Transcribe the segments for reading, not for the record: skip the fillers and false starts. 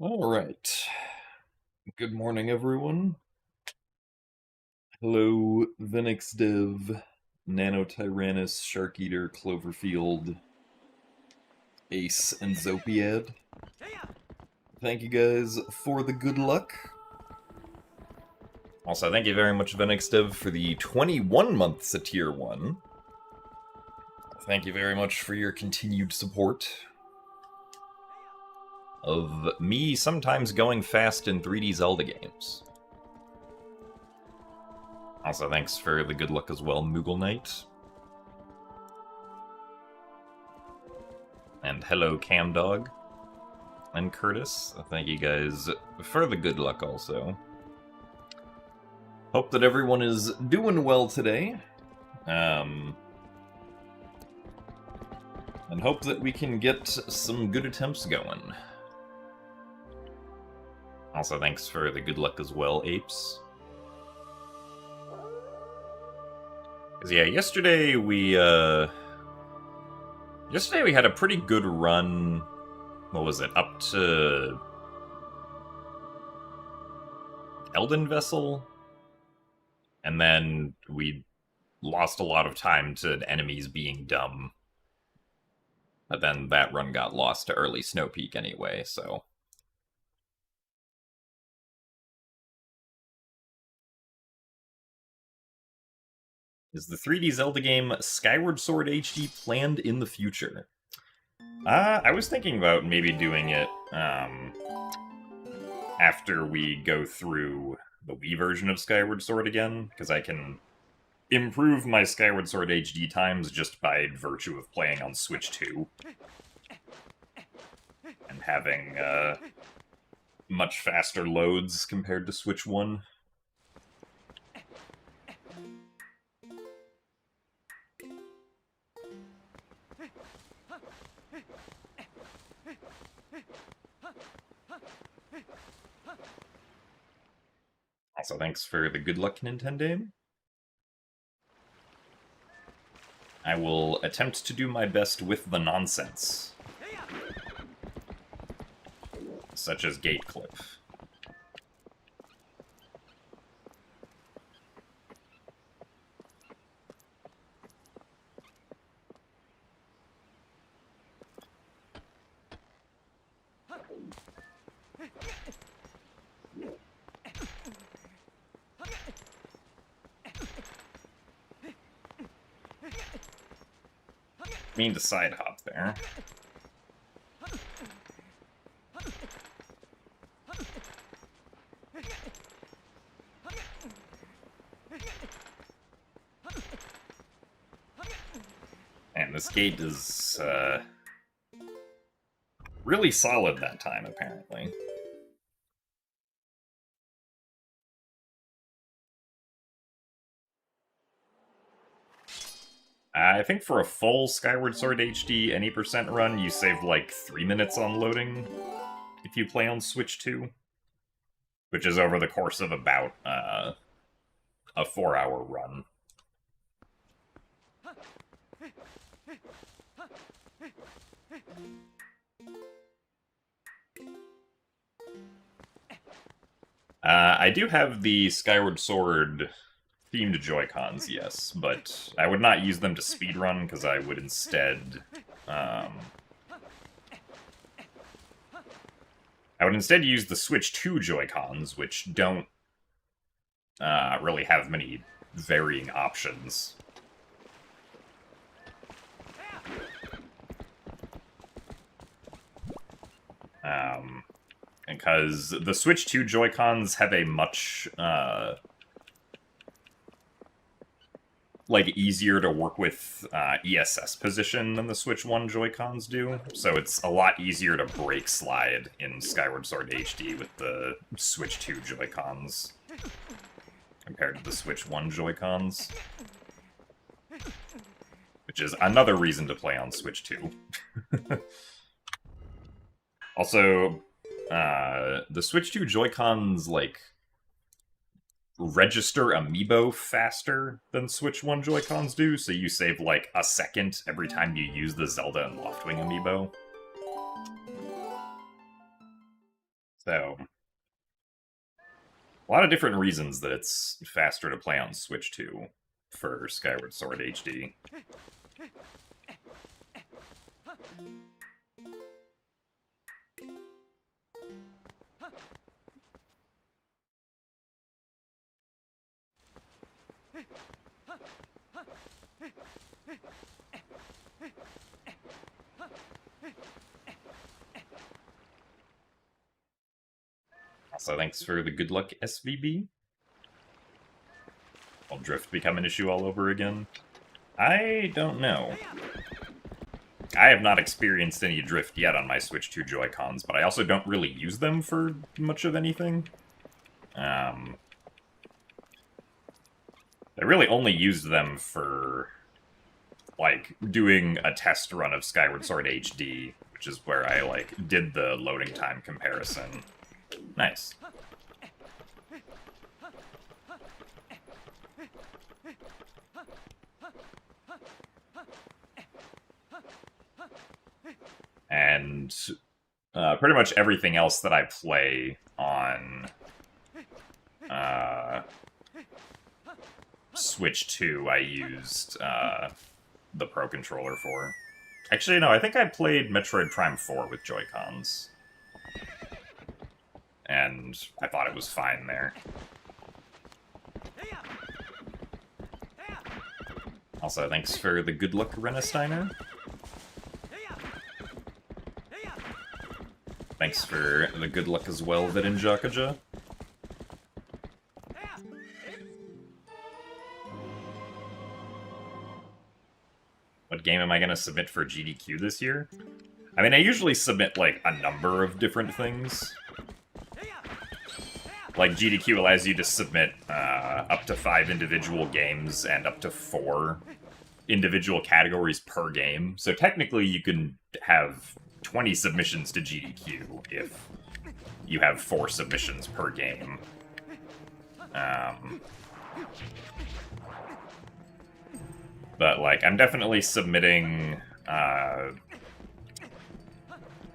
All right. Good morning, everyone. Hello, Vinix Div, Nanotyrannus, Shark Eater, Cloverfield, Ace, and Zopiad. Thank you guys for the good luck. Also, thank you very much, Vinix Div, for the 21 months at Tier 1. Thank you very much for your continued support of me sometimes going fast in 3D Zelda games. Also, thanks for the good luck as well, Moogle Knight. And hello, Camdog. And Curtis. Thank you guys for the good luck also. Hope that everyone is doing well today. And hope that we can get some good attempts going. Also, thanks for the good luck as well, Apes. Because, yeah, yesterday we had a pretty good run. What was it? Up to Elden Vessel? And then we lost a lot of time to enemies being dumb. But then that run got lost to early Snow Peak anyway, so... Is the 3D Zelda game Skyward Sword HD planned in the future? I was thinking about maybe doing it after we go through the Wii version of Skyward Sword again, because I can improve my Skyward Sword HD times just by virtue of playing on Switch 2. And having much faster loads compared to Switch 1. Also, thanks for the good luck, Nintendo. I will attempt to do my best with the nonsense. Such as Gate Clip. Mean to side hop there. And this gate is really solid that time, apparently. I think for a full Skyward Sword HD any percent run, you save like 3 minutes on loading if you play on Switch 2, which is over the course of about a 4-hour run. I do have the Skyward Sword themed Joy-Cons, yes, but I would not use them to speedrun, because I would instead... I would instead use the Switch 2 Joy-Cons, which don't really have many varying options. Because the Switch 2 Joy-Cons have a much... easier to work with ESS position than the Switch 1 Joy-Cons do, so it's a lot easier to break slide in Skyward Sword HD with the Switch 2 Joy-Cons compared to the Switch 1 Joy-Cons. Which is another reason to play on Switch 2. Also, the Switch 2 Joy-Cons, register amiibo faster than Switch 1 Joy-Cons do, so you save like a second every time you use the Zelda and Loftwing amiibo. So, a lot of different reasons that it's faster to play on Switch 2 for Skyward Sword HD. Also, thanks for the good luck, SVB. Will drift become an issue all over again? I don't know. I have not experienced any drift yet on my Switch 2 Joy-Cons, but I also don't really use them for much of anything. I really only used them for, like, doing a test run of Skyward Sword HD, which is where I, like, did the loading time comparison. Nice. And pretty much everything else that I play on Switch 2, I used the Pro Controller for. Actually, no, I think I played Metroid Prime 4 with Joy-Cons. And I thought it was fine there. Also, thanks for the good luck, Renesteiner. Thanks for the good luck as well, Vidinjakaja. What game am I going to submit for GDQ this year? I mean, I usually submit, like, a number of different things. Like, GDQ allows you to submit up to 5 individual games and up to 4 individual categories per game. So technically you can have 20 submissions to GDQ if you have 4 submissions per game. But, like, I'm definitely submitting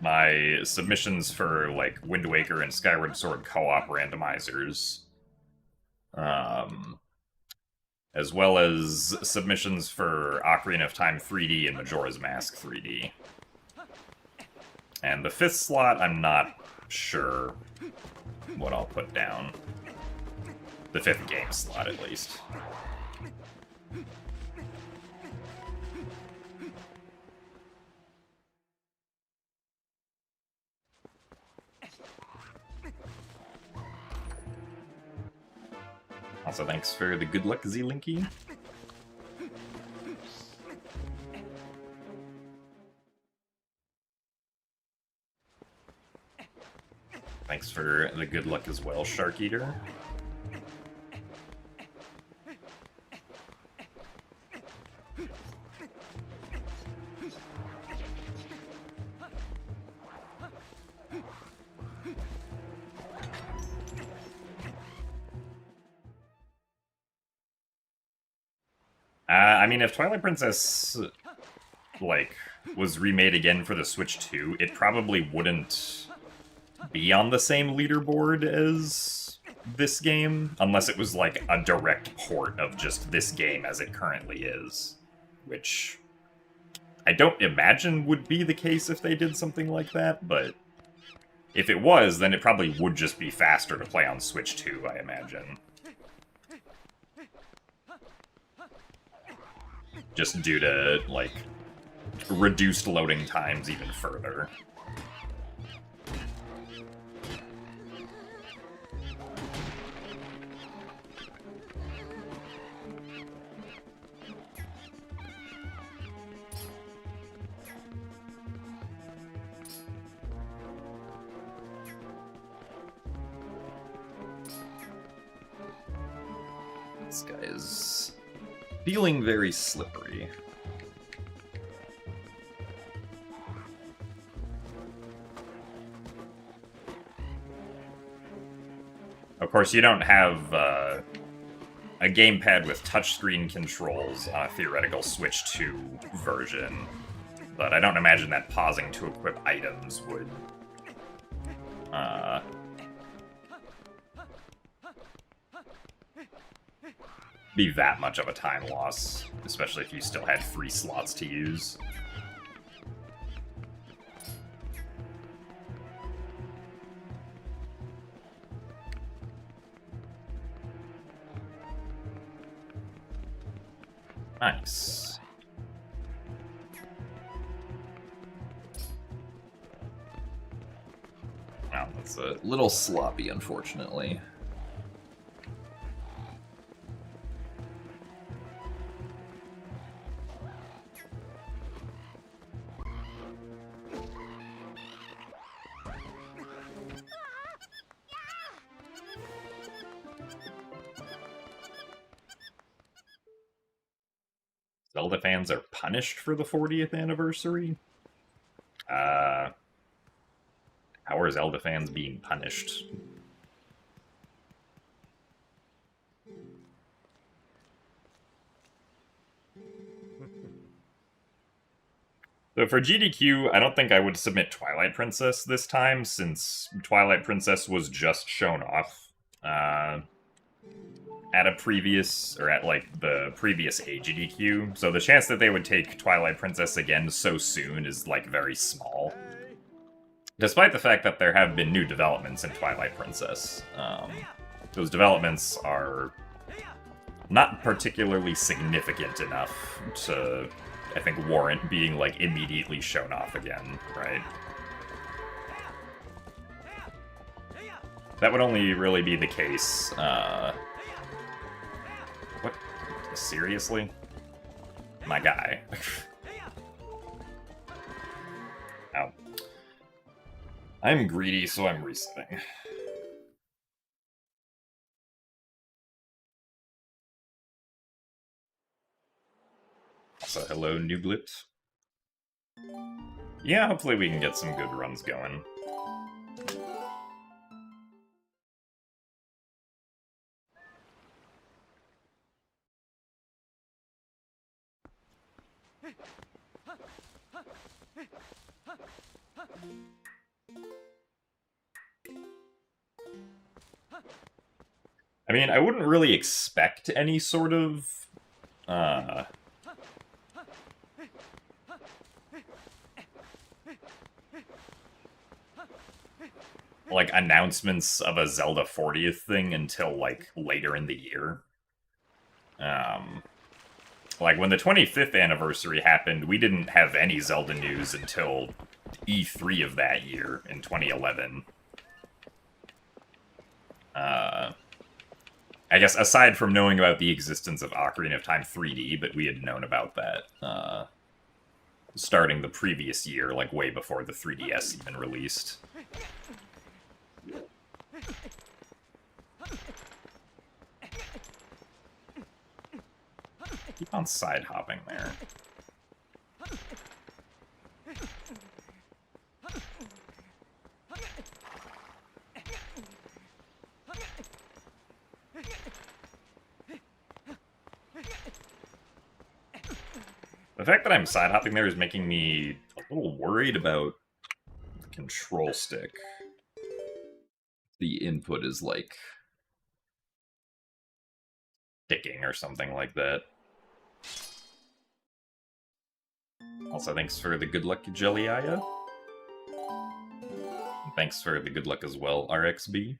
my submissions for, like, Wind Waker and Skyward Sword co-op randomizers. As well as submissions for Ocarina of Time 3D and Majora's Mask 3D. And the 5th slot, I'm not sure what I'll put down. The 5th game slot, at least. Also, thanks for the good luck, Z-Linky. Thanks for the good luck as well, Shark Eater. I mean, if Twilight Princess, like, was remade again for the Switch 2, it probably wouldn't be on the same leaderboard as this game, unless it was, like, a direct port of just this game as it currently is. Which I don't imagine would be the case if they did something like that, but if it was, then it probably would just be faster to play on Switch 2, I imagine. Just due to, like, reduced loading times even further. This guy is feeling very slippery. Of course, you don't have a gamepad with touchscreen controls on a theoretical Switch 2 version, but I don't imagine that pausing to equip items would be that much of a time loss, especially if you still had free slots to use. Nice. Wow, that's a little sloppy, unfortunately. Zelda fans are punished for the 40th anniversary? How are Zelda fans being punished? So for GDQ, I don't think I would submit Twilight Princess this time, since Twilight Princess was just shown off at a previous, or at like the previous AGDQ. So the chance that they would take Twilight Princess again so soon is like very small. Despite the fact that there have been new developments in Twilight Princess. Those developments are not particularly significant enough to, I think, warrant being, like, immediately shown off again, right? That would only really be the case, What? Seriously? My guy. Ow. I'm greedy, so I'm resetting. So hello, Nuglet. Yeah, hopefully we can get some good runs going. I mean, I wouldn't really expect any sort of, like, announcements of a Zelda 40th thing until, like, later in the year. Like, when the 25th anniversary happened, we didn't have any Zelda news until E3 of that year in 2011. I guess aside from knowing about the existence of Ocarina of Time 3D, but we had known about that starting the previous year, like way before the 3DS even released. Keep on side-hopping there. The fact that I'm side-hopping there is making me a little worried about the control stick. The input is, like, sticking or something like that. Also, thanks for the good luck, Jellyaya. And thanks for the good luck as well, RXB.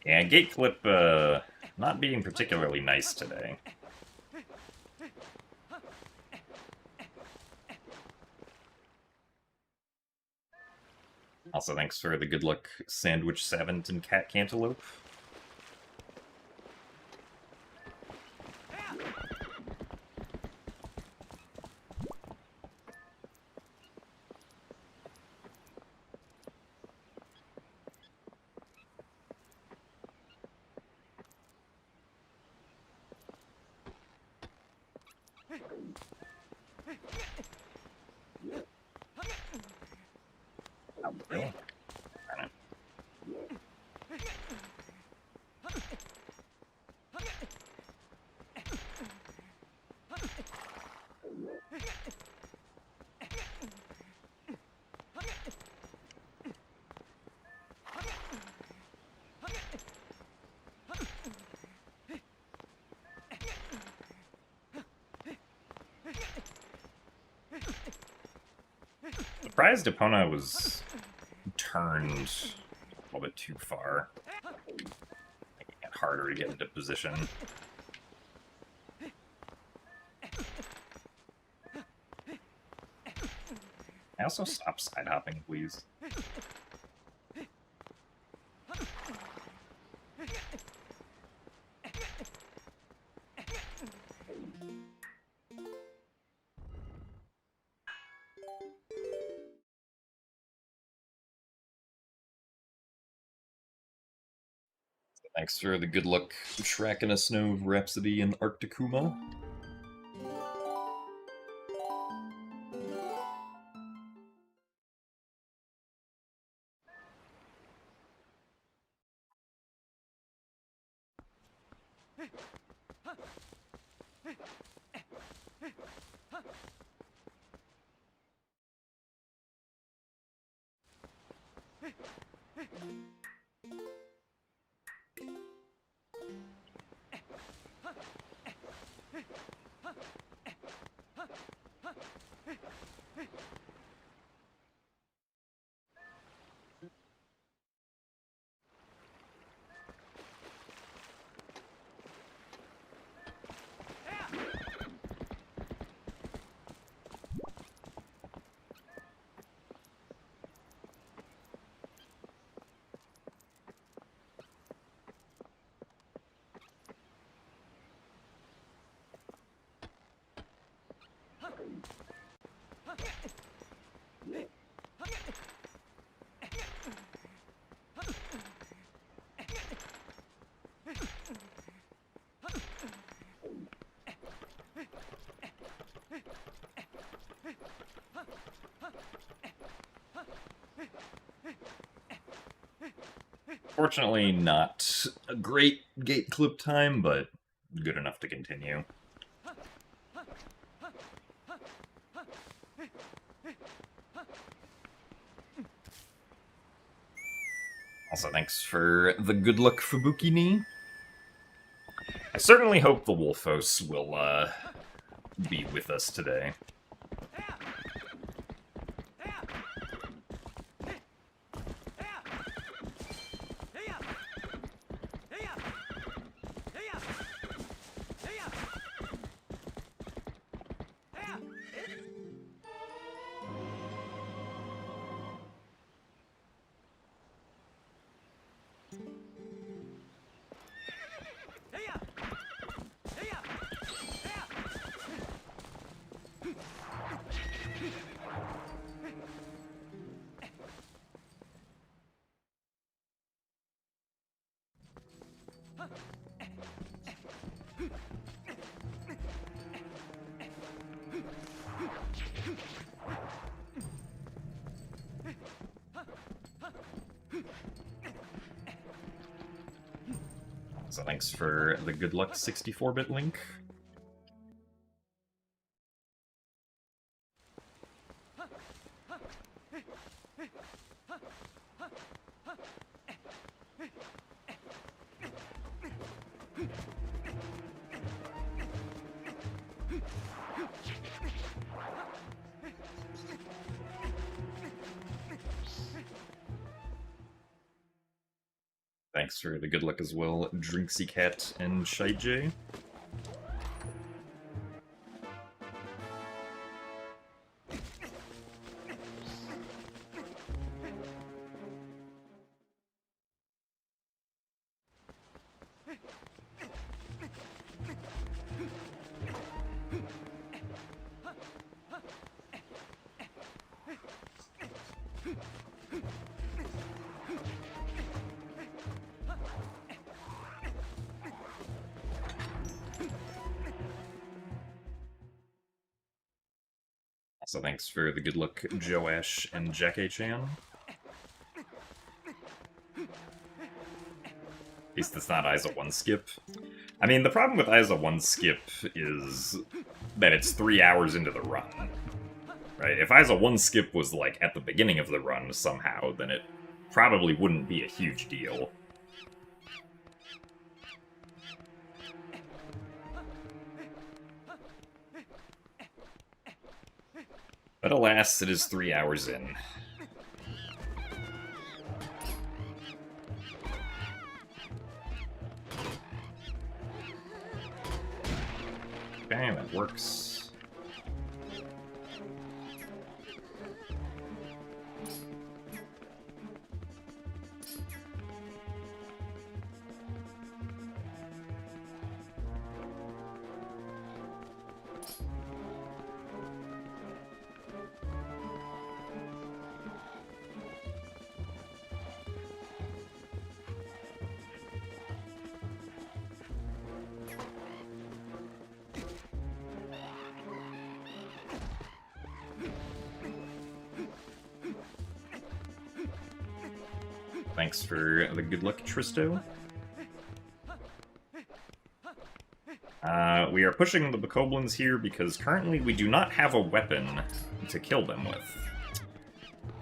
Yeah, gate clip, not being particularly nice today. Also, thanks for the good luck, Sandwich Savant and Cat Cantaloupe. surprised Epona was turned a little bit too far. Making it harder to get into position. I also stop side hopping, please. Thanks for the good luck tracking a Snow Rhapsody in Arcticuma. Fortunately, not a great gate clip time, but good enough to continue. Also, thanks for the good luck Fubuki-ni. I certainly hope the Wolfos will be with us today. So thanks for the good luck 64-bit link. Thanks for the good luck as well, Drinksy Cat and Shy J. So thanks for the good luck, Joash and Jackie-chan. At least it's not Isa 1 skip. I mean, the problem with Isa 1 skip is that it's 3 hours into the run. Right? If Isa 1 skip was, like, at the beginning of the run somehow, then it probably wouldn't be a huge deal. But alas, it is 3 hours in. Okay, that works. Thanks for the good luck, Tristo. We are pushing the Bokoblins here because currently we do not have a weapon to kill them with.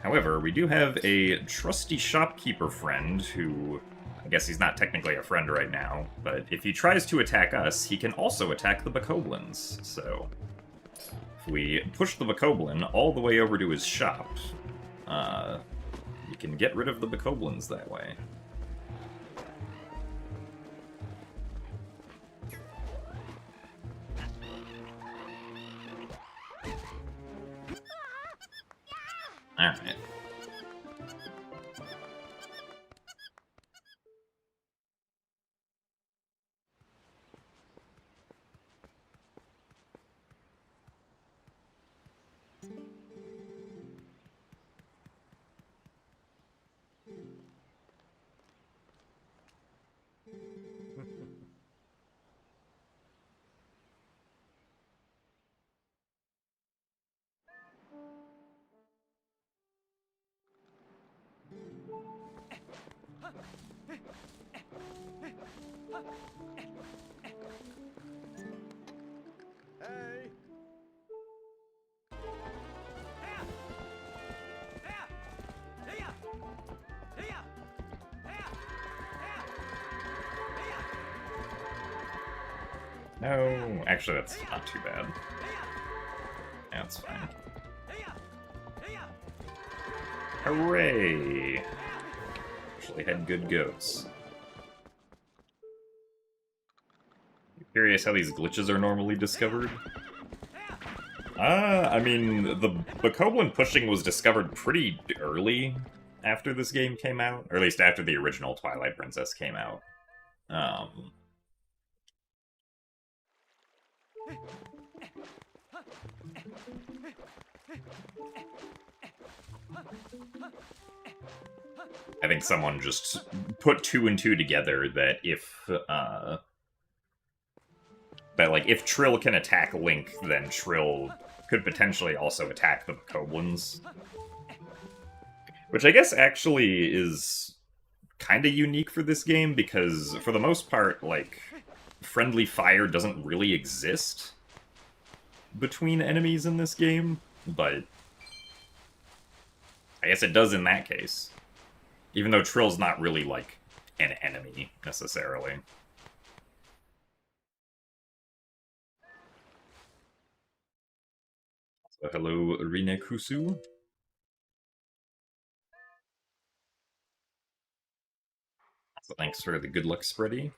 However, we do have a trusty shopkeeper friend who... I guess he's not technically a friend right now, but if he tries to attack us, he can also attack the Bokoblins. So, if we push the Bokoblin all the way over to his shop, we can get rid of the Bokoblins that way. Alright. No, actually that's not too bad. Yeah, that's fine. Hooray! Actually had good goats. Curious how these glitches are normally discovered? I mean, the Bokoblin pushing was discovered pretty early after this game came out, or at least after the original Twilight Princess came out. I think someone just put 2 and 2 together that if Trill can attack Link, then Trill could potentially also attack the Bokoblins. Which I guess actually is kind of unique for this game, because for the most part, like, friendly fire doesn't really exist between enemies in this game, but I guess it does in that case. Even though Trill's not really, like, an enemy, necessarily. So, hello, Rinekusu. So thanks for the good luck spready.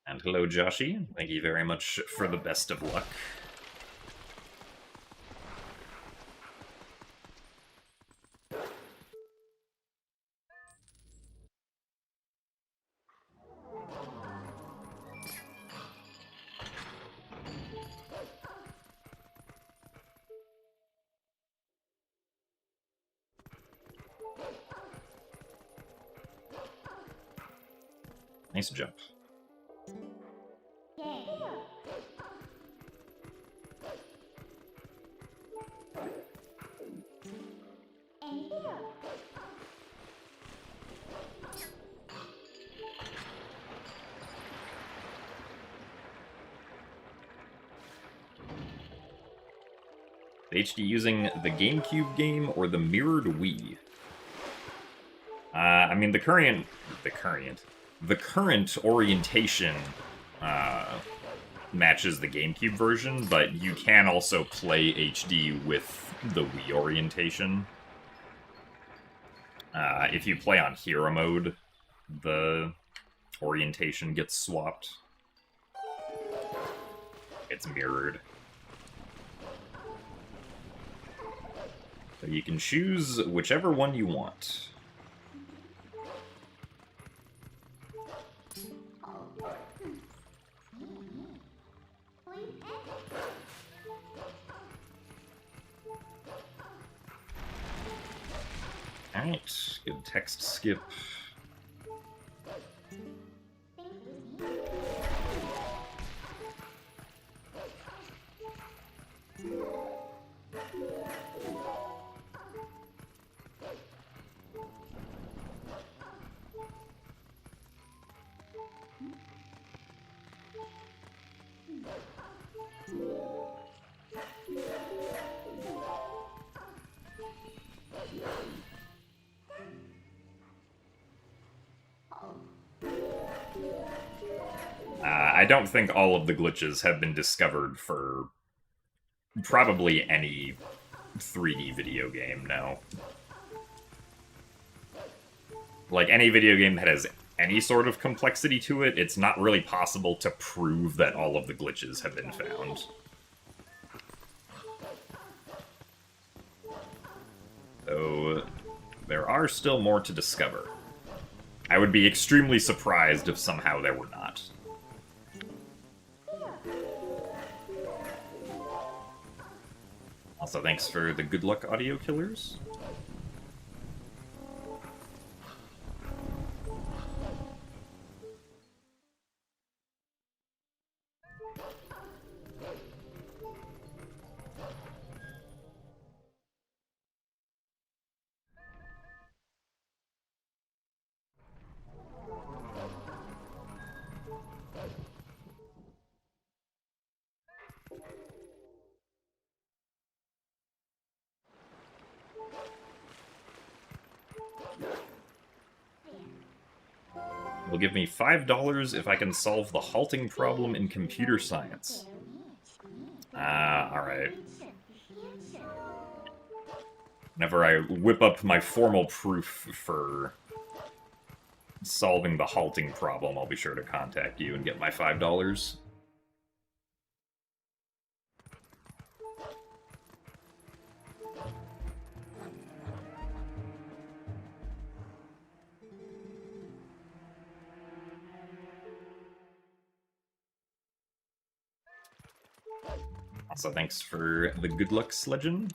And hello, Joshi. Thank you very much for the best of luck. Nice jump. HD using the GameCube game or the mirrored Wii? I mean, the current The current orientation matches the GameCube version, but you can also play HD with the Wii orientation. If you play on Hero mode, the orientation gets swapped. It's mirrored. So you can choose whichever one you want. Alright, good text skip. I don't think all of the glitches have been discovered for probably any 3D video game now. Like, any video game that has any sort of complexity to it, it's not really possible to prove that all of the glitches have been found. Though, there are still more to discover. I would be extremely surprised if somehow there were not. Also, thanks for the good luck audio killers. Will give me $5 if I can solve the halting problem in computer science. Alright. Whenever I whip up my formal proof for solving the halting problem, I'll be sure to contact you and get my $5. Also, thanks for the good luck sledging.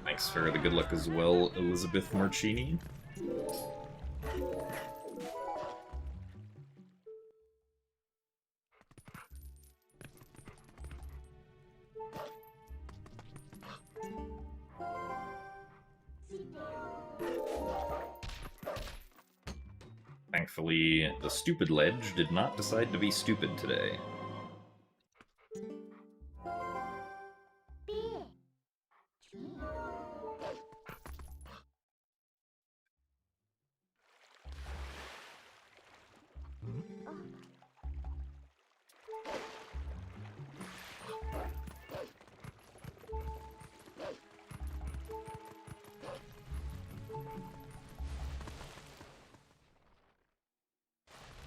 Thanks for the good luck as well, Elizabeth Marcini. Thankfully, the stupid ledge did not decide to be stupid today.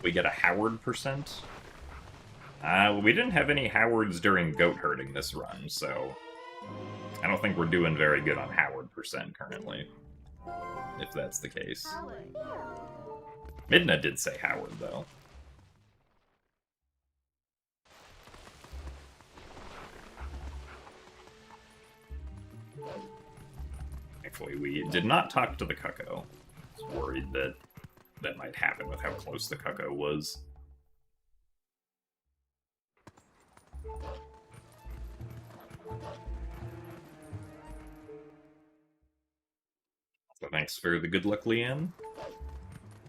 We get a Howard %. We didn't have any Howards during goat herding this run, so I don't think we're doing very good on Howard % currently, if that's the case. Midna did say Howard, though. Thankfully, we did not talk to the Cucko. I was worried that that might happen with how close the Cucko was. So thanks for the good luck, Leanne.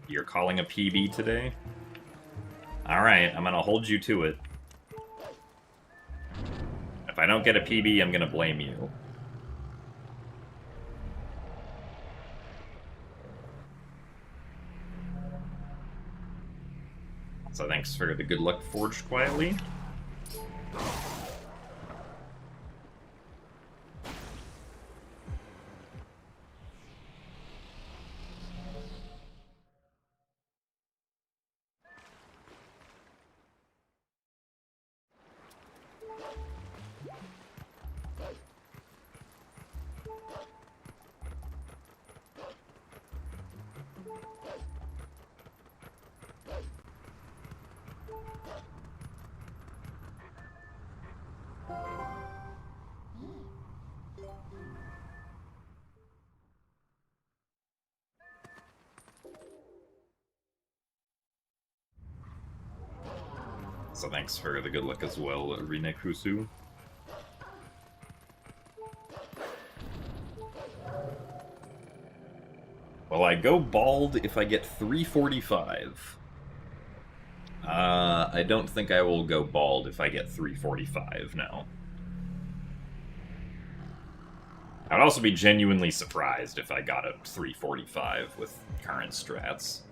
You're calling a PB today? Alright, I'm gonna hold you to it. If I don't get a PB, I'm gonna blame you. So thanks for the good luck, Forged Quietly. So thanks for the good luck as well, Rine Kusu. Well, I go bald if I get 345. I don't think I will go bald if I get 345, no. I'd also be genuinely surprised if I got a 345 with current strats.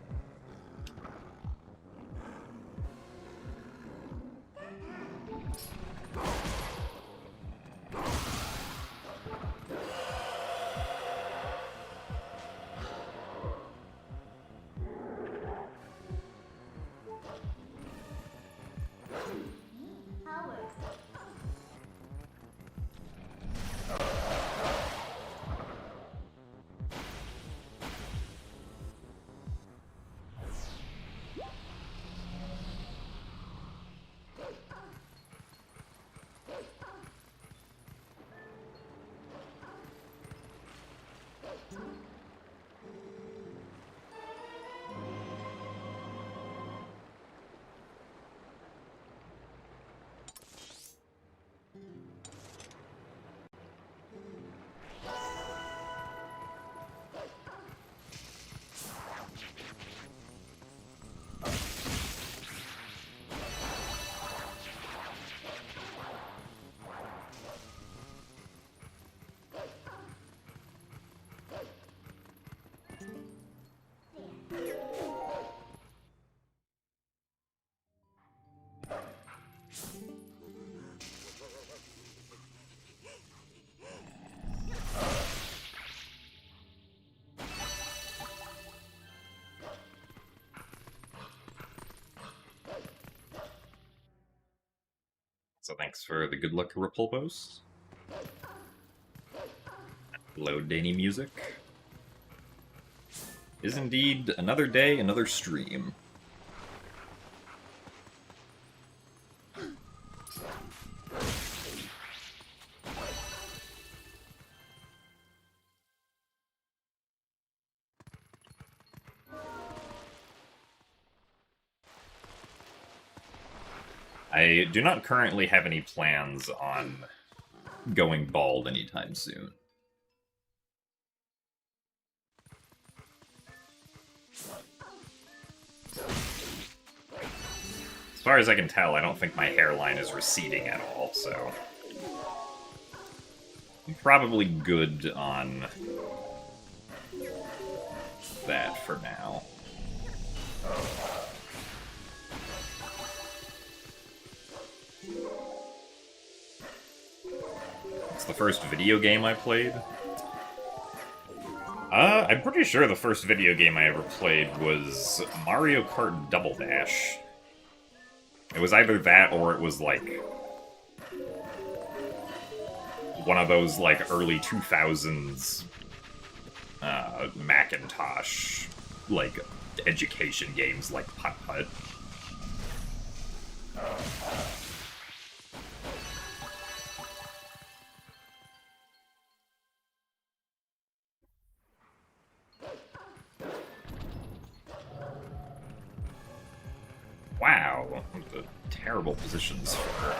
So thanks for the good luck, Repulpos. Load Danny music. Is indeed another day, another stream. I do not currently have any plans on going bald anytime soon. As far as I can tell, I don't think my hairline is receding at all, so I'm probably good on that for now. It's the first video game I played. I'm pretty sure the first video game I ever played was Mario Kart Double Dash. It was either that or it was, like, one of those, like, early 2000s Macintosh, like, education games like Putt-Putt. Wow, the terrible positions for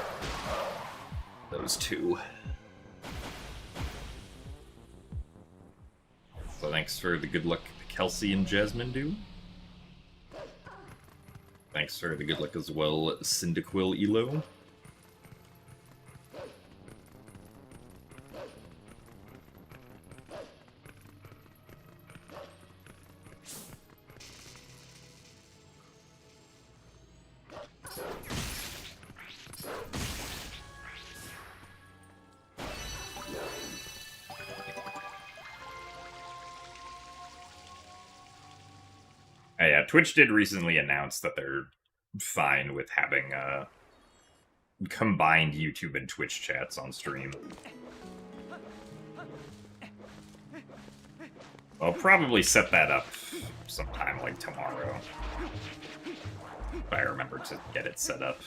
those two. So thanks for the good luck, Kelsey and Jasmine do. Thanks for the good luck as well, Cyndaquil Elo. Yeah, Twitch did recently announce that they're fine with having combined YouTube and Twitch chats on stream. I'll probably set that up sometime like tomorrow, if I remember to get it set up.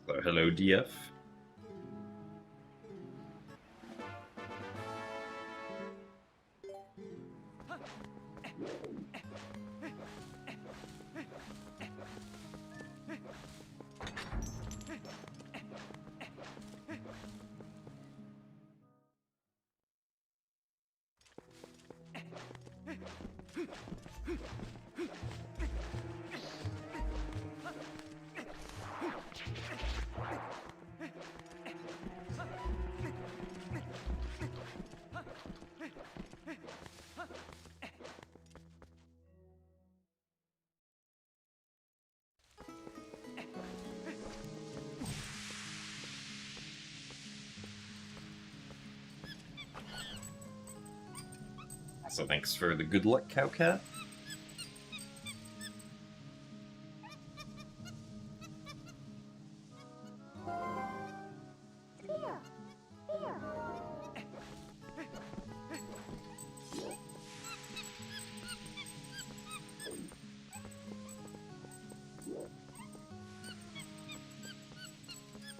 So hello, DF. So thanks for the good luck, Cowcat.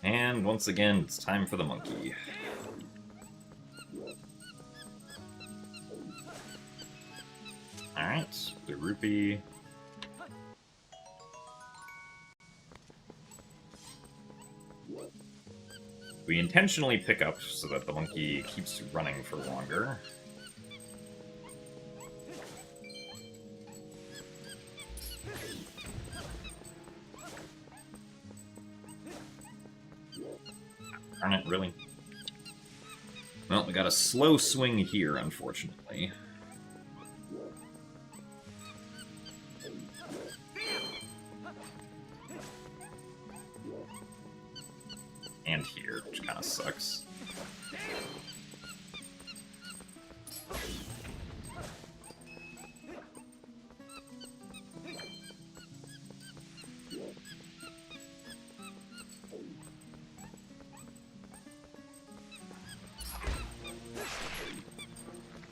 And once again, it's time for the monkey. Alright, the rupee. We intentionally pick up so that the monkey keeps running for longer. Darn it, really? Well, we got a slow swing here, unfortunately. And here, which kind of sucks.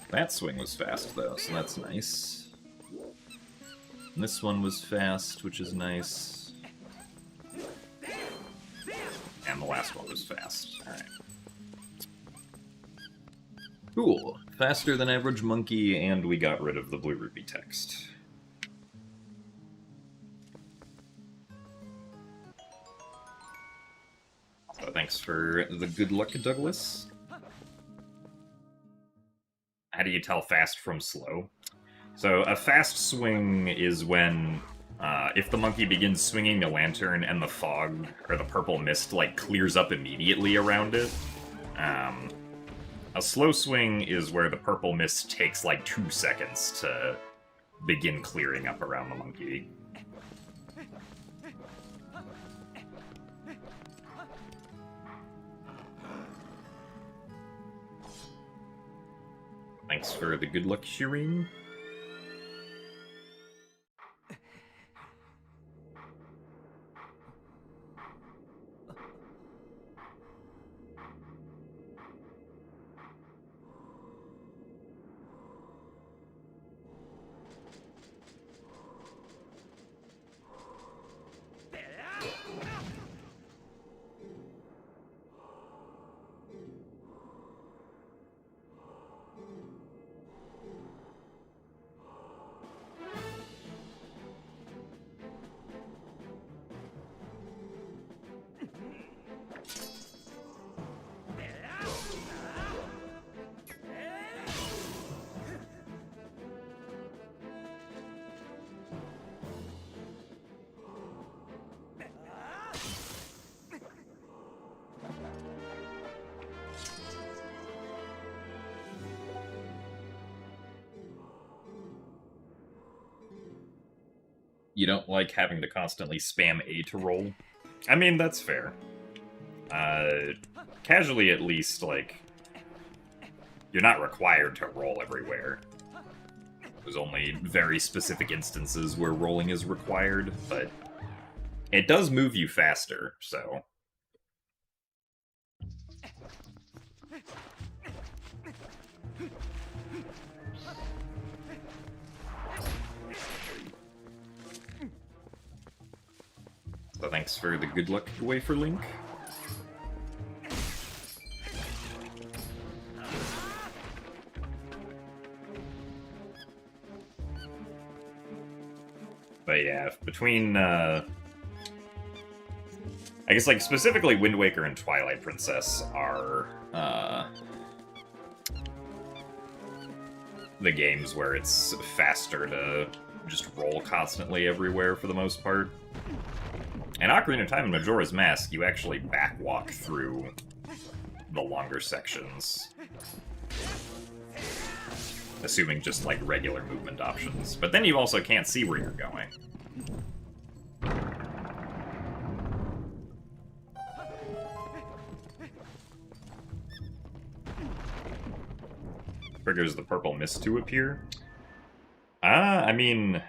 That swing was fast, though, so that's nice. And this one was fast, which is nice. And the last one was fast. Alright. Cool. Faster than average monkey, and we got rid of the blue rupee text. So thanks for the good luck, Douglas. How do you tell fast from slow? So a fast swing is when, if the monkey begins swinging the lantern and the fog, or the purple mist, like, clears up immediately around it. A slow swing is where the purple mist takes, like, 2 seconds to begin clearing up around the monkey. Thanks for the good luck, Shireen. You don't like having to constantly spam A to roll? I mean, that's fair. Casually, at least, like, you're not required to roll everywhere. There's only very specific instances where rolling is required, but it does move you faster, so... So thanks for the good luck wafer link. But yeah, between, I guess, like, specifically Wind Waker and Twilight Princess are, the games where it's faster to just roll constantly everywhere for the most part. In Ocarina of Time and Majora's Mask, you actually backwalk through the longer sections. Assuming just, like, regular movement options. But then you also can't see where you're going. Triggers the purple mist to appear? I mean...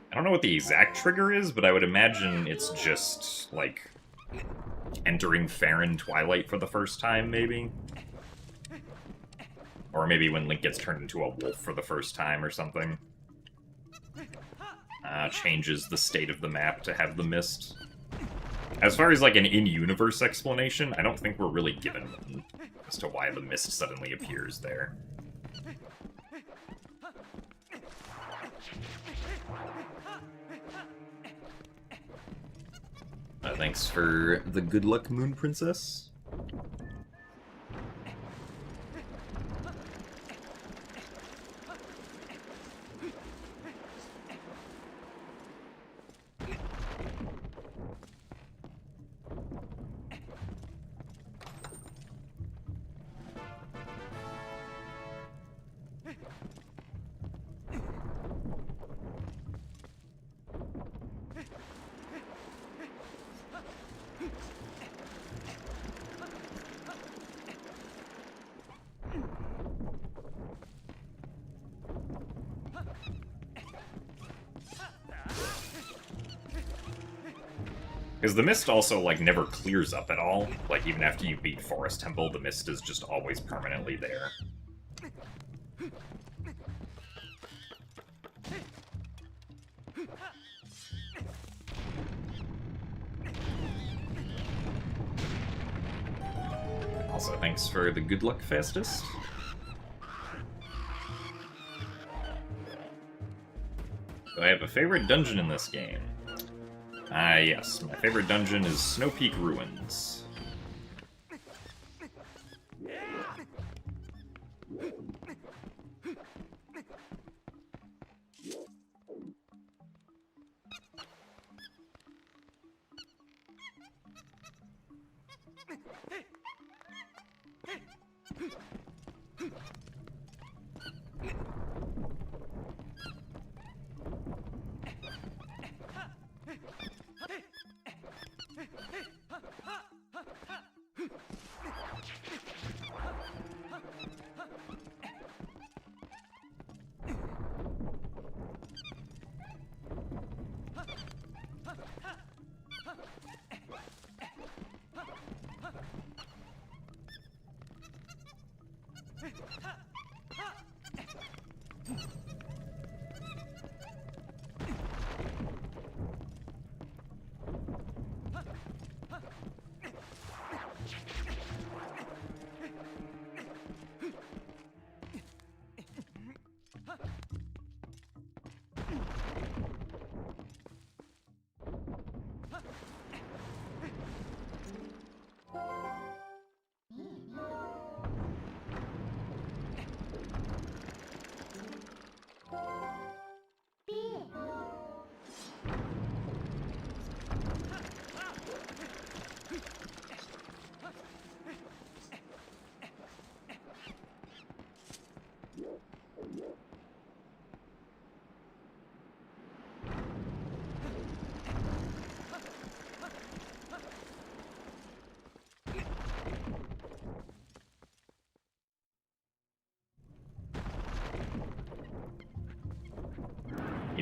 I don't know what the exact trigger is, but I would imagine it's just, like, entering Faron Twilight for the first time, maybe? Or maybe when Link gets turned into a wolf for the first time or something. Changes the state of the map to have the mist. As far as, like, an in-universe explanation, I don't think we're really given one as to why the mist suddenly appears there. Thanks for the good luck, Moon Princess. Because the mist also, like, never clears up at all. Like, even after you beat Forest Temple, the mist is just always permanently there. Also, thanks for the good luck, Fastest. Do I have a favorite dungeon in this game? Yes. My favorite dungeon is Snow Peak Ruins.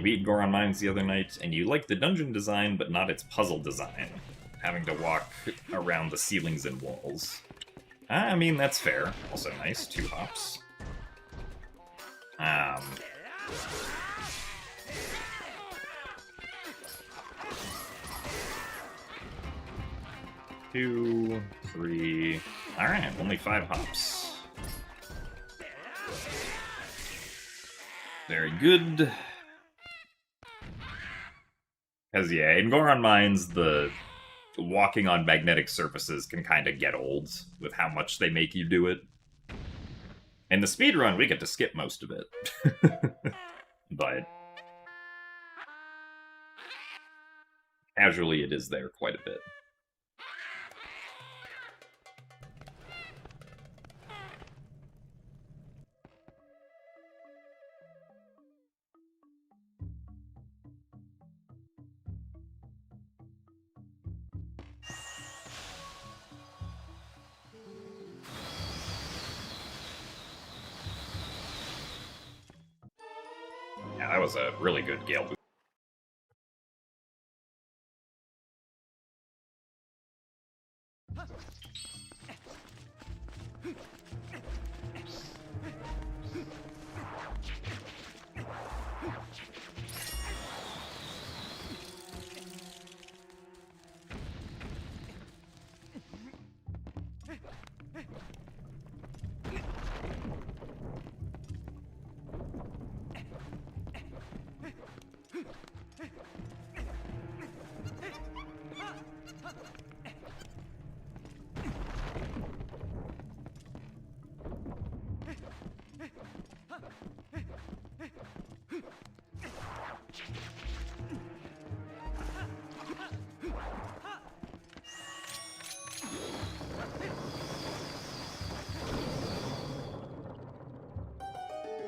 beat Goron Mines the other night, and you like the dungeon design, but not its puzzle design. Having to walk around the ceilings and walls. I mean, that's fair. Also nice. 2 hops. 2, 3... Alright, only 5 hops. Very good. Because, yeah, in Goron Mines, the walking on magnetic surfaces can kind of get old with how much they make you do it. In the speedrun, we get to skip most of it. But casually, it is there quite a bit. Yeah, that was a really good Gale boost.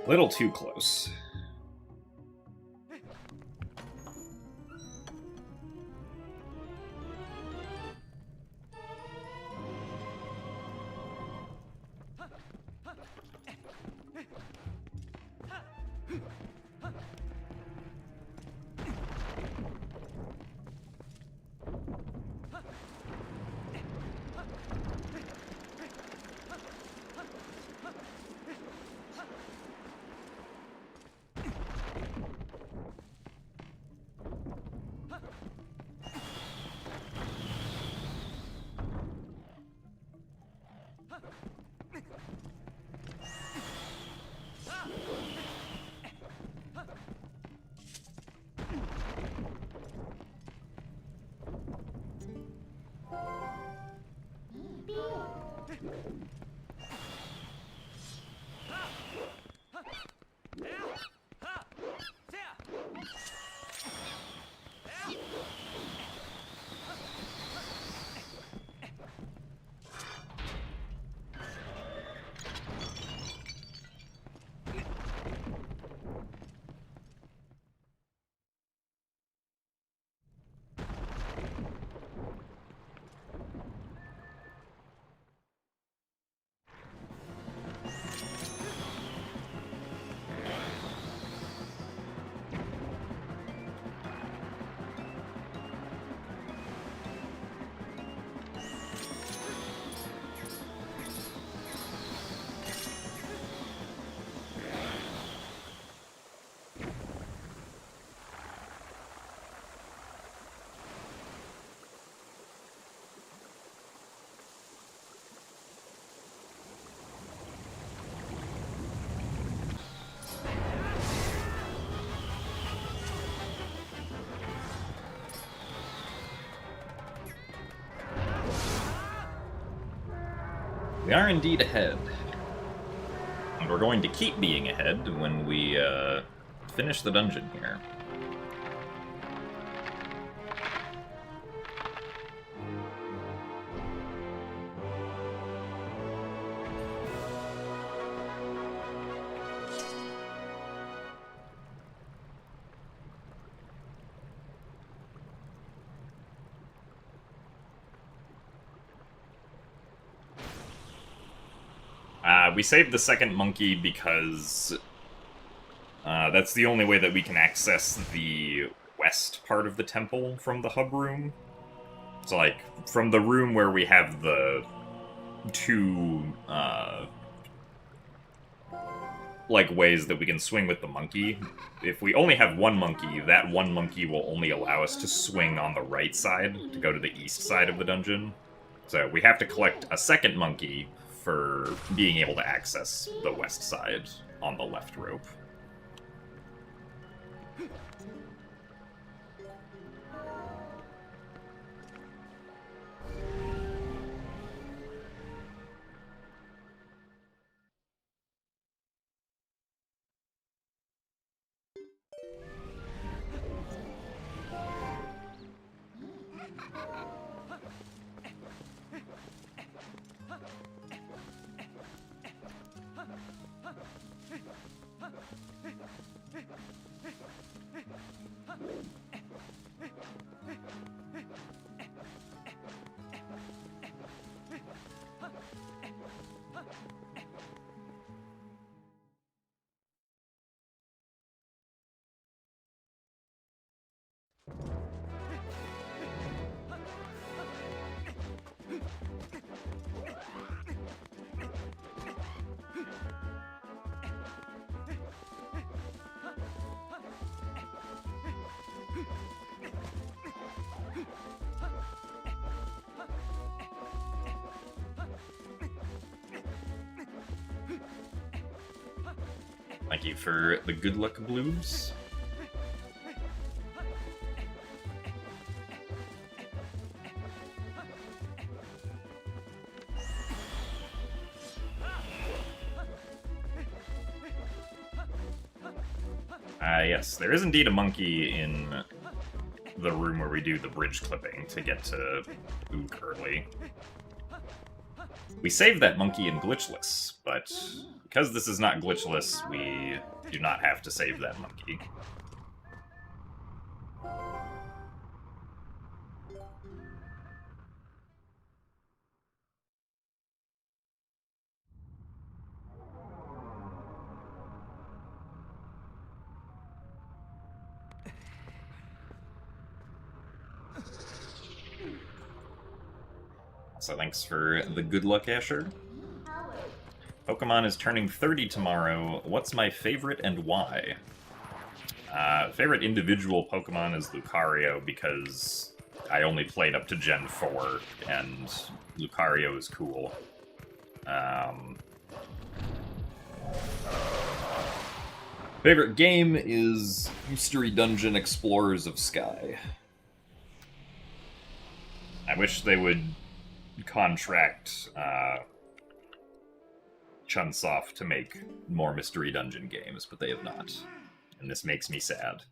Little too close. We are indeed ahead. And we're going to keep being ahead when we finish the dungeon here. We saved the second monkey because That's the only way that we can access the west part of the temple from the hub room. So, like, from the room where we have the two, like, ways that we can swing with the monkey. If we only have one monkey, that one monkey will only allow us to swing on the right side to go to the east side of the dungeon. So we have to collect a second monkey for being able to access the west side on the left rope. Thank you for the good luck blues. Yes, there is indeed a monkey in the room where we do the bridge clipping to get to Ook early. We saved that monkey in glitchless, but because this is not glitchless, we do not have to save that monkey. So thanks for the good luck, Asher. Pokemon is turning 30 tomorrow. What's my favorite and why? Favorite individual Pokemon is Lucario because I only played up to Gen 4, and Lucario is cool. Favorite game is Mystery Dungeon Explorers of Sky. I wish they would contract Chunsoft to make more Mystery Dungeon games, but they have not. And this makes me sad.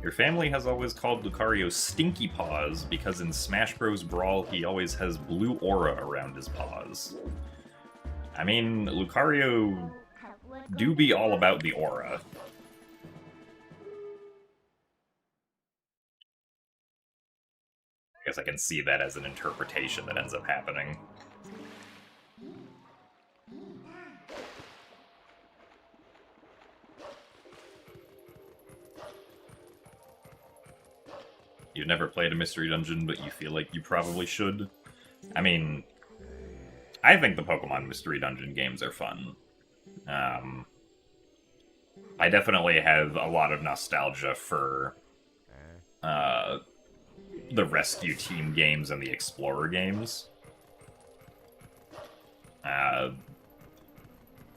Your family has always called Lucario Stinky Paws because in Smash Bros. Brawl he always has blue aura around his paws. I mean, Lucario do be all about the aura. I guess I can see that as an interpretation that ends up happening. You've never played a mystery dungeon, but you feel like you probably should. I mean, I think the Pokemon mystery dungeon games are fun. I definitely have a lot of nostalgia for the Rescue Team games and the Explorer games. I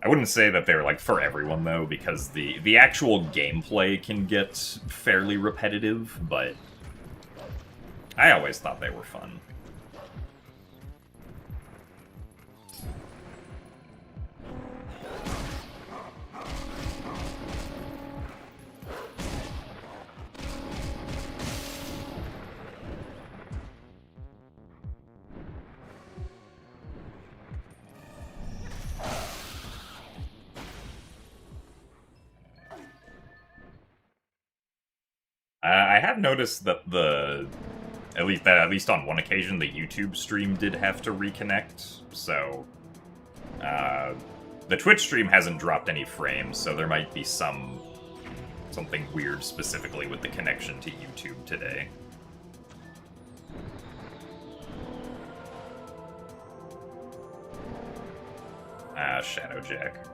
wouldn't say that they're, like, for everyone, though, because the actual gameplay can get fairly repetitive, but I always thought they were fun. I have noticed that at least on one occasion, the YouTube stream did have to reconnect, so the Twitch stream hasn't dropped any frames, so there might be something weird specifically with the connection to YouTube today. Shadowjack.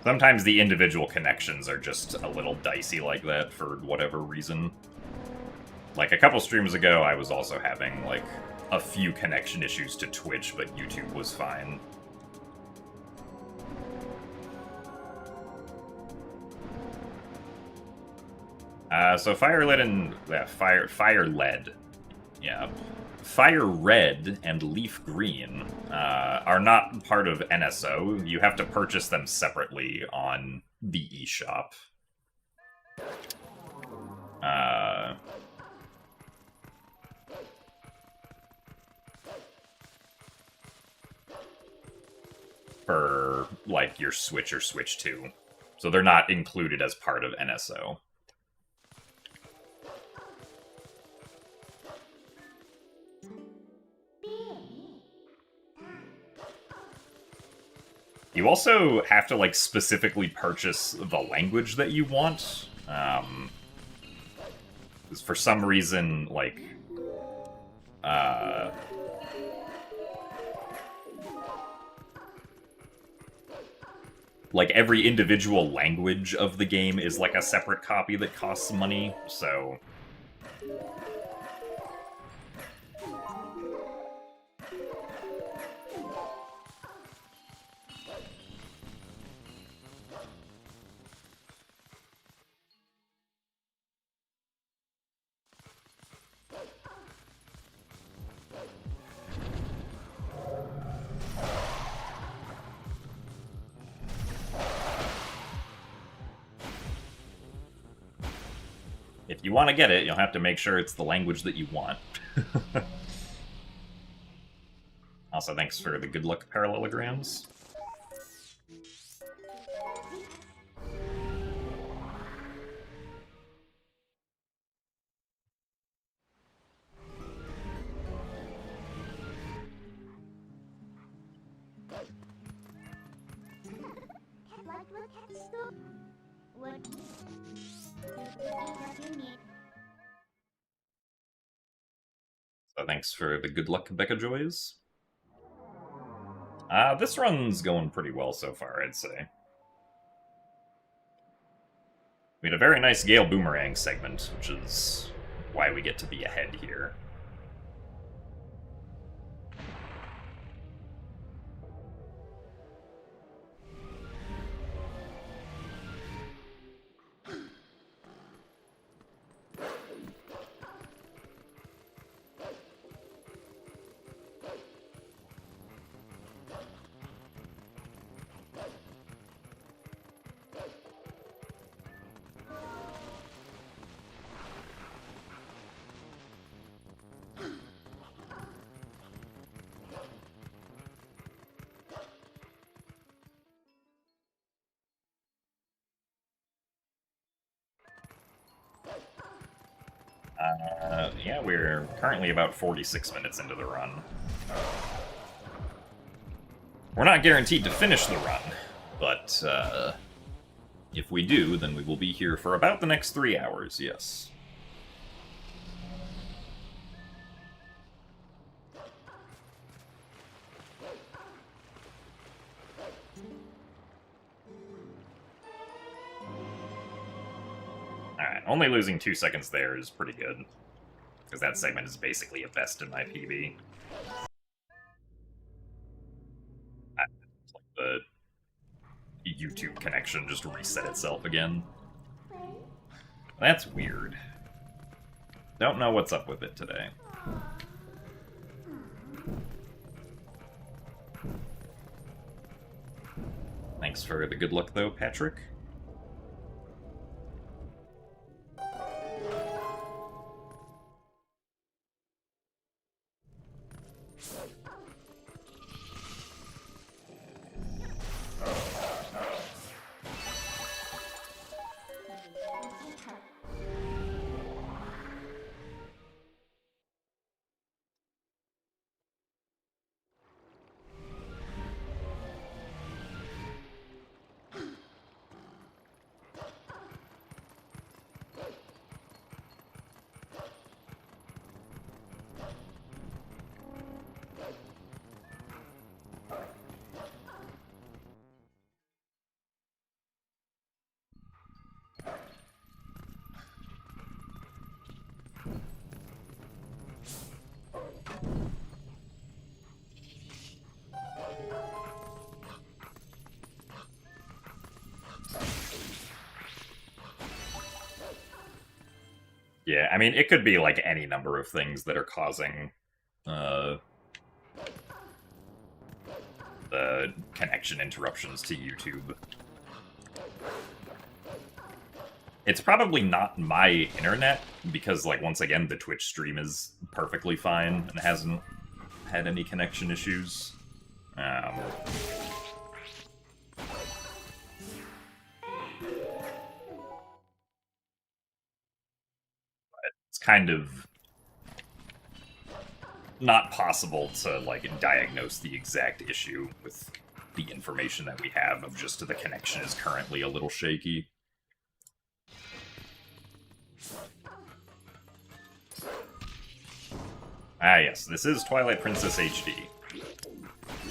Sometimes the individual connections are just a little dicey like that for whatever reason. Like, a couple streams ago, I was also having, like, a few connection issues to Twitch, but YouTube was fine. So Fire Red and Leaf Green are not part of NSO. You have to purchase them separately on the eShop. For, like, your Switch or Switch 2. So they're not included as part of NSO. You also have to, like, specifically purchase the language that you want. For some reason, like, every individual language of the game is, like, a separate copy that costs money, so if you want to get it, you'll have to make sure it's the language that you want. Also, thanks for the good luck parallelograms. So thanks for the good luck, Becca Joys. This run's going pretty well so far, I'd say. We had a very nice Gale Boomerang segment, which is why we get to be ahead here. Yeah, we're currently about 46 minutes into the run. We're not guaranteed to finish the run, but if we do, then we will be here for about the next 3 hours, yes. Alright, only losing 2 seconds there is pretty good. Because that segment is basically a best in my PB. The YouTube connection just reset itself again. That's weird. Don't know what's up with it today. Thanks for the good luck, though, Patrick. Yeah, I mean, it could be like any number of things that are causing the connection interruptions to YouTube. It's probably not my internet, because, like, once again, the Twitch stream is perfectly fine and hasn't had any connection issues. It's kind of not possible to, like, diagnose the exact issue with the information that we have of just the connection is currently a little shaky. Ah yes, this is Twilight Princess HD.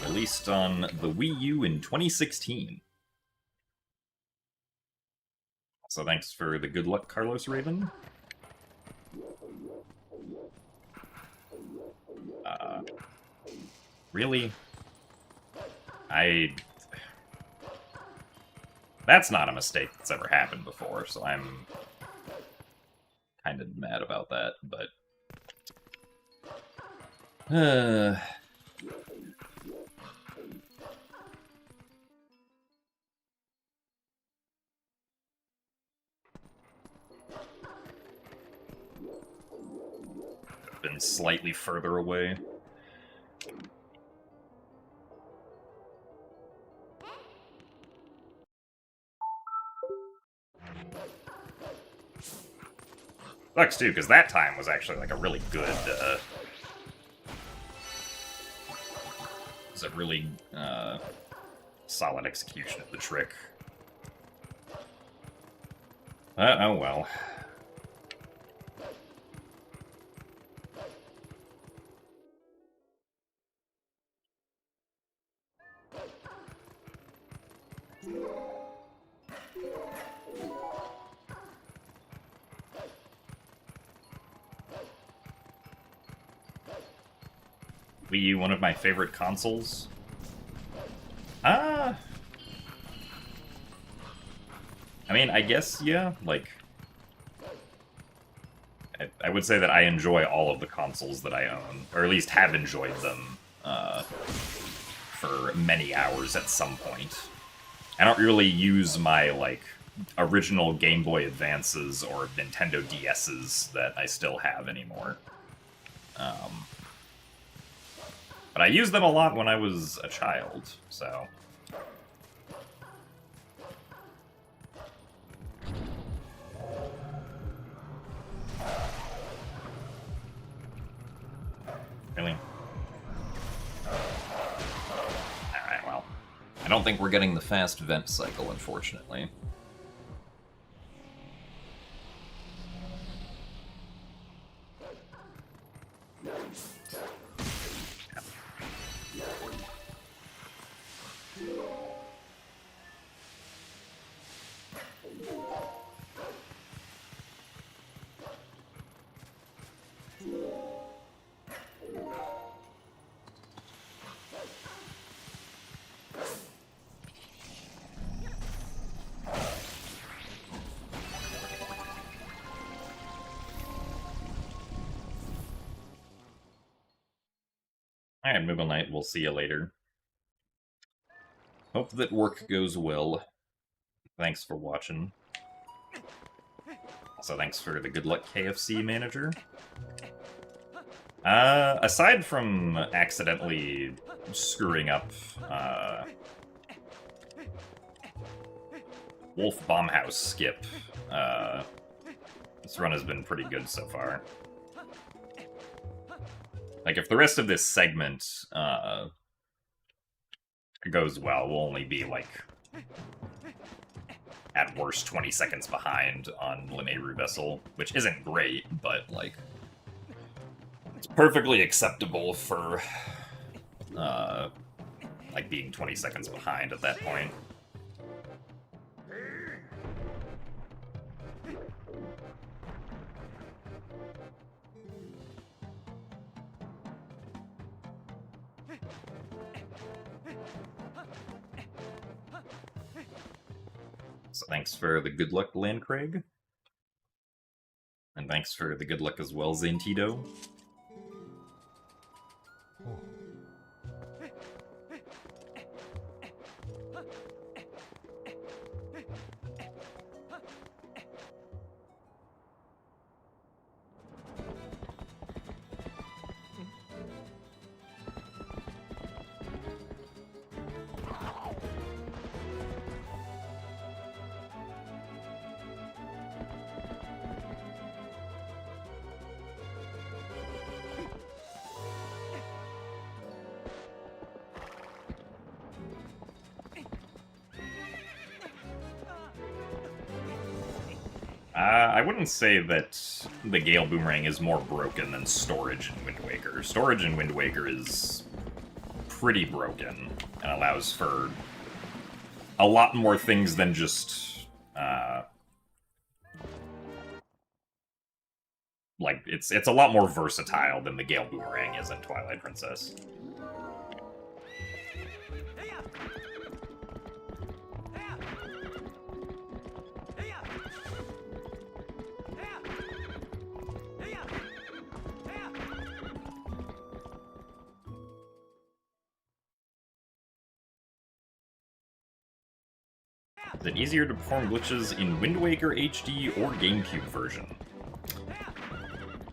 Released on the Wii U in 2016. So thanks for the good luck, Carlos Raven. Really? That's not a mistake that's ever happened before, so I'm kind of mad about that, but... Been slightly further away. Sucks too, because that time was actually like a really good, was a really solid execution of the trick. Oh well. Wii U, one of my favorite consoles. I mean, I guess, yeah, like... I would say that I enjoy all of the consoles that I own, or at least have enjoyed them for many hours at some point. I don't really use my, like, original Game Boy Advances or Nintendo DSs that I still have anymore. But I used them a lot when I was a child, so... Really? Alright, well. I don't think we're getting the fast vent cycle, unfortunately. Alright, Moogle Knight, we'll see you later. Hope that work goes well. Thanks for watching. Also, thanks for the good luck KFC manager. Aside from accidentally screwing up, Wolf Bombhouse skip, this run has been pretty good so far. Like, if the rest of this segment, goes well, we'll only be, like, at worst 20 seconds behind on Lineru Vessel, which isn't great, but, like, it's perfectly acceptable for, like, being 20 seconds behind at that point. So thanks for the good luck, Landcraig. And thanks for the good luck as well, Zantito. I wouldn't say that the Gale Boomerang is more broken than Storage in Wind Waker. Storage in Wind Waker is pretty broken and allows for a lot more things than just, like, it's a lot more versatile than the Gale Boomerang is in Twilight Princess. Is it easier to perform glitches in Wind Waker HD or GameCube version?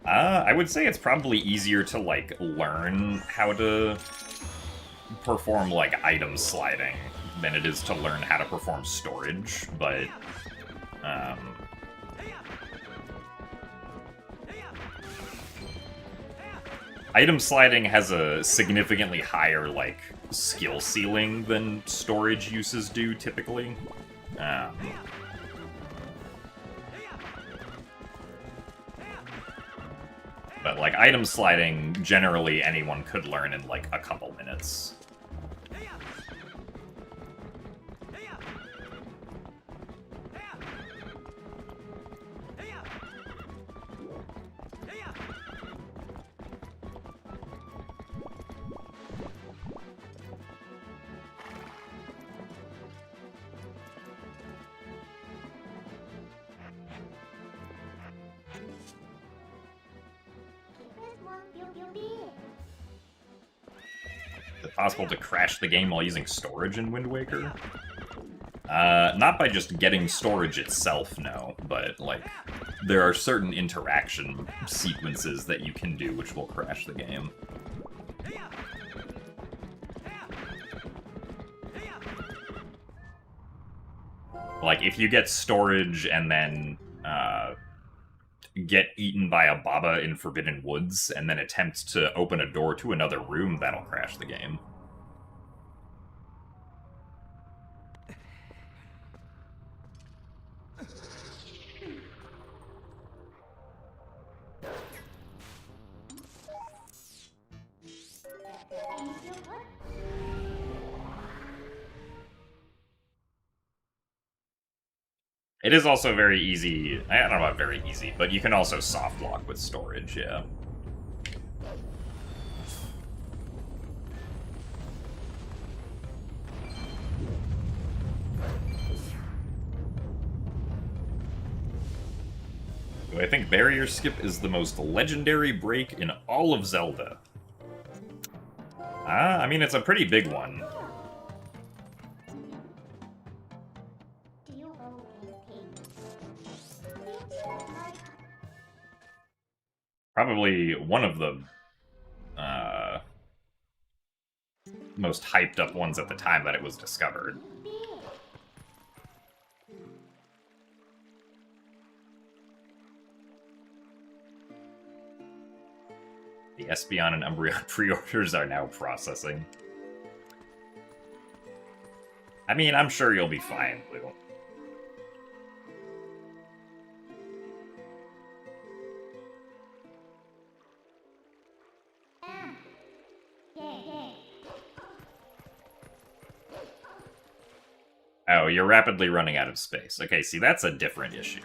I would say it's probably easier to, like, learn how to perform, like, item sliding than it is to learn how to perform storage, but, item sliding has a significantly higher, like, skill ceiling than storage uses do, typically. But, like, item sliding, generally anyone could learn in, like, a couple minutes. Is it possible to crash the game while using storage in Wind Waker? Not by just getting storage itself, no, but, like, there are certain interaction sequences that you can do which will crash the game. Like, if you get storage and then, get eaten by a Baba in Forbidden Woods and then attempt to open a door to another room, that'll crash the game. It is also very easy. I don't know about very easy, but you can also soft lock with storage, yeah. I think barrier skip is the most legendary break in all of Zelda. I mean, it's a pretty big one. Probably one of the most hyped up ones at the time that it was discovered. The Espeon and Umbreon pre-orders are now processing. I mean, I'm sure you'll be fine, Blue. Oh, you're rapidly running out of space. Okay, see, that's a different issue.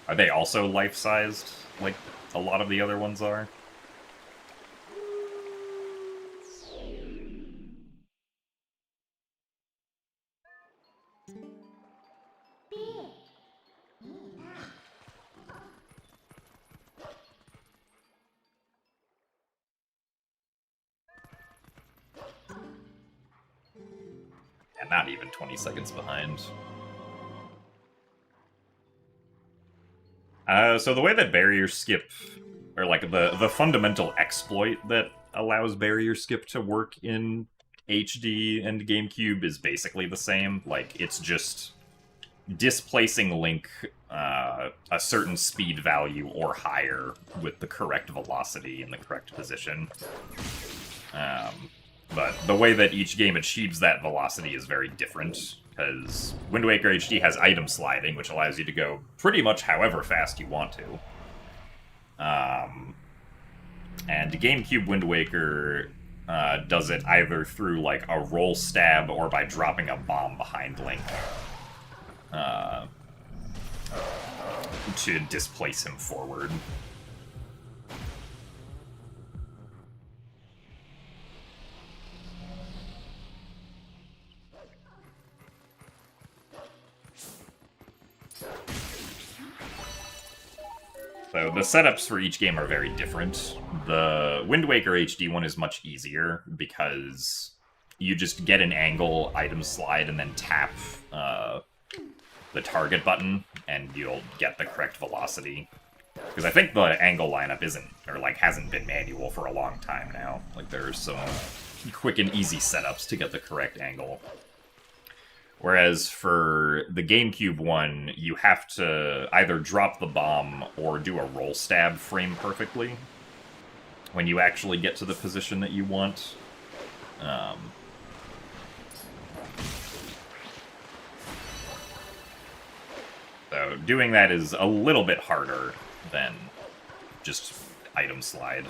Are they also life-sized, like a lot of the other ones are? And not even 20 seconds behind. So the way that barrier skip, or like the fundamental exploit that allows barrier skip to work in HD and GameCube is basically the same. Like, it's just displacing Link a certain speed value or higher with the correct velocity in the correct position. But the way that each game achieves that velocity is very different, because Wind Waker HD has item sliding, which allows you to go pretty much however fast you want to. And GameCube Wind Waker does it either through like a roll stab or by dropping a bomb behind Link to displace him forward. So the setups for each game are very different. The Wind Waker HD one is much easier because you just get an angle, item slide, and then tap the target button, and you'll get the correct velocity. Because I think the angle lineup isn't, or like hasn't been manual for a long time now. Like there's some quick and easy setups to get the correct angle. Whereas for the GameCube one, you have to either drop the bomb or do a roll stab frame perfectly when you actually get to the position that you want. So doing that is a little bit harder than just item slide.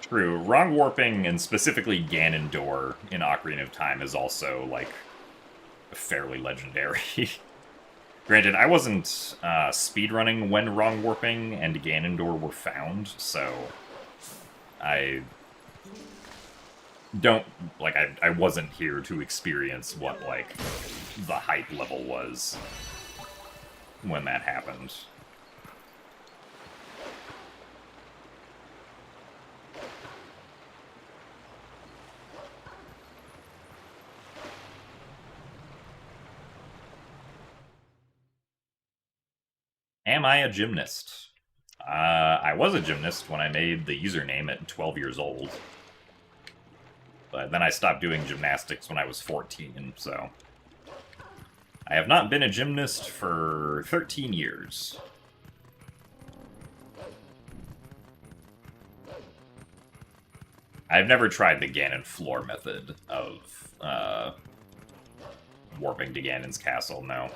True. Wrong warping, and specifically Ganondorf in Ocarina of Time, is also, like, fairly legendary. Granted, I wasn't speedrunning when wrong warping and Ganondorf were found, so I don't, like, I wasn't here to experience what, like, the hype level was when that happened. Am I a gymnast? I was a gymnast when I made the username at 12 years old. But then I stopped doing gymnastics when I was 14, so... I have not been a gymnast for 13 years. I've never tried the Ganon floor method of warping to Ganon's castle, no.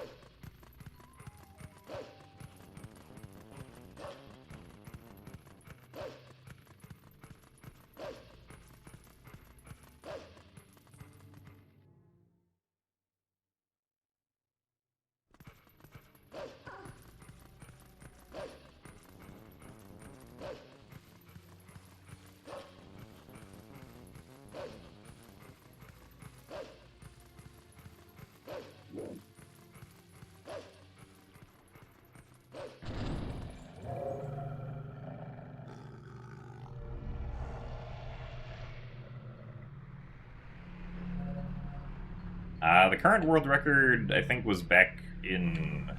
The current world record, I think, was back in...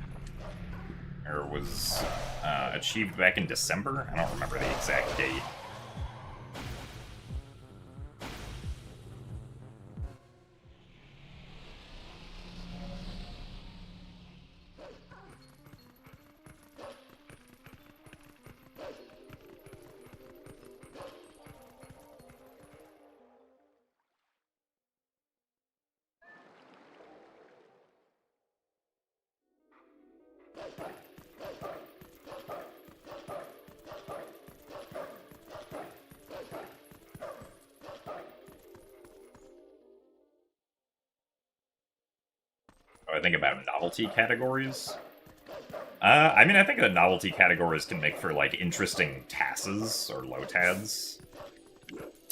or was achieved back in December? I don't remember the exact date. I think about novelty categories. I mean, I think the novelty categories can make for, like, interesting TASs or LOTADs.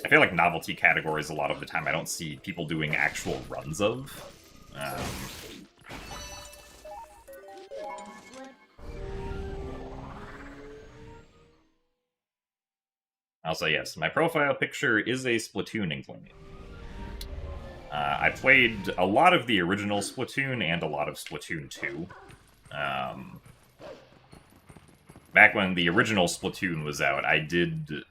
I feel like novelty categories, a lot of the time, I don't see people doing actual runs of. Also, yes, my profile picture is a Splatoon incline. I played a lot of the original Splatoon and a lot of Splatoon 2. Back when the original Splatoon was out, I did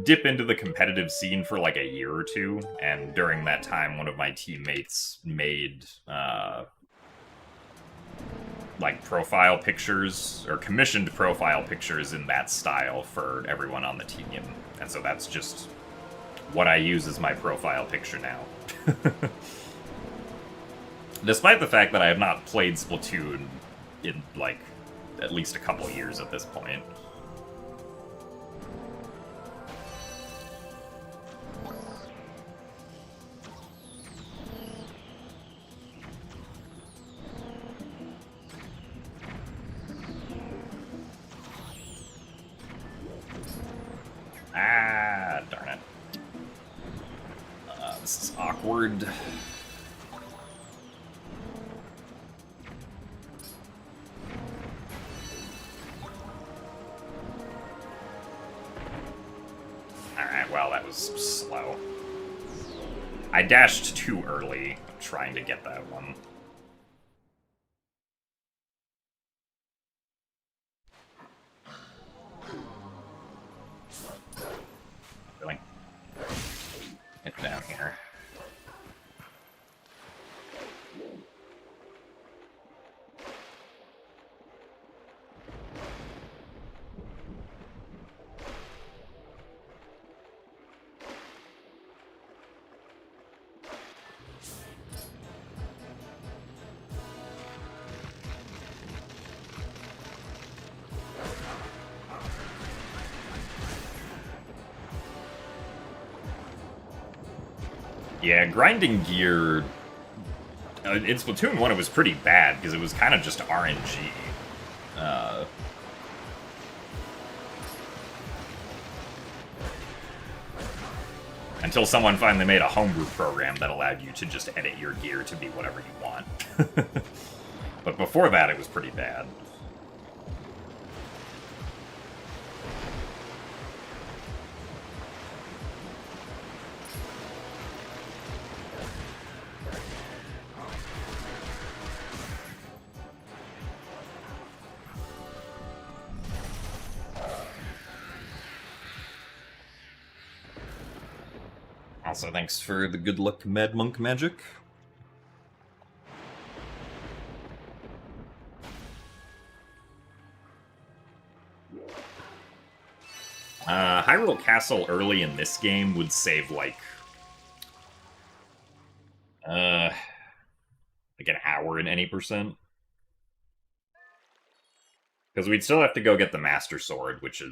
dip into the competitive scene for like a year or two, and during that time, one of my teammates made like profile pictures, or commissioned profile pictures in that style for everyone on the team, and so that's just what I use as my profile picture now. Despite the fact that I have not played Splatoon in, like, at least a couple years at this point. Ah, darn it. This is awkward. Alright, well, that was slow. I dashed too early trying to get that one. Really? Get down here. Yeah, grinding gear... in Splatoon 1 it was pretty bad, because it was kind of just RNG. Until someone finally made a homebrew program that allowed you to just edit your gear to be whatever you want. But before that, it was pretty bad. Also, thanks for the good luck Mad Monk magic. Hyrule Castle early in this game would save like an hour in any percent. Because we'd still have to go get the Master Sword, which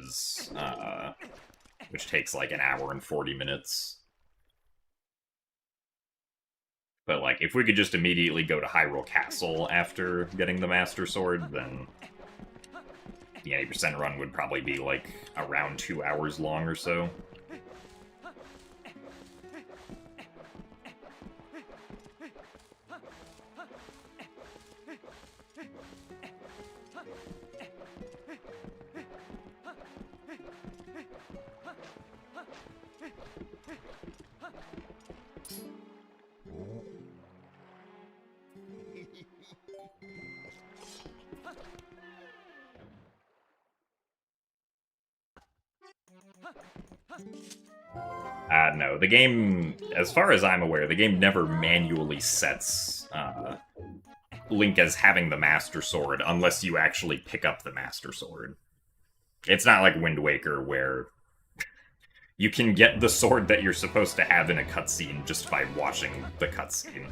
takes like an hour and 40 minutes. But like, if we could just immediately go to Hyrule Castle after getting the Master Sword, then the 80% run would probably be like around 2 hours long or so. No, the game, as far as I'm aware, the game never manually sets Link as having the Master Sword unless you actually pick up the Master Sword. It's not like Wind Waker where you can get the sword that you're supposed to have in a cutscene just by watching the cutscene.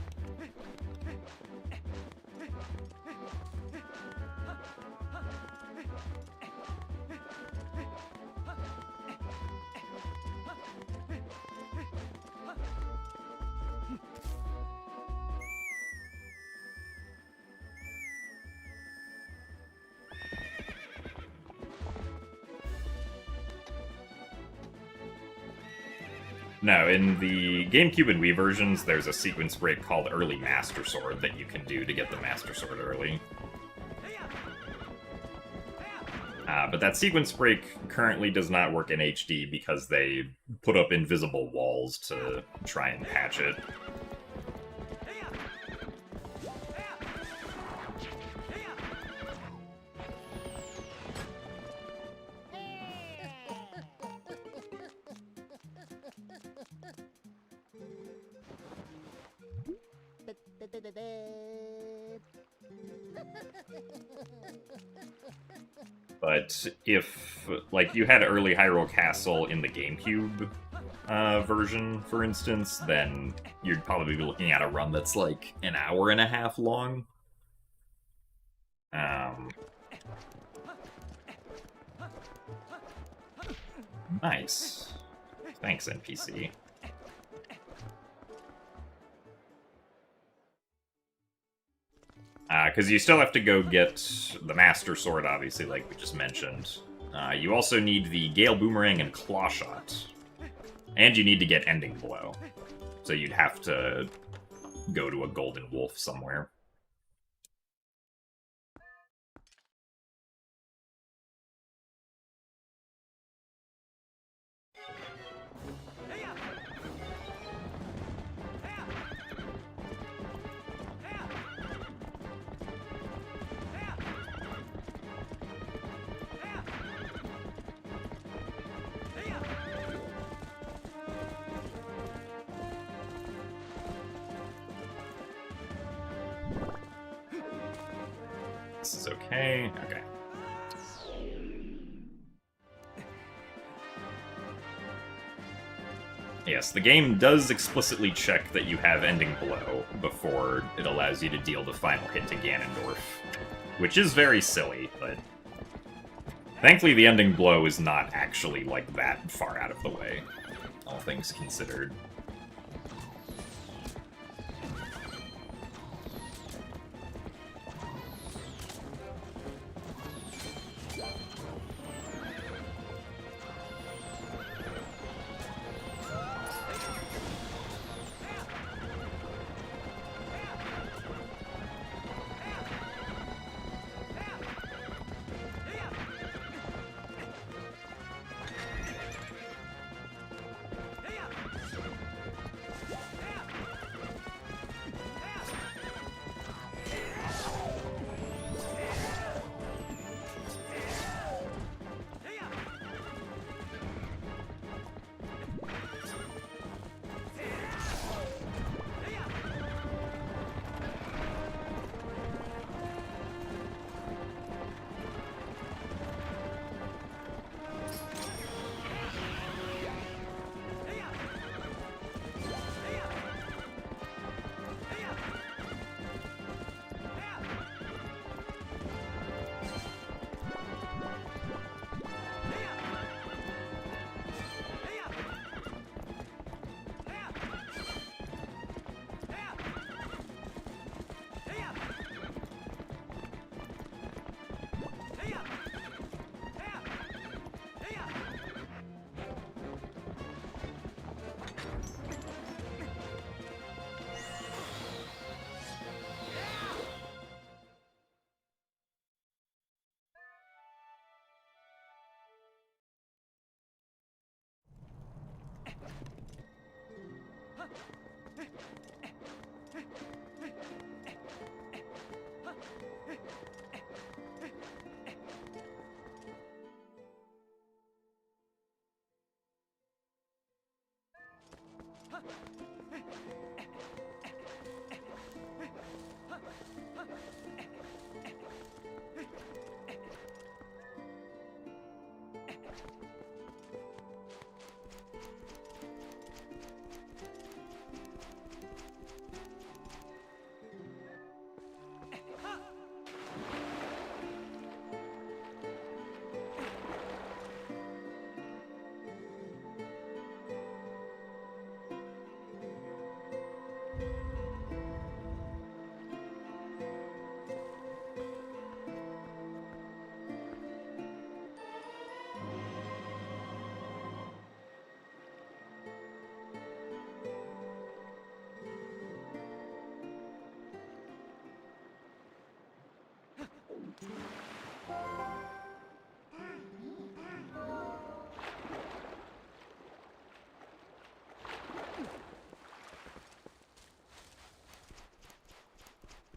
No, in the GameCube and Wii versions, there's a sequence break called Early Master Sword that you can do to get the Master Sword early. But that sequence break currently does not work in HD because they put up invisible walls to try and patch it. But if, like, you had early Hyrule Castle in the GameCube version, for instance, then you'd probably be looking at a run that's like an hour and a half long. Nice. Thanks, NPC. Because you still have to go get the Master Sword, obviously, like we just mentioned. You also need the Gale Boomerang and Claw Shot. And you need to get Ending Blow. So you'd have to go to a Golden Wolf somewhere. This is okay. Okay. Yes, the game does explicitly check that you have Ending Blow before it allows you to deal the final hit to Ganondorf, which is very silly, but thankfully the Ending Blow is not actually, like, that far out of the way, all things considered.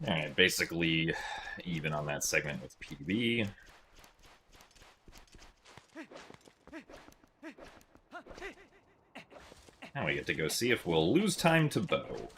Alright, basically even on that segment with PB. Now we get to go see if we'll lose time to Bow.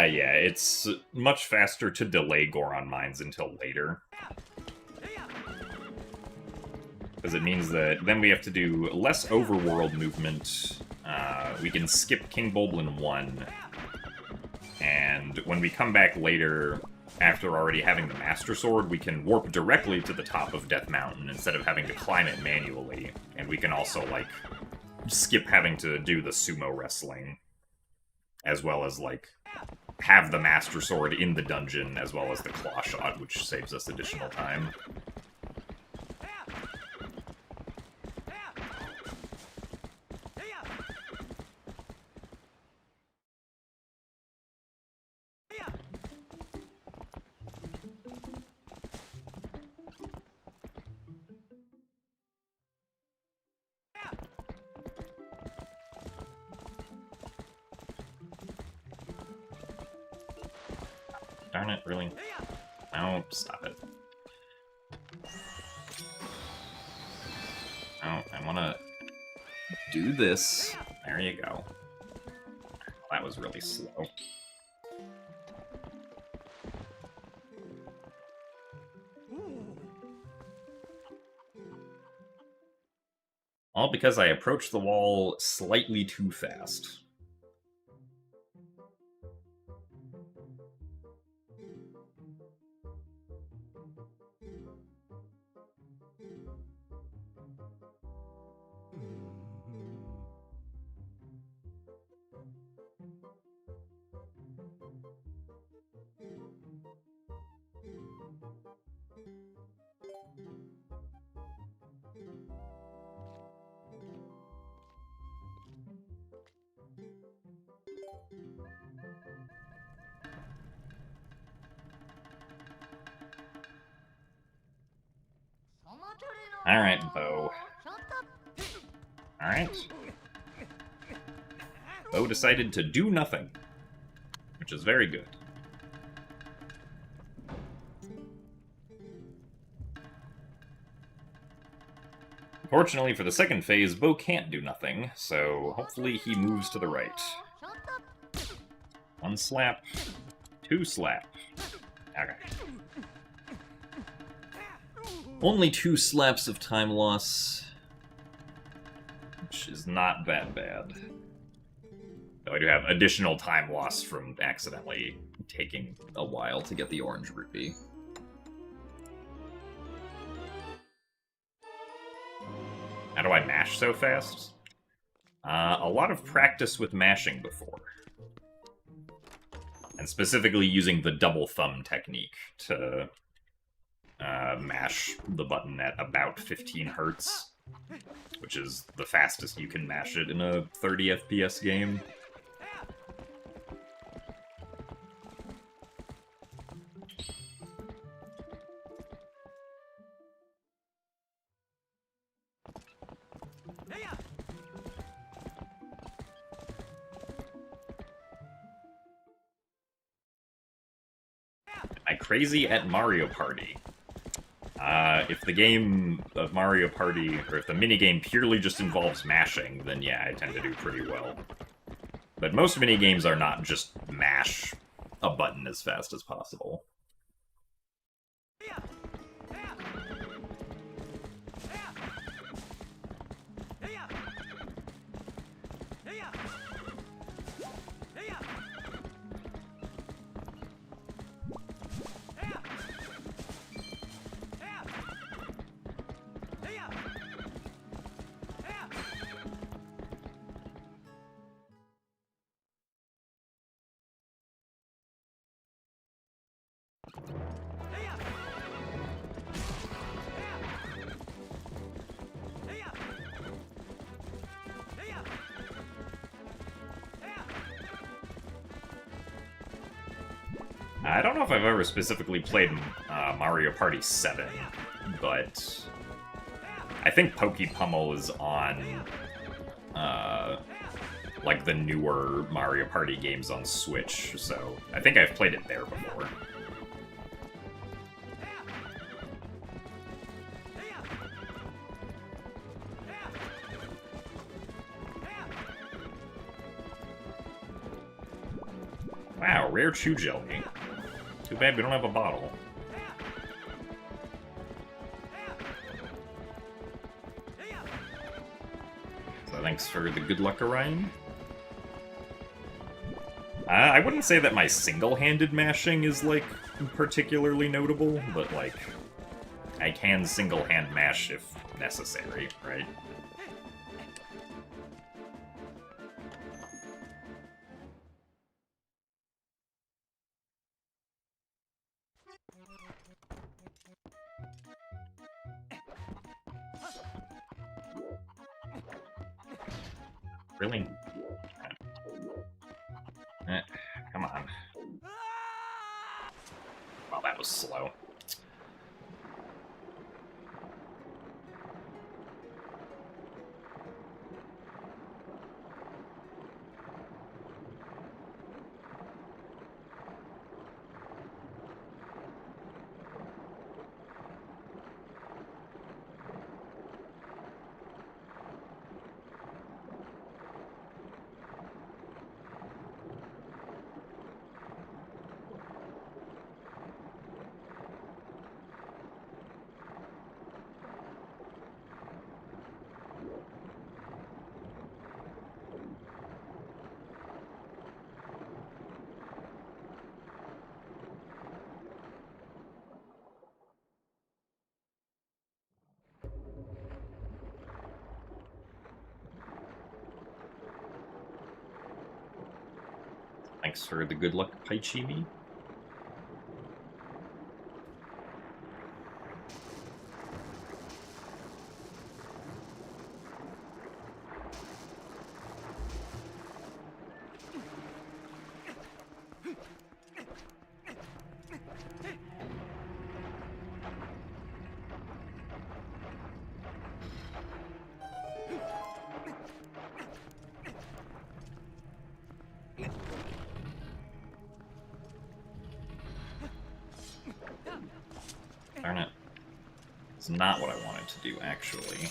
Yeah, it's much faster to delay Goron mines until later. Because it means that then we have to do less overworld movement. We can skip King Bulblin 1. And when we come back later, after already having the Master Sword, we can warp directly to the top of Death Mountain instead of having to climb it manually. And we can also, like, skip having to do the sumo wrestling. As well as, like, have the Master Sword in the dungeon, as well as the Claw Shot, which saves us additional time. Darn it, really? No, stop it. Oh, I wanna do this. There you go. That was really slow. All because I approached the wall slightly too fast. Alright, Bo. Alright. Bo decided to do nothing, which is very good. Fortunately for the second phase, Bo can't do nothing, so hopefully he moves to the right. 1 slap, 2 slap. Okay. Only 2 slaps of time loss. Which is not that bad. Though I do have additional time loss from accidentally taking... A while to get the orange rupee. How do I mash so fast? A lot of practice with mashing before. And specifically using the double thumb technique to mash the button at about 15 hertz, which is the fastest you can mash it in a 30 FPS game. I crazy at Mario Party. If the game of Mario Party, or if the minigame purely just involves mashing, then yeah, I tend to do pretty well. But most minigames are not just mash a button as fast as possible. I don't know if I've ever specifically played Mario Party 7, but I think Pokey Pummel is on like the newer Mario Party games on Switch, so I think I've played it there before. Wow, rare chew jelly. Too bad we don't have a bottle. So thanks for the good luck, Orion. I wouldn't say that my single-handed mashing is, like, particularly notable, but, like, I can single-hand mash if necessary, right? Really? Come on. Well, that was slow. Thanks for the good luck, Paichimi. Darn it. It's not what I wanted to do, actually.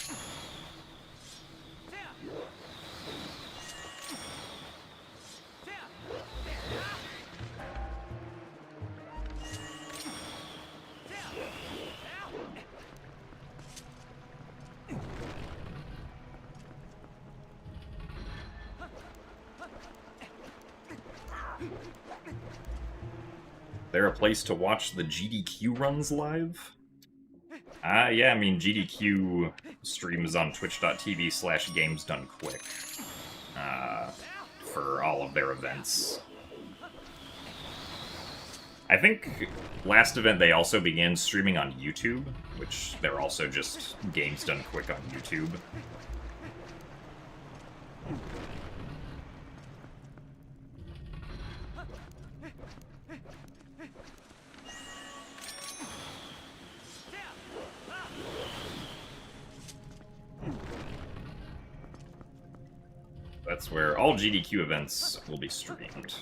Is there a place to watch the GDQ runs live? Yeah, I mean, GDQ streams on twitch.tv/gamesdonequick for all of their events. I think last event they also began streaming on YouTube, which they're also just Games Done Quick on YouTube. That's where all GDQ events will be streamed.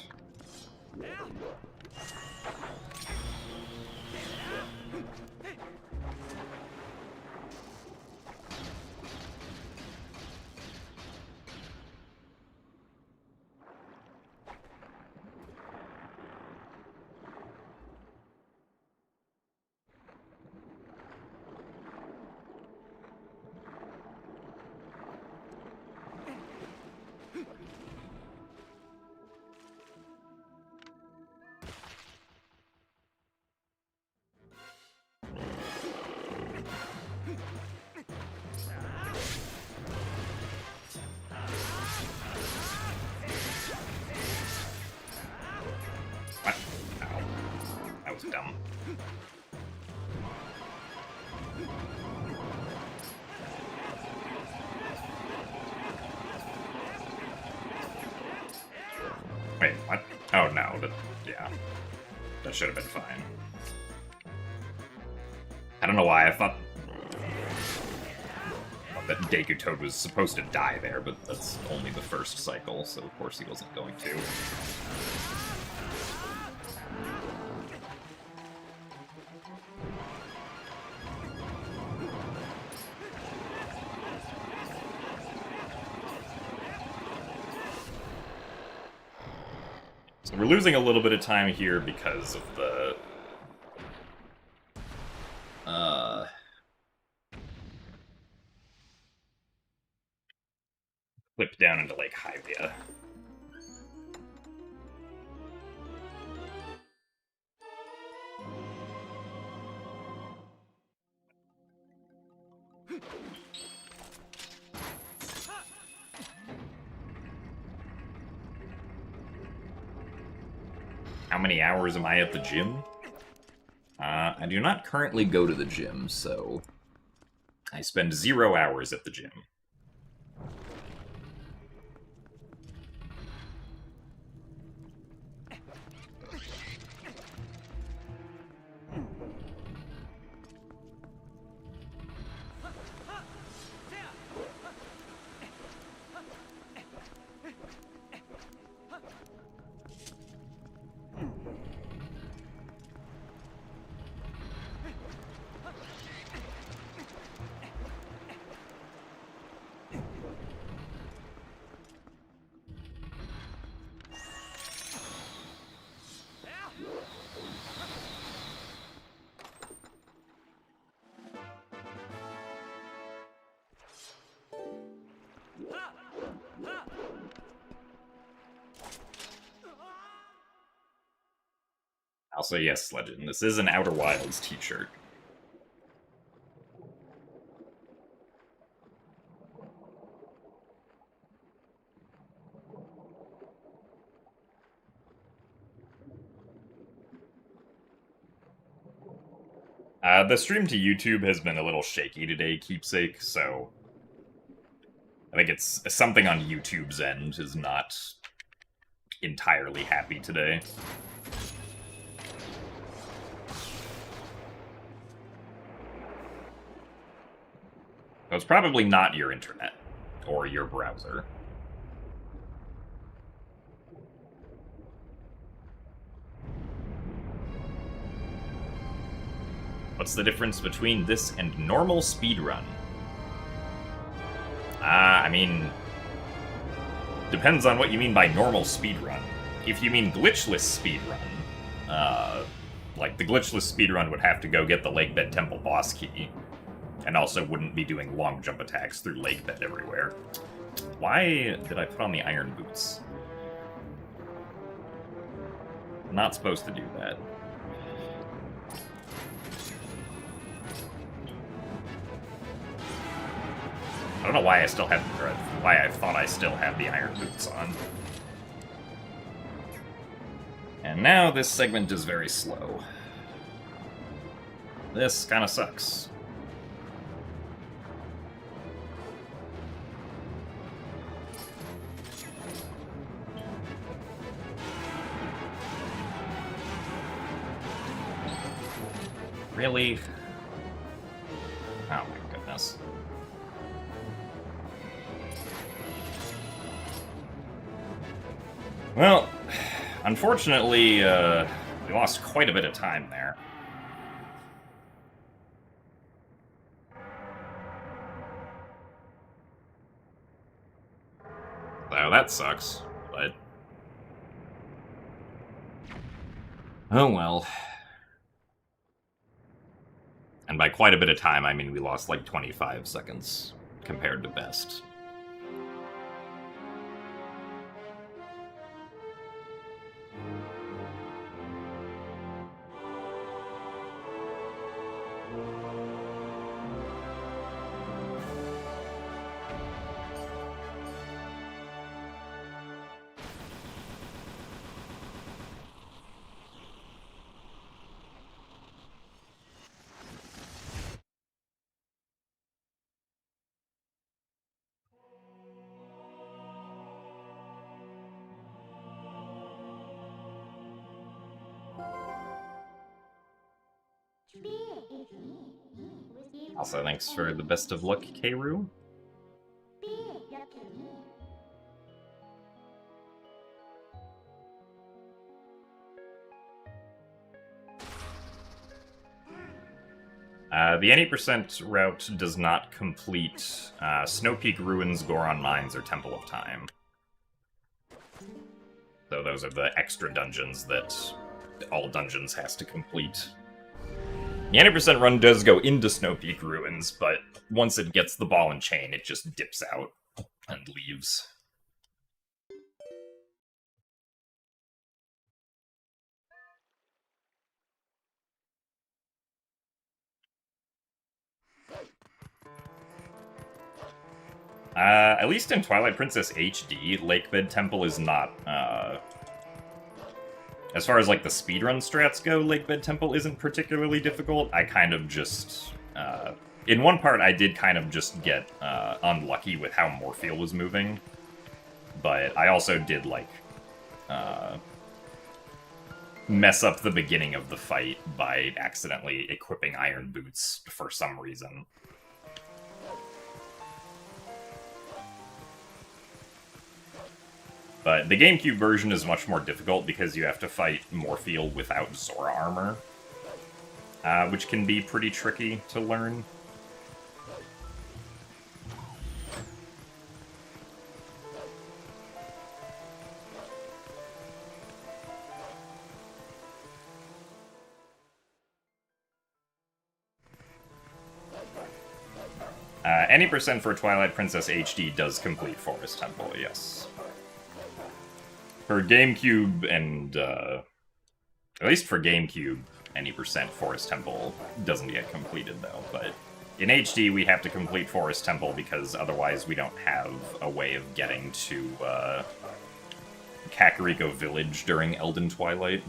Wait, what? Oh no, yeah. That should have been fine. I don't know why I thought that Deku Toad was supposed to die there, but that's only the first cycle, so of course he wasn't going to. So we're losing a little bit of time here because of the flip down into Lake Hyvia. How many hours am I at the gym? I do not currently go to the gym, so I spend 0 hours at the gym. Also, yes, Legend, this is an Outer Wilds t-shirt. The stream to YouTube has been a little shaky today, Keepsake, so I think it's something on YouTube's end is not entirely happy today. So it's probably not your internet or your browser. What's the difference between this and normal speedrun? I mean, depends on what you mean by normal speedrun. If you mean glitchless speedrun, like the glitchless speedrun would have to go get the Lake Bed Temple boss key, and also wouldn't be doing long jump attacks through Lake Bed everywhere. Why did I put on the iron boots? I'm not supposed to do that. I don't know why I still have, or why I thought I still had the iron boots on. And now this segment is very slow. This kind of sucks. Really? Oh my goodness. Well, unfortunately, we lost quite a bit of time there. So that sucks, but... oh well. And by quite a bit of time, I mean we lost like 25 seconds compared to best. Also, thanks for the best of luck, Keiru. The any percent route does not complete Snow Peak Ruins, Goron Mines, or Temple of Time. So those are the extra dungeons that all dungeons has to complete. The 90% run does go into Snow Peak Ruins, but once it gets the ball and chain, it just dips out and leaves. At least in Twilight Princess HD, Lakebed Temple is not, as far as, like, the speedrun strats go, Lakebed Temple isn't particularly difficult. I kind of just, in one part, I did kind of just get, unlucky with how Morpheal was moving. But I also did, like, mess up the beginning of the fight by accidentally equipping Iron Boots for some reason. But the GameCube version is much more difficult because you have to fight Morpheal without Zora armor, which can be pretty tricky to learn. Any percent for Twilight Princess HD does complete Forest Temple, yes. For GameCube and, at least for GameCube, any percent Forest Temple doesn't get completed, though. But in HD, we have to complete Forest Temple because otherwise we don't have a way of getting to, Kakariko Village during Elden Twilight.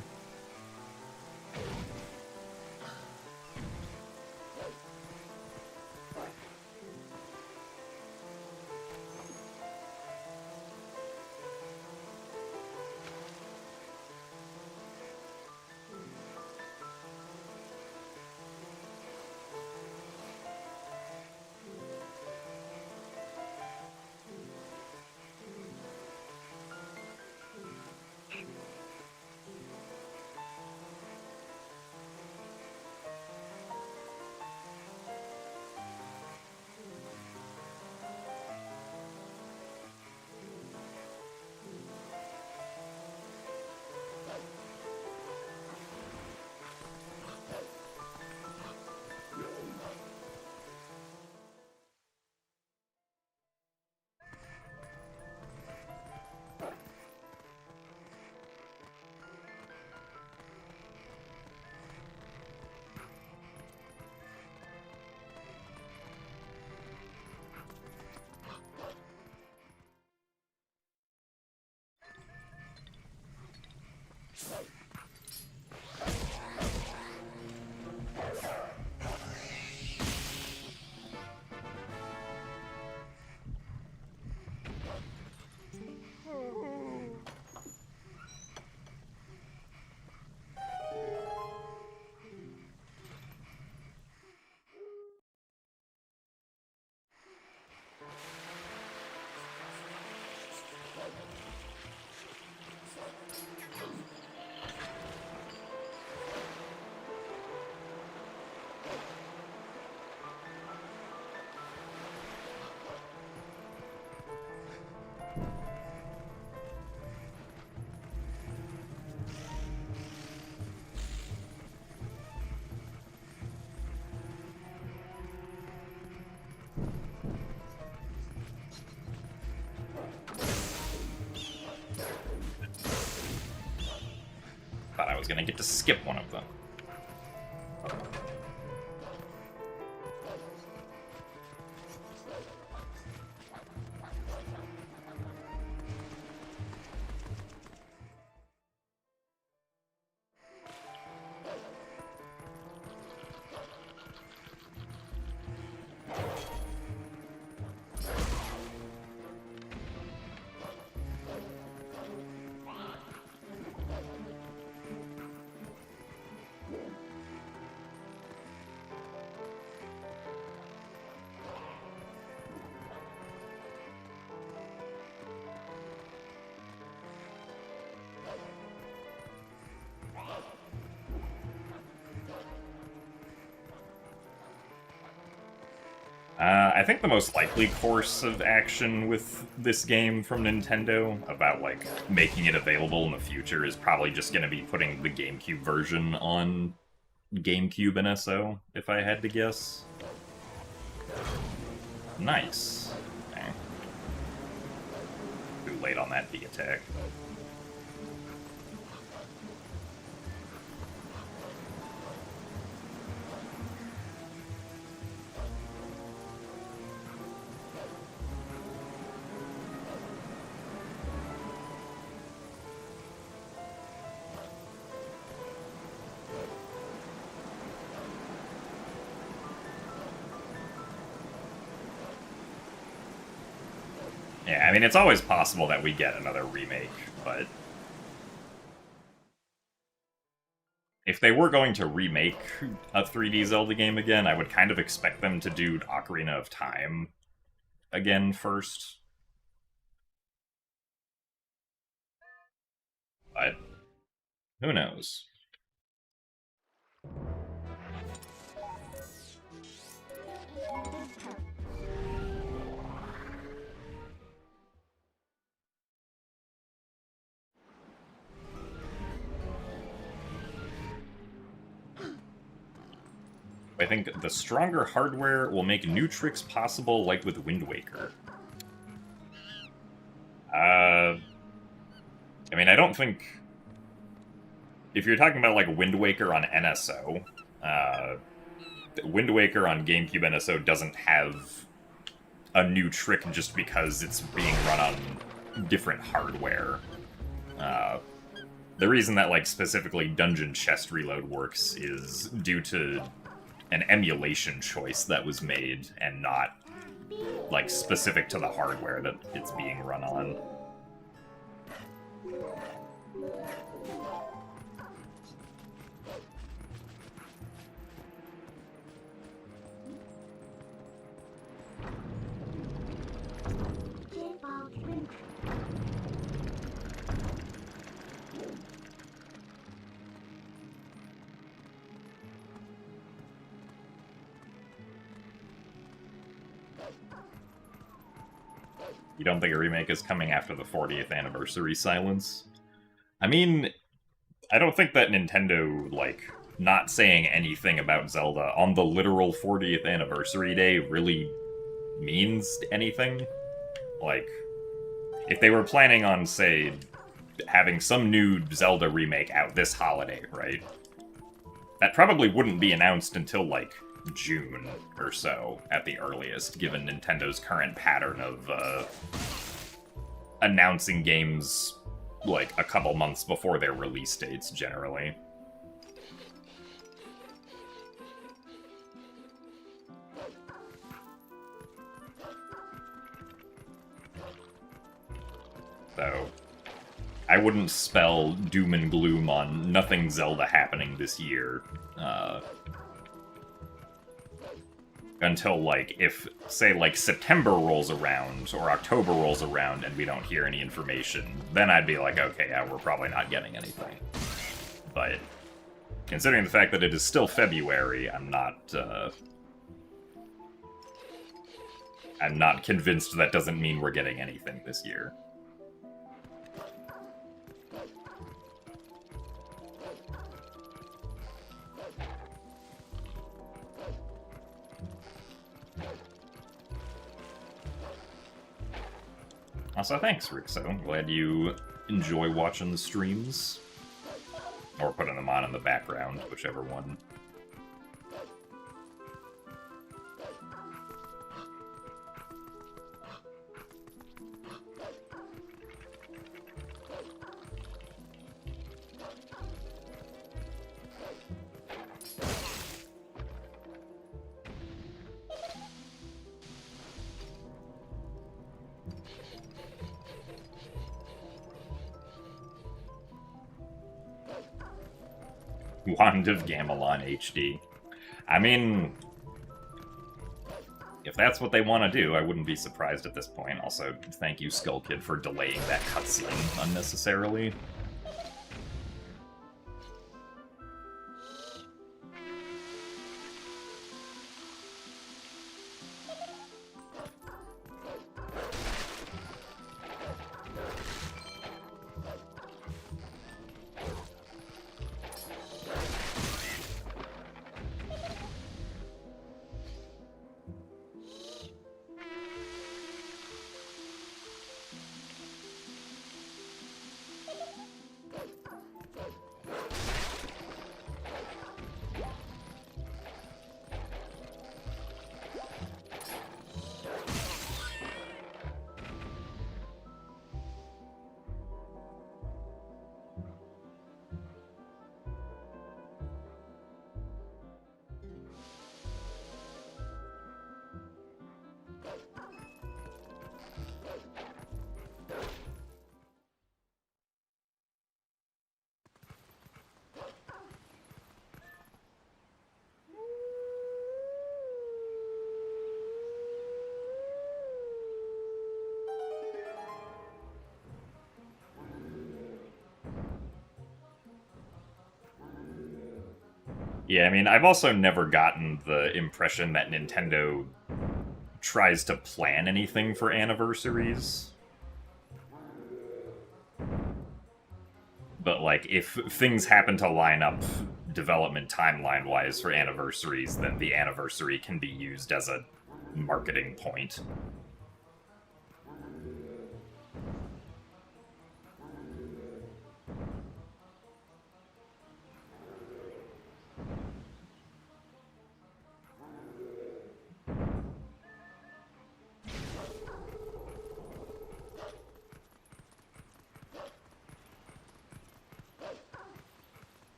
Thought I was gonna get to skip one of them. I think the most likely course of action with this game from Nintendo about, like, making it available in the future is probably just going to be putting the GameCube version on GameCube and SO, if I had to guess. Nice. Okay. Too late on that B attack. Yeah, I mean, it's always possible that we get another remake, but if they were going to remake a 3D Zelda game again, I would kind of expect them to do Ocarina of Time again first. But who knows? I think the stronger hardware will make new tricks possible, like with Wind Waker. I mean, I don't think... If you're talking about, like, Wind Waker on NSO, Wind Waker on GameCube NSO doesn't have a new trick just because it's being run on different hardware. The reason that, like, specifically Dungeon Chest Reload works is due to an emulation choice that was made and not, like, specific to the hardware that it's being run on. You don't think a remake is coming after the 40th anniversary silence? I mean, I don't think that Nintendo, like, not saying anything about Zelda on the literal 40th anniversary day really means anything. Like, if they were planning on, say, having some new Zelda remake out this holiday, right? That probably wouldn't be announced until, like, June or so, at the earliest, given Nintendo's current pattern of announcing games, like, a couple months before their release dates, generally. So, I wouldn't spell doom and gloom on nothing Zelda happening this year, until, like, if, say, like, September rolls around, or October rolls around, and we don't hear any information, then I'd be like, okay, yeah, we're probably not getting anything. But, considering the fact that it is still February, I'm not convinced that doesn't mean we're getting anything this year. Also, thanks, Rixo. Glad you enjoy watching the streams. Or putting them on in the background, whichever one. Wand of Gamelon HD. I mean, if that's what they want to do, I wouldn't be surprised at this point. Also, thank you, Skull Kid, for delaying that cutscene unnecessarily. Yeah, I mean, I've also never gotten the impression that Nintendo tries to plan anything for anniversaries. But, like, if things happen to line up development timeline-wise for anniversaries, then the anniversary can be used as a marketing point.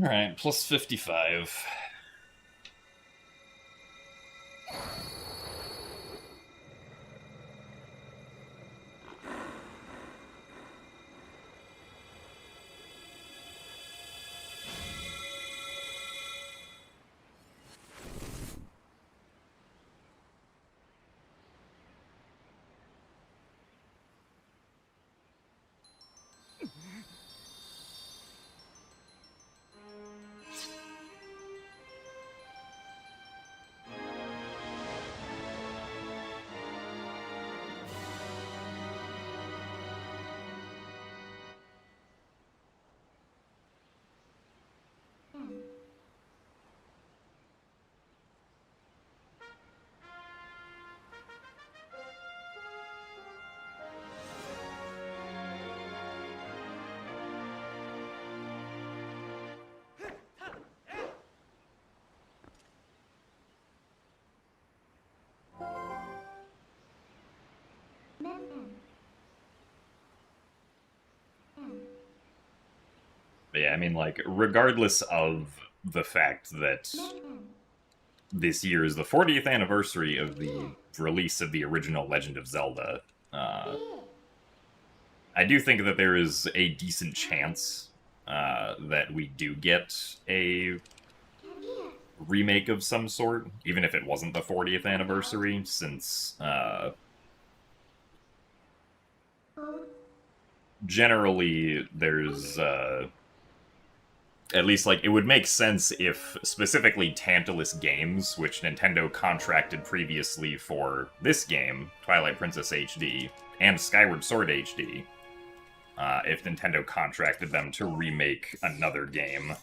Alright, plus 55. But yeah, I mean, like, regardless of the fact that this year is the 40th anniversary of the release of the original Legend of Zelda, I do think that there is a decent chance that we do get a remake of some sort, even if it wasn't the 40th anniversary, since generally there's at least, like, it would make sense if specifically Tantalus Games, which Nintendo contracted previously for this game, Twilight Princess HD, and Skyward Sword HD, if Nintendo contracted them to remake another game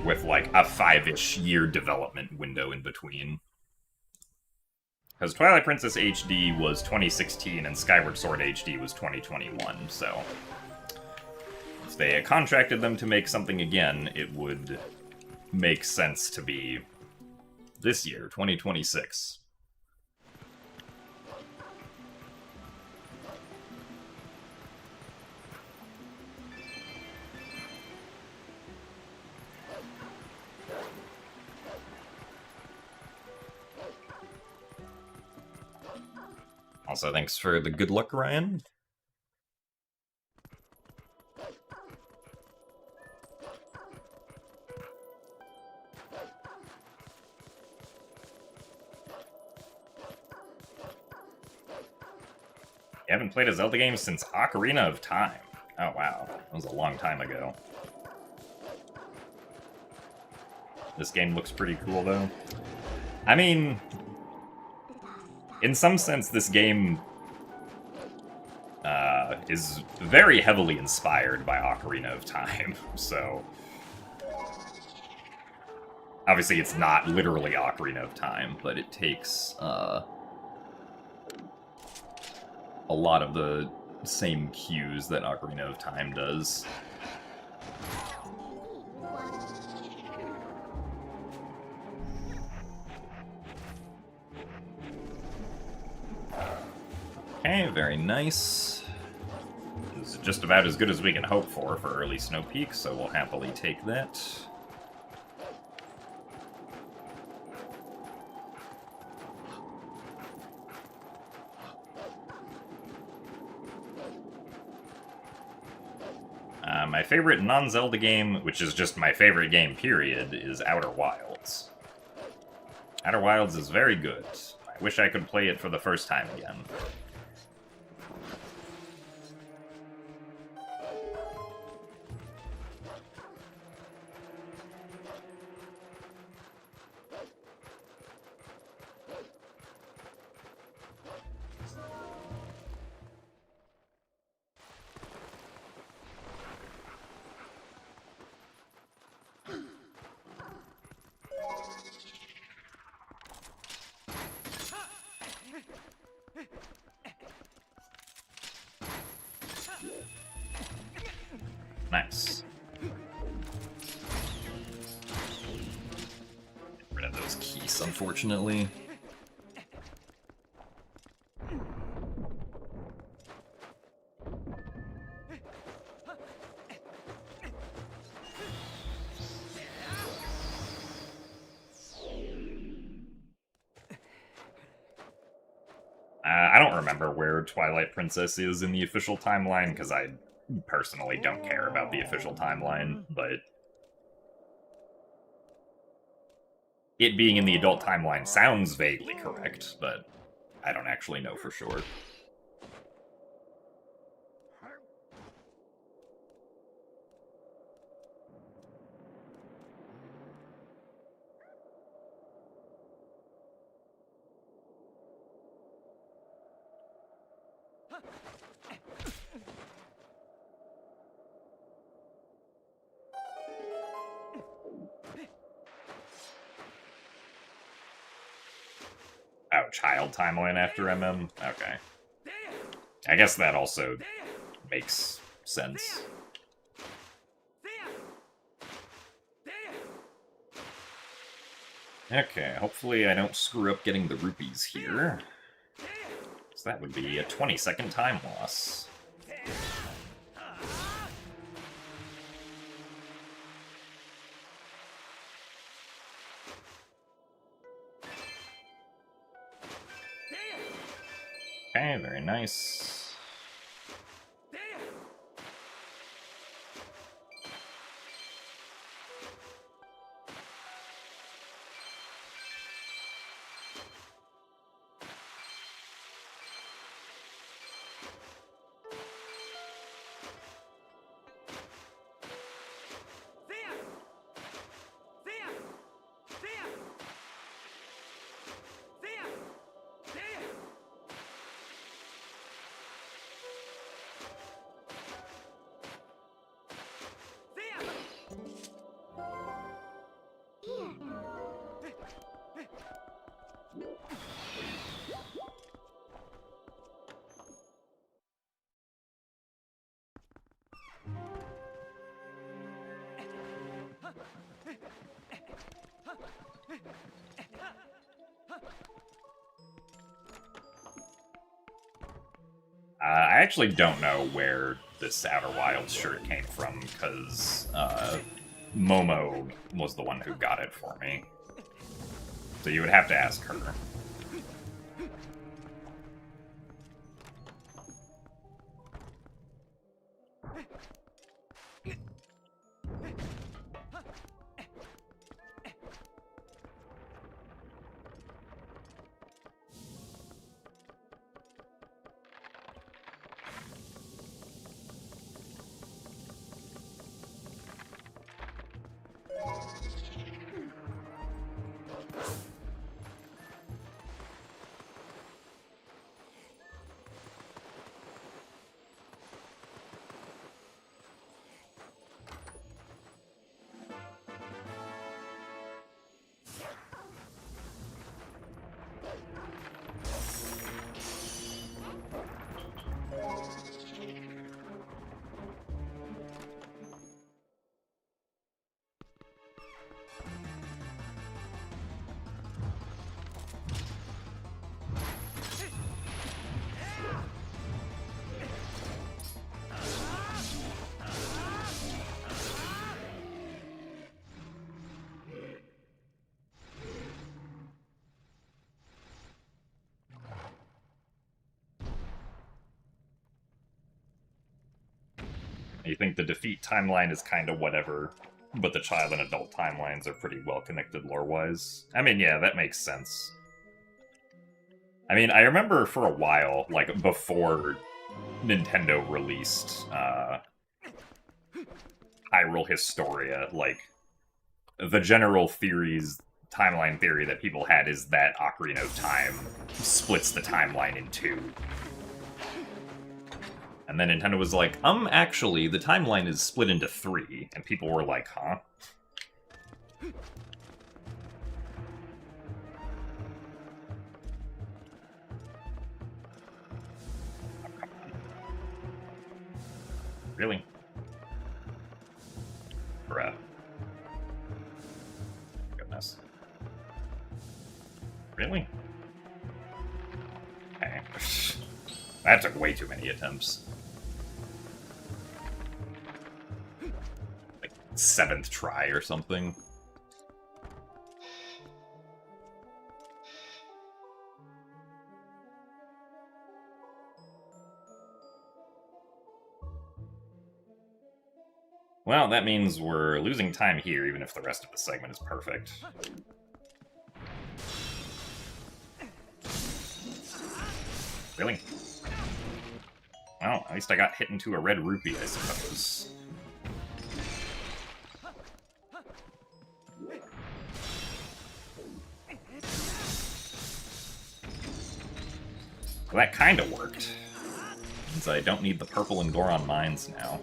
with, like, a 5-ish year development window in between. Because Twilight Princess HD was 2016 and Skyward Sword HD was 2021, so if they had contracted them to make something again, it would make sense to be this year, 2026. Also, thanks for the good luck, Ryan. You haven't played a Zelda game since Ocarina of Time. Oh wow, that was a long time ago. This game looks pretty cool, though. I mean, in some sense, this game is very heavily inspired by Ocarina of Time, so obviously it's not literally Ocarina of Time, but it takes a lot of the same cues that Ocarina of Time does. Okay, very nice. This is just about as good as we can hope for early Snow Peak, so we'll happily take that. My favorite non-Zelda game, which is just my favorite game, period, is Outer Wilds. Outer Wilds is very good. I wish I could play it for the first time again. Nice. Get rid of those keys, Unfortunately. I don't remember where Twilight Princess is in the official timeline, because I personally don't care about the official timeline, but it being in the adult timeline sounds vaguely correct, but I don't actually know for sure. Oh, child timeline after MM? Okay. I guess that also makes sense. Okay, hopefully I don't screw up getting the rupees here. So that would be a 20-second time loss. Okay, very nice. I actually don't know where this Outer Wilds shirt came from, because Momo was the one who got it for me. So you would have to ask her. You think the defeat timeline is kind of whatever, but the child and adult timelines are pretty well connected lore-wise. I mean, yeah, that makes sense. I mean, I remember for a while, like, before Nintendo released Hyrule Historia, like, the general timeline theory that people had is that Ocarina of Time splits the timeline in two. And then Nintendo was like, actually, the timeline is split into three. And people were like, huh? Really? Bruh. Goodness. Really? Okay. That took way too many attempts. Like, 7th try or something. Well, that means we're losing time here, even if the rest of the segment is perfect. Really? Well, at least I got hit into a red rupee, I suppose. Well, that kinda worked. Means I don't need the purple and Goron mines now.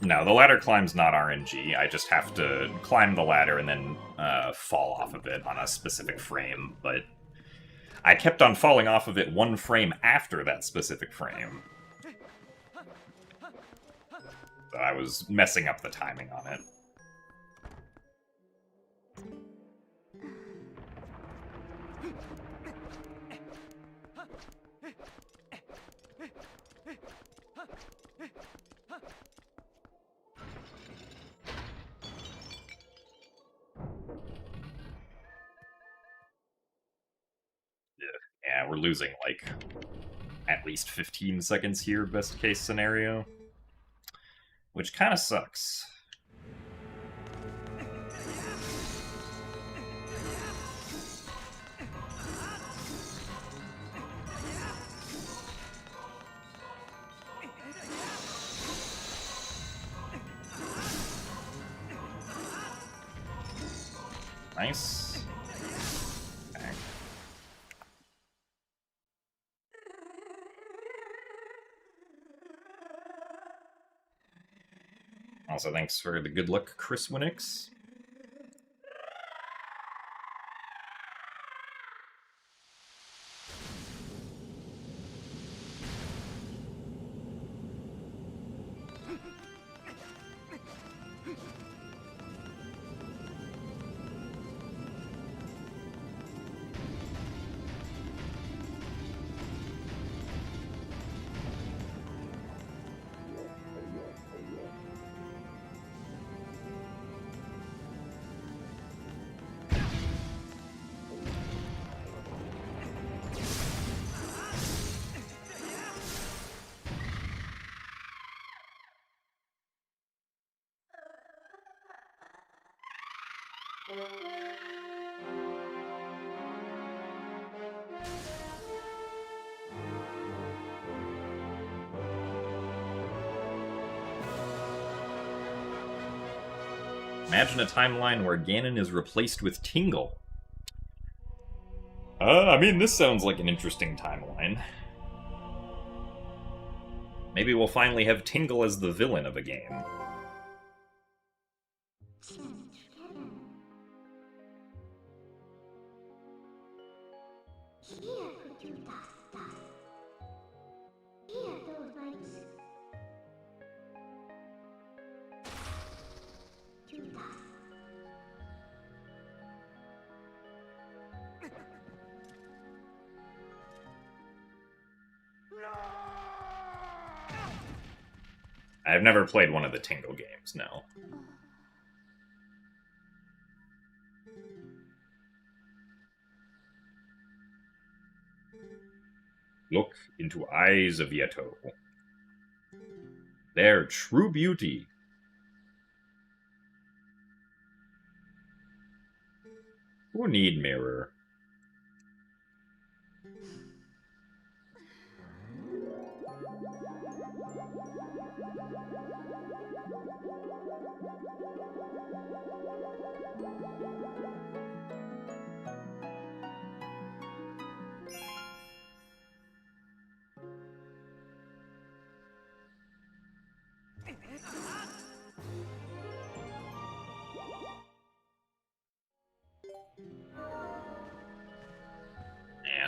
No, the ladder climb's not RNG. I just have to climb the ladder and then fall off of it on a specific frame, but I kept on falling off of it one frame after that specific frame. So I was messing up the timing on it. Yeah, we're losing, like, at least 15 seconds here, best case scenario. Which kind of sucks. Nice. Okay. Also, thanks for the good luck, Chris Winnix. Imagine a timeline where Ganon is replaced with Tingle. I mean, this sounds like an interesting timeline. Maybe we'll finally have Tingle as the villain of a game. I've never played one of the Tingle games, no. Look into eyes of Yeto. Their true beauty. Who need mirror?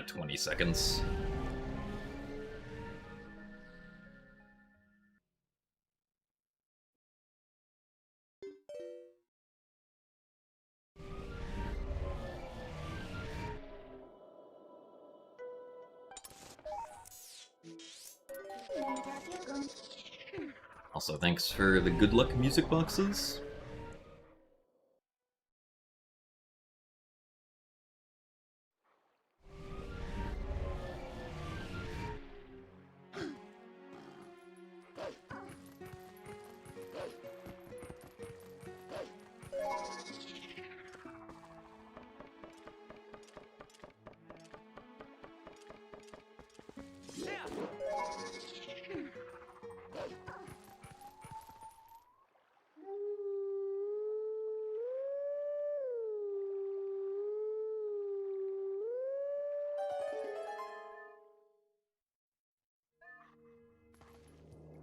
20 seconds. Also, thanks for the good luck music boxes.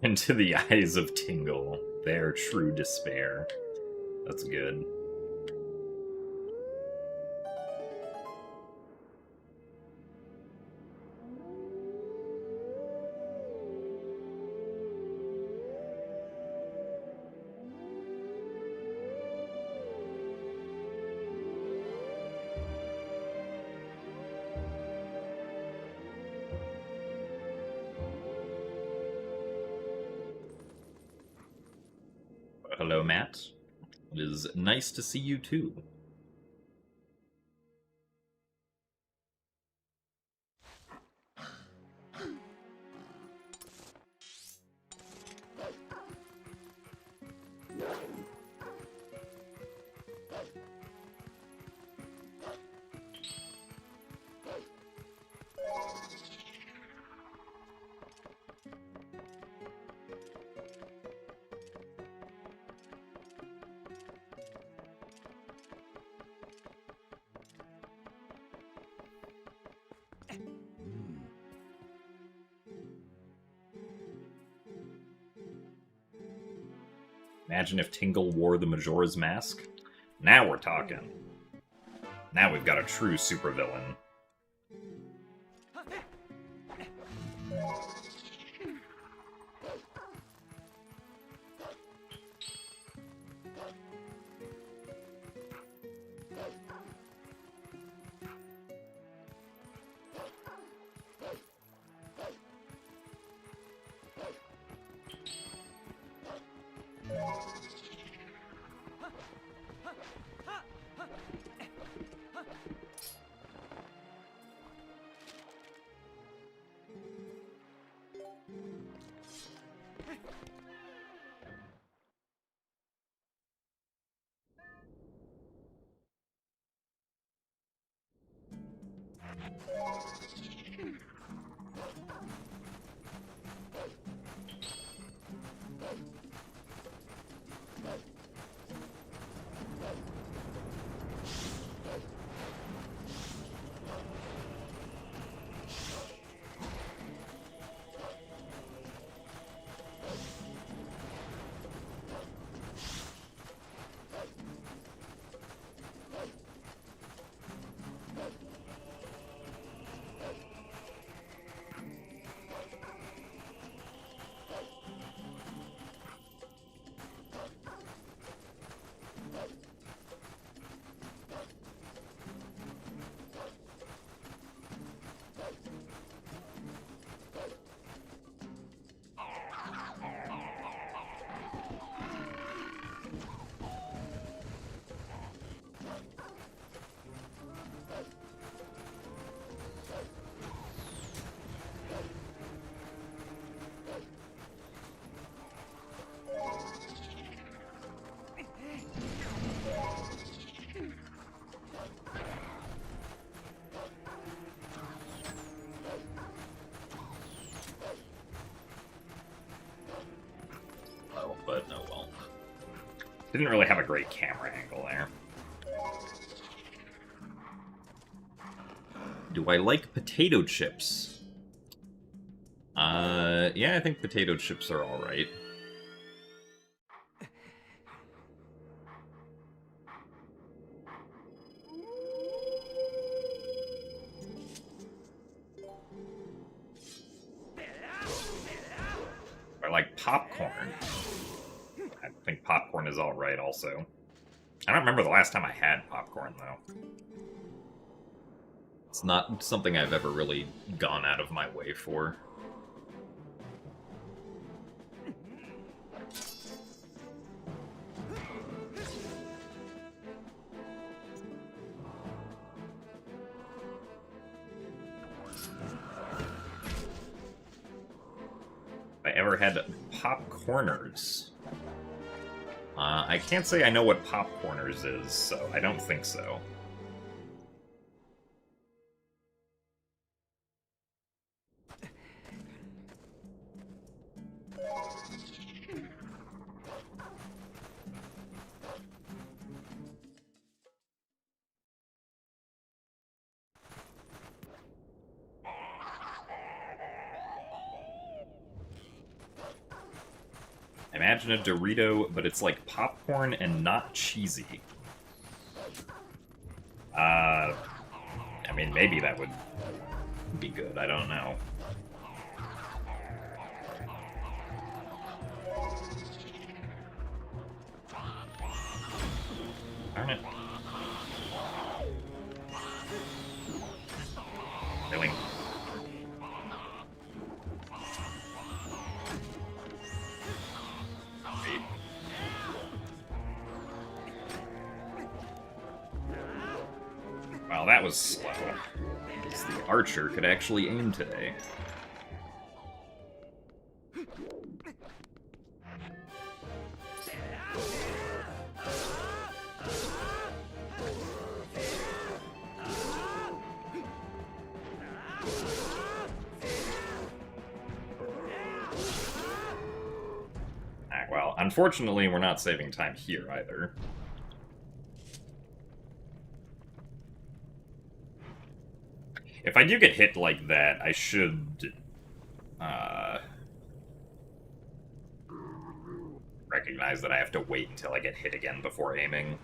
Into the eyes of Tingle, their true despair. That's good. Hello, Matt. It is nice to see you too. Imagine if Tingle wore the Majora's Mask. Now we're talking. Now we've got a true supervillain. But no, well. Didn't really have a great camera angle there. Do I like potato chips? Yeah, I think potato chips are alright. popcorn. I think popcorn is alright also. I don't remember the last time I had popcorn, though. It's not something I've ever really gone out of my way for. If I ever had popcorners. I can't say I know what popcorners is, so I don't think so. Imagine a Dorito, but it's like popcorn and not cheesy. I mean, maybe that would be good. I don't know. Darn it. Really? Well, that was slow. Because the archer could actually aim today. Well, unfortunately, we're not saving time here either. If I do get hit like that, I should recognize that I have to wait until I get hit again before aiming.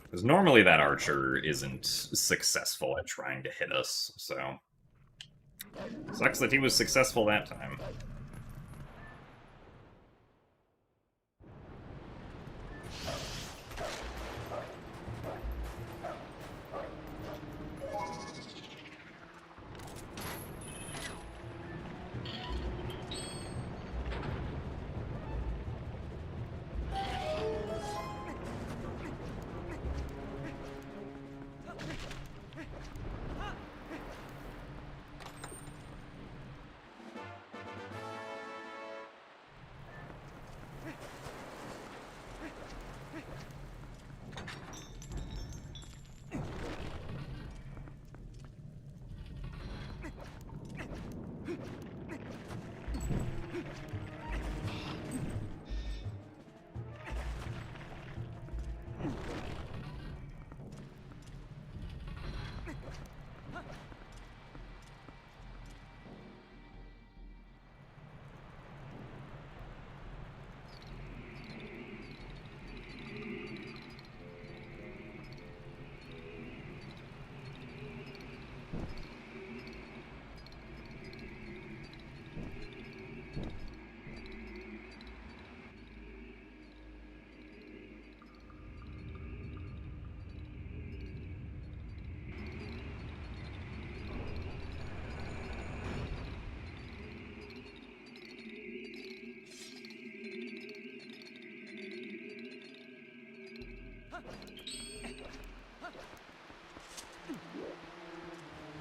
Because normally that archer isn't successful at trying to hit us, so... Sucks that he was successful that time.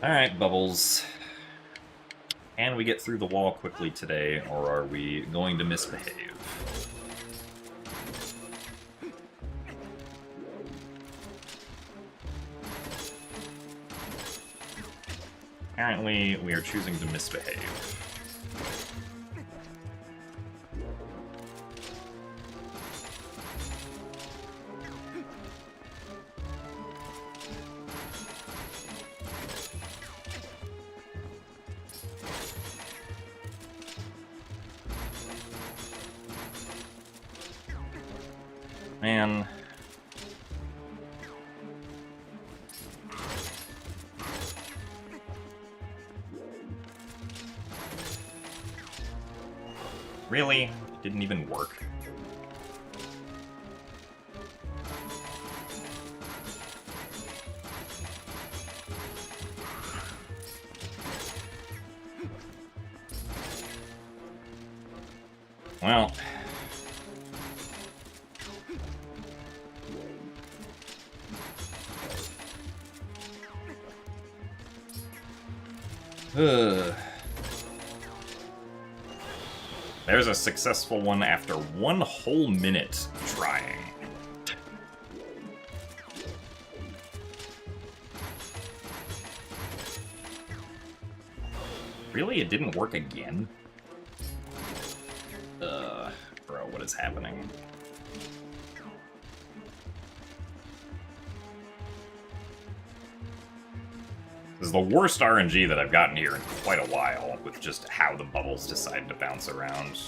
Alright, Bubbles. Can we get through the wall quickly today, or are we going to misbehave? Apparently, we are choosing to misbehave. Man. Really? It didn't even work. Well... There's a successful one after 1 whole minute trying. Really? It didn't work again? Bro, what is happening? This is the worst RNG that I've gotten here in quite a while, with just how the bubbles decide to bounce around.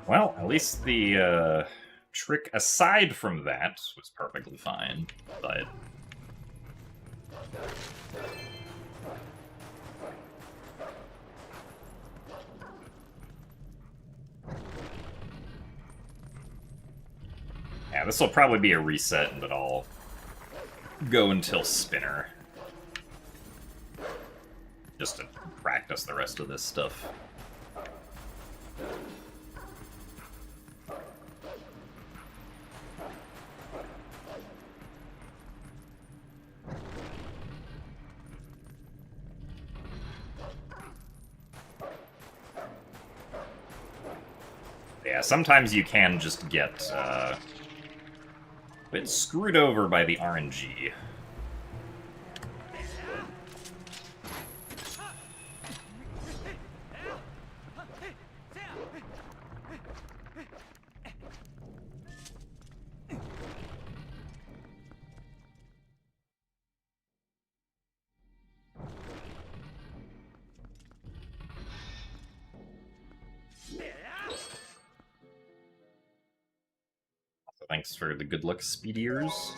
Well, at least the trick aside from that was perfectly fine, but... Yeah, this will probably be a reset, but I'll go until Spinner. Just to practice the rest of this stuff. Yeah, sometimes you can just get a bit screwed over by the RNG. Thanks for the good luck, speediers.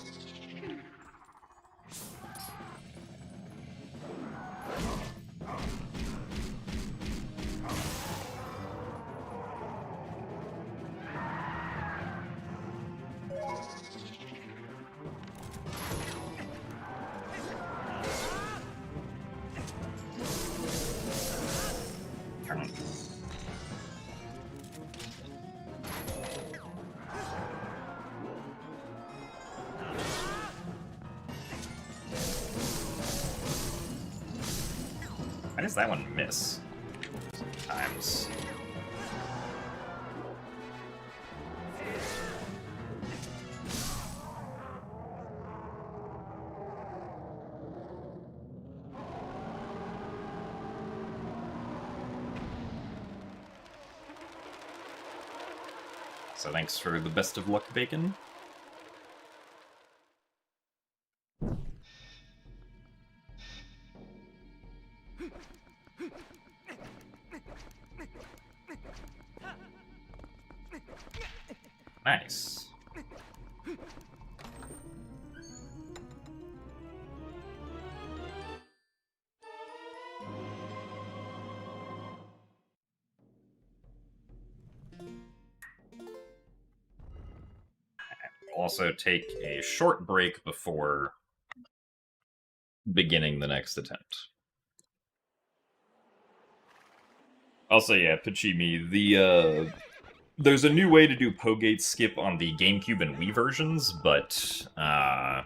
does that one miss? Sometimes. So thanks for the best of luck, Bacon. Nice. We'll also take a short break before beginning the next attempt. Also, yeah, Pachimi, there's a new way to do Pogate skip on the GameCube and Wii versions, but that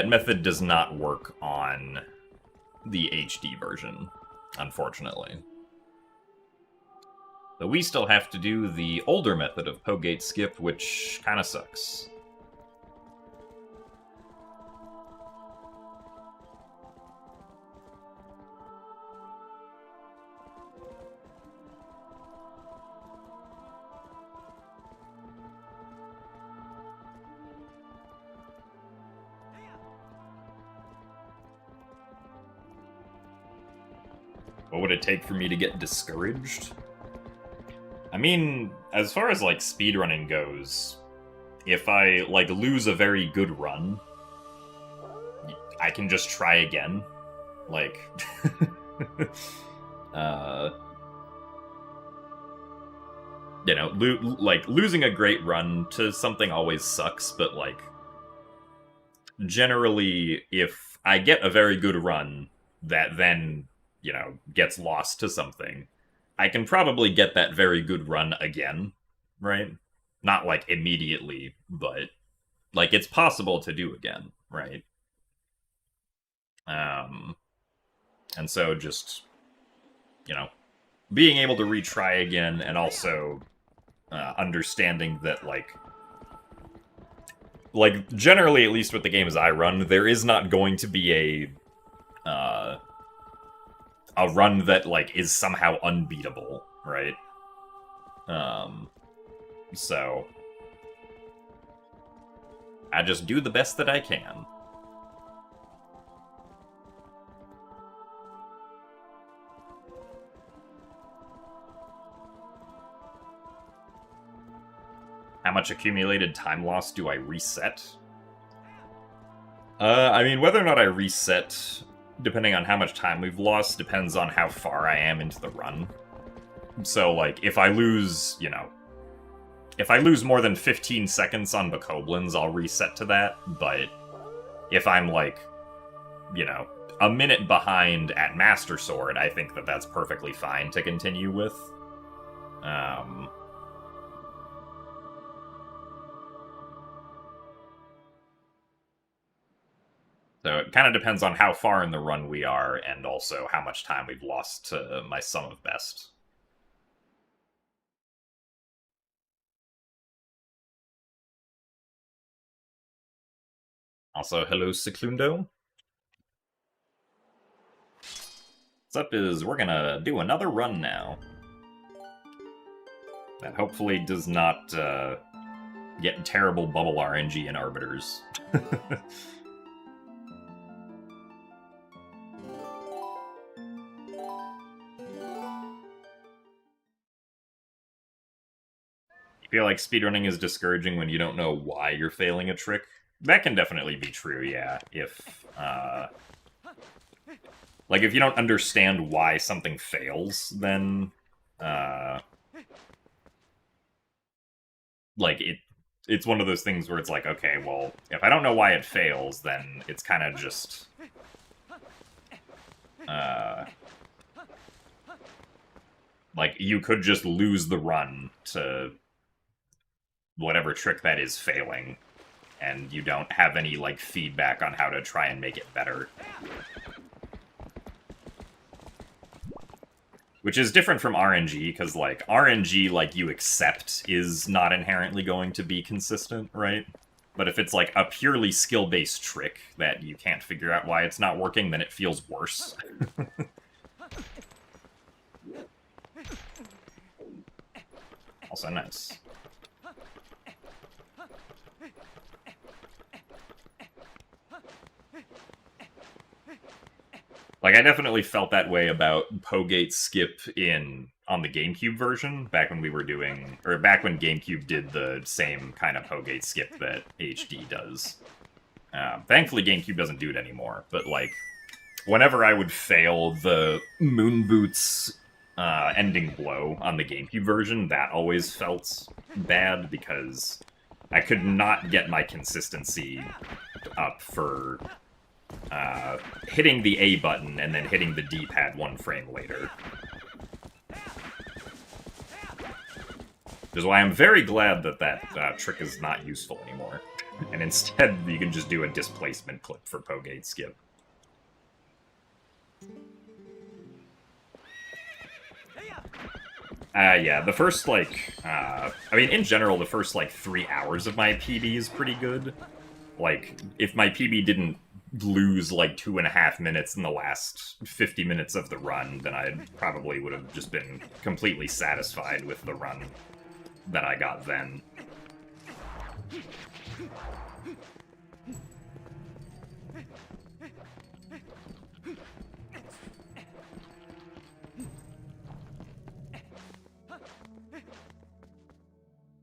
method does not work on the HD version, unfortunately. But we still have to do the older method of Pogate skip, which kind of sucks. What would it take for me to get discouraged? I mean, as far as, like, speedrunning goes, if I, like, lose a very good run, I can just try again. Like, you know, losing a great run to something always sucks, but, like, generally, if I get a very good run that then, you know, gets lost to something, I can probably get that very good run again, right? Not, like, immediately, but, like, it's possible to do again, right? And so just, you know, being able to retry again, and also understanding that, like, generally, at least with the games I run, there is not going to be a run that, like, is somehow unbeatable, right? So I just do the best that I can. How much accumulated time loss do I reset? I mean, whether or not I reset, depending on how much time we've lost, depends on how far I am into the run. So, like, if I lose, you know, if I lose more than 15 seconds on Bokoblins, I'll reset to that, but if I'm, like, you know, a minute behind at Master Sword, I think that that's perfectly fine to continue with. So it kind of depends on how far in the run we are, and also how much time we've lost to my sum of best. Also, hello, Seclundo. What's up is we're gonna do another run now. That hopefully does not get terrible bubble RNG in Arbiters. Feel like speedrunning is discouraging when you don't know why you're failing a trick? That can definitely be true, yeah. If, like, if you don't understand why something fails, then, like, it's one of those things where it's like, okay, well, if I don't know why it fails, then it's kind of just, like, you could just lose the run to whatever trick that is failing, and you don't have any, like, feedback on how to try and make it better. Which is different from RNG, because, like, RNG, like, you accept is not inherently going to be consistent, right? But if it's, like, a purely skill-based trick that you can't figure out why it's not working, then it feels worse. Also nice. Like, I definitely felt that way about Pogate Skip on the GameCube version, back when we were doing, or back when GameCube did the same kind of Pogate Skip that HD does. Thankfully, GameCube doesn't do it anymore, but, like, whenever I would fail the Moon Boots ending blow on the GameCube version, that always felt bad, because I could not get my consistency up for hitting the A button and then hitting the D-pad 1 frame later. Which is why I'm very glad that that trick is not useful anymore. And instead, you can just do a displacement clip for Pogate Skip. Yeah, the first, like, I mean, in general, the first, like, 3 hours of my PB is pretty good. Like, if my PB didn't lose, like, 2.5 minutes in the last 50 minutes of the run, then I probably would have just been completely satisfied with the run that I got then.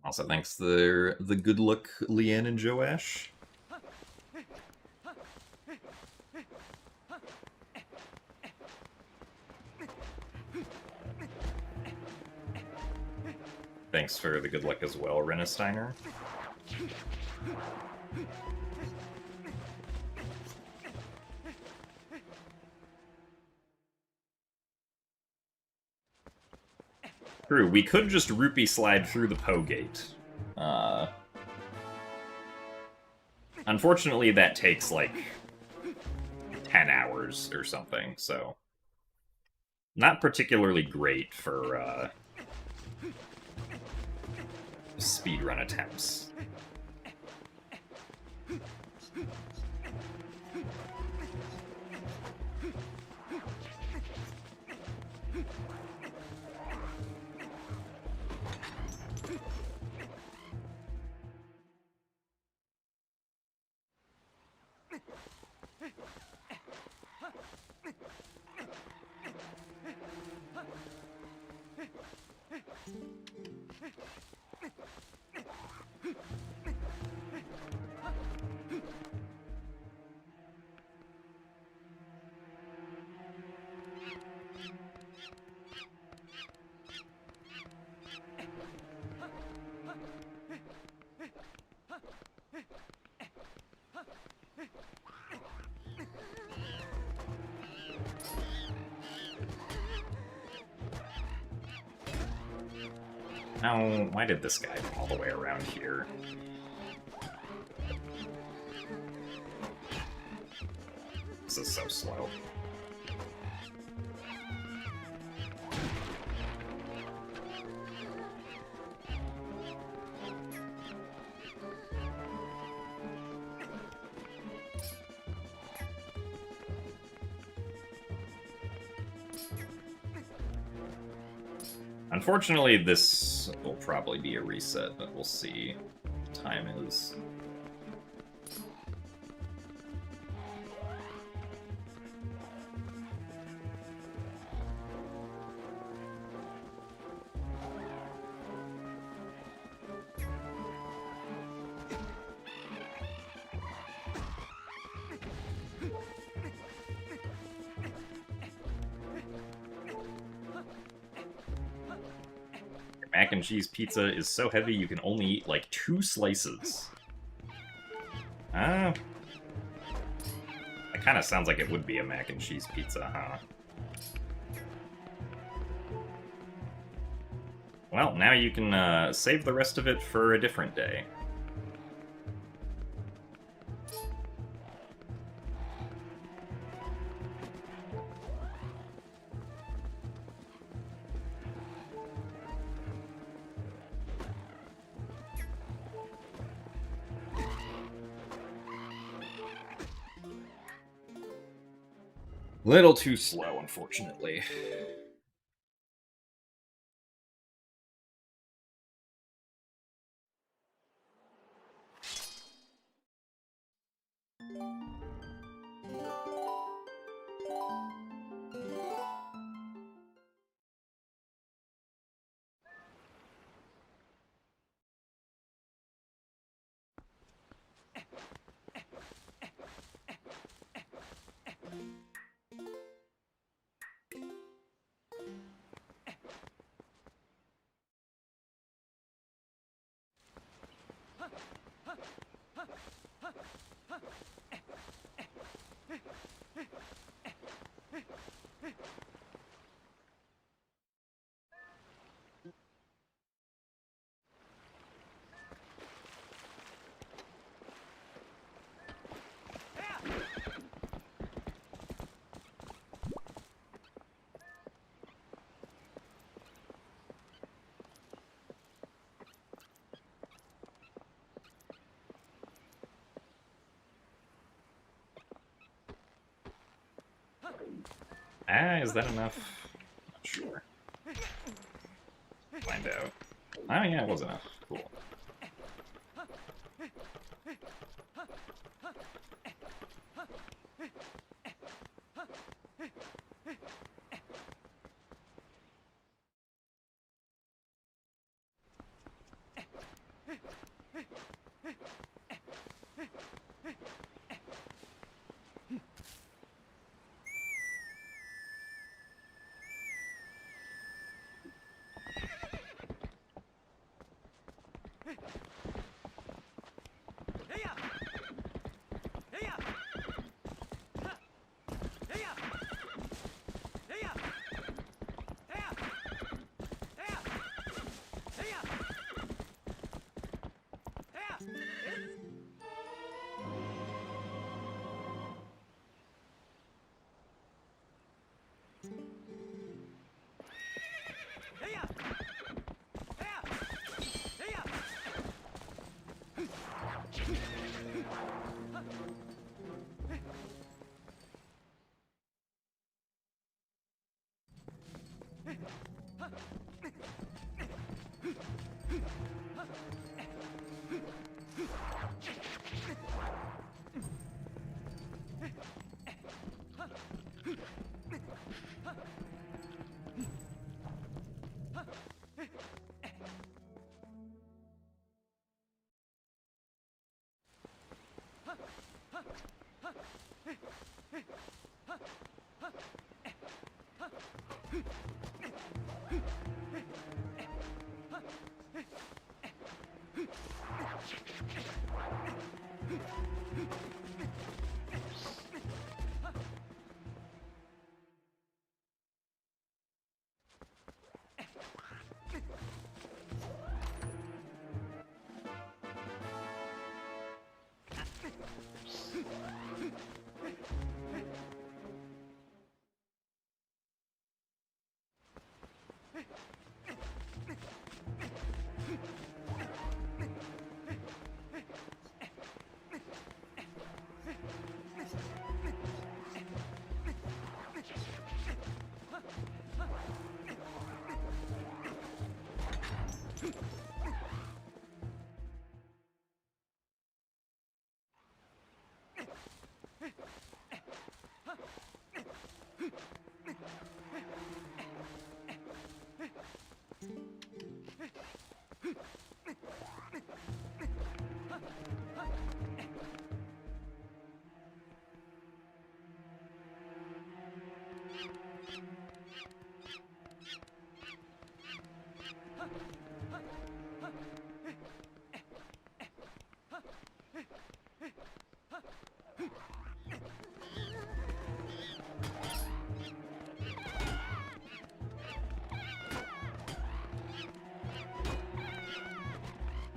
Also, thanks to the good luck, Leanne and Joash. Thanks for the good luck as well, Renesteiner. True, we could just rupee slide through the Pogate. Unfortunately, that takes, like, 10 hours or something, so... Not particularly great for, speedrun attempts. Now, why did this guy come all the way around here? This is so slow. Unfortunately, this will probably be a reset, but we'll see what time is. Mac and cheese pizza is so heavy you can only eat like 2 slices. That kind of sounds like it would be a mac and cheese pizza, huh? Well, now you can save the rest of it for a different day. Little too slow, unfortunately. Is that enough? Not sure. Find out. Oh yeah, it was enough. Cool.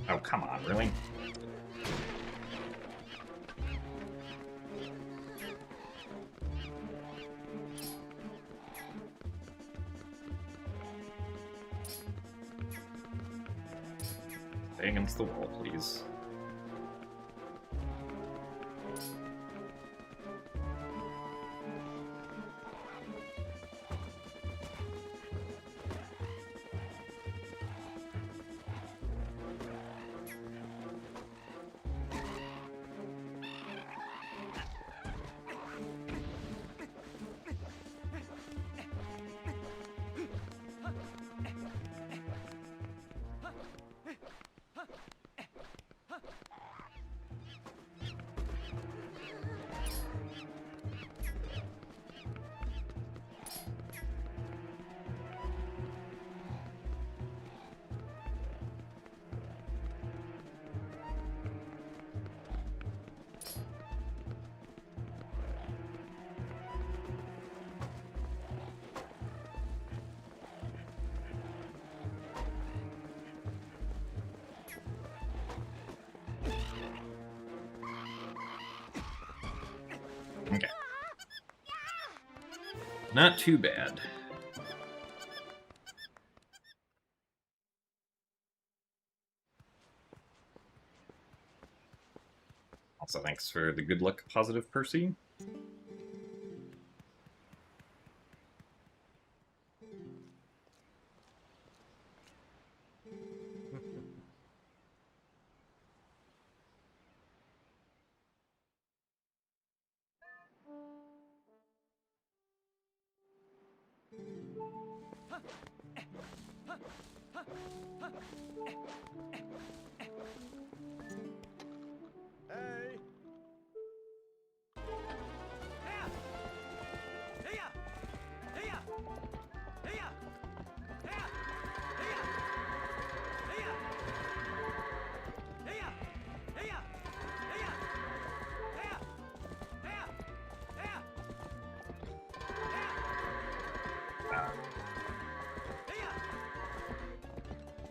Oh, come on, really? Stay against the wall, please. Not too bad. Also, thanks for the good luck positive, Percy.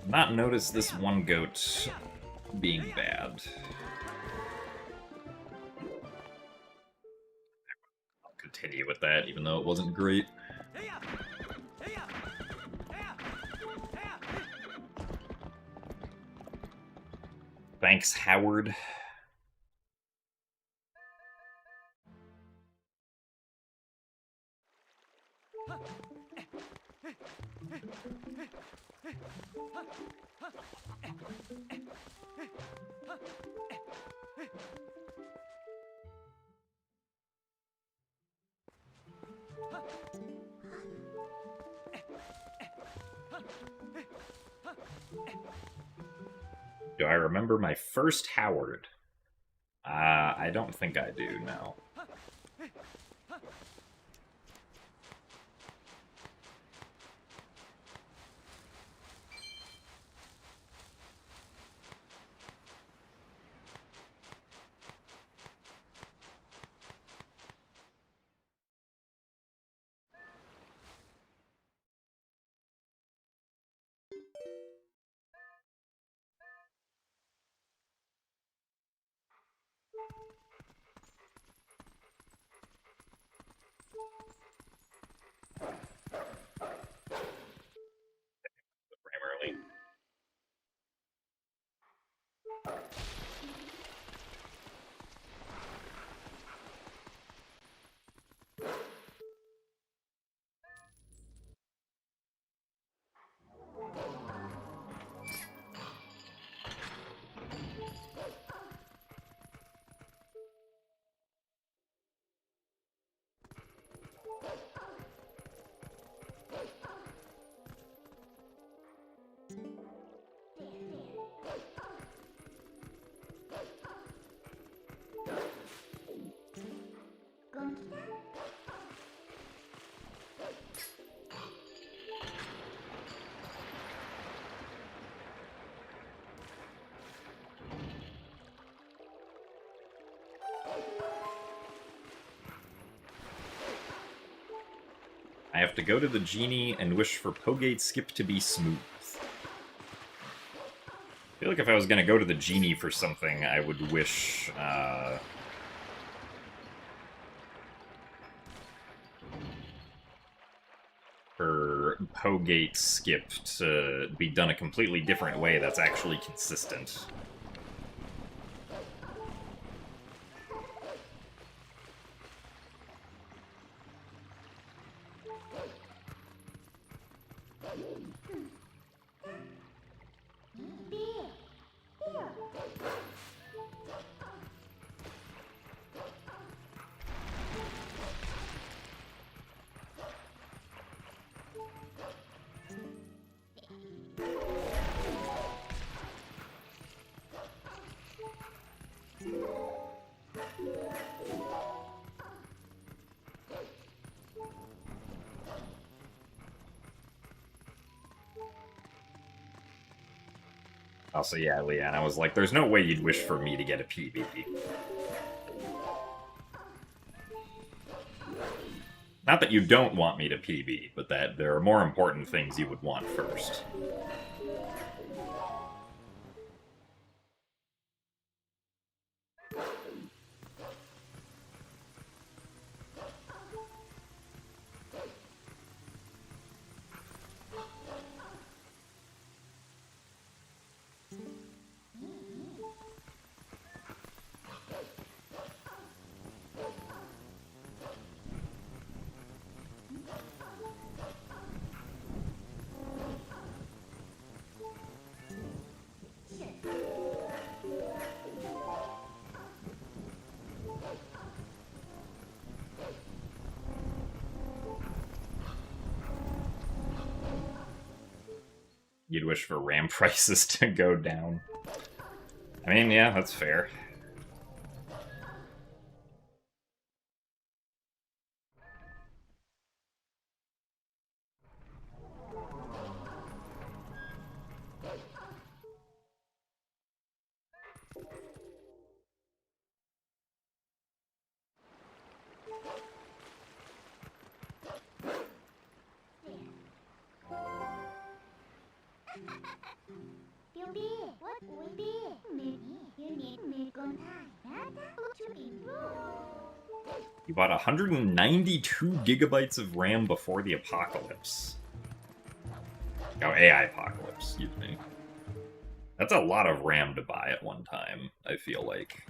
Not notice this one goat being bad. I'll continue with that, even though it wasn't great. Thanks, Howard. Do I remember my first Howard? I don't think I do, no. Primarily. I have to go to the genie and wish for Pogate Skip to be smooth. I feel like if I was going to go to the genie for something, I would wish, for Pogate Skip to be done a completely different way that's actually consistent. Also, yeah, Leanne, I was like, there's no way you'd wish for me to get a PB. Not that you don't want me to PB, but that there are more important things you would want first. You'd wish for RAM prices to go down. I mean, yeah, that's fair. You bought 192 gigabytes of RAM before the apocalypse. Oh, AI apocalypse, excuse me. That's a lot of RAM to buy at one time, I feel like.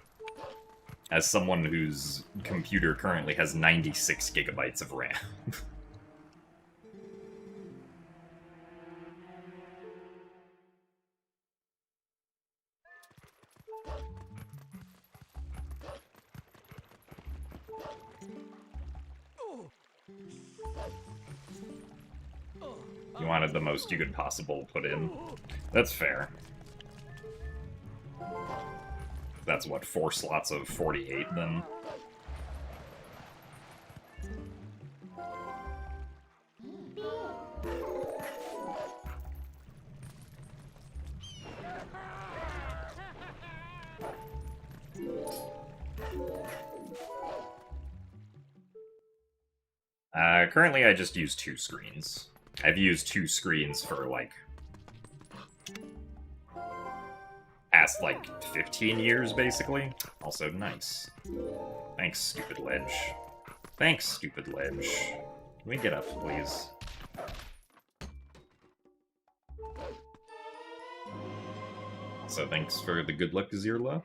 As someone whose computer currently has 96 gigabytes of RAM. You wanted the most you could possibly put in. That's fair. That's what, 4 slots of 48 then? Currently I just use 2 screens. I've used 2 screens for, like, past, like, 15 years, basically. Also, nice. Thanks, stupid ledge. Thanks, stupid ledge. Can we get up, please? So thanks for the good luck, Zirla.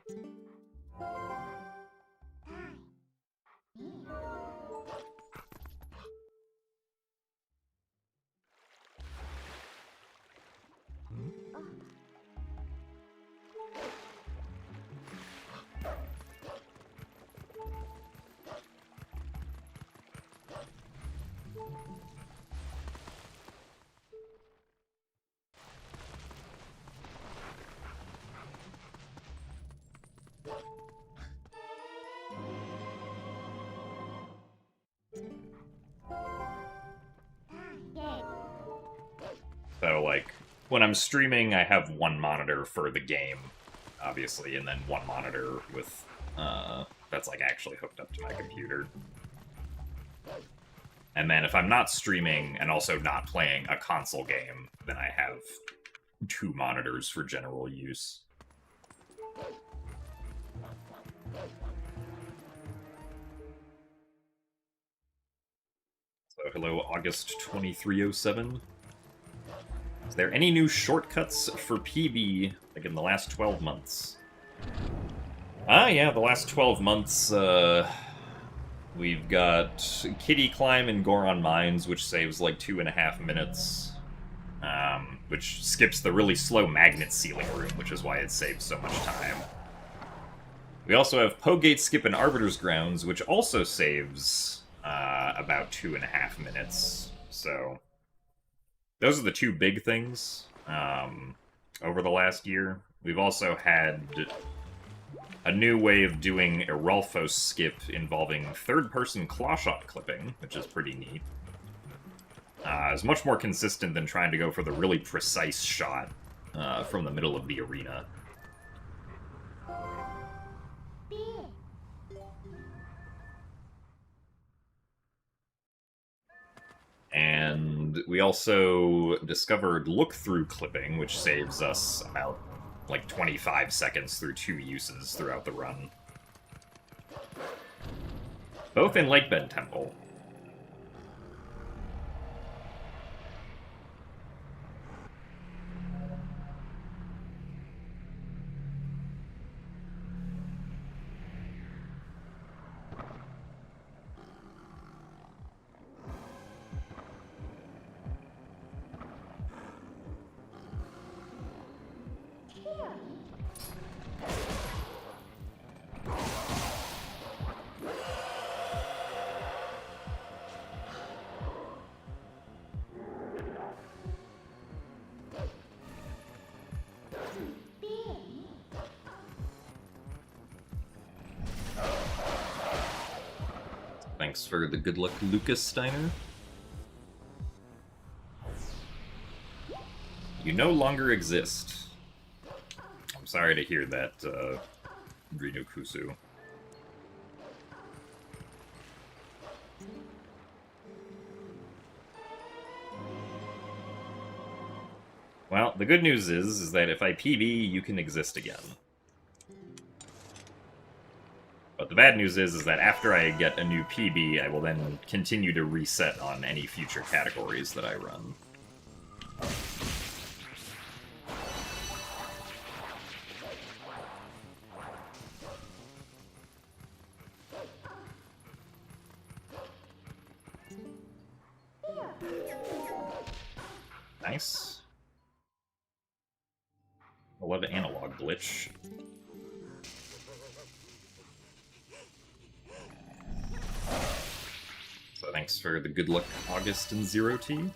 So, like, when I'm streaming, I have one monitor for the game, obviously, and then one monitor with, that's, like, actually hooked up to my computer. And then if I'm not streaming and also not playing a console game, then I have 2 monitors for general use. So, hello, August 2307. Is there any new shortcuts for PB, like, in the last 12 months? Yeah, the last 12 months, we've got Kitty Climb and Goron Mines, which saves, like, 2.5 minutes. Which skips the really slow magnet sealing room, which is why it saves so much time. We also have Pogate Skip and Arbiter's Grounds, which also saves, about 2.5 minutes, so... Those are the 2 big things over the last year. We've also had a new way of doing a Rolfos skip involving third-person clawshot clipping, which is pretty neat. It's much more consistent than trying to go for the really precise shot from the middle of the arena. And we also discovered look-through clipping, which saves us about, like, 25 seconds through 2 uses throughout the run. Both in Lakebed Temple. thanks for the good luck, Lucas Steiner. You no longer exist. I'm sorry to hear that, Rino Kusu. Well, the good news is that if I PB, you can exist again. But the bad news is that after I get a new PB, I will then continue to reset on any future categories that I run. Nice. I love an analog glitch. So thanks for the good luck, August and Zero T.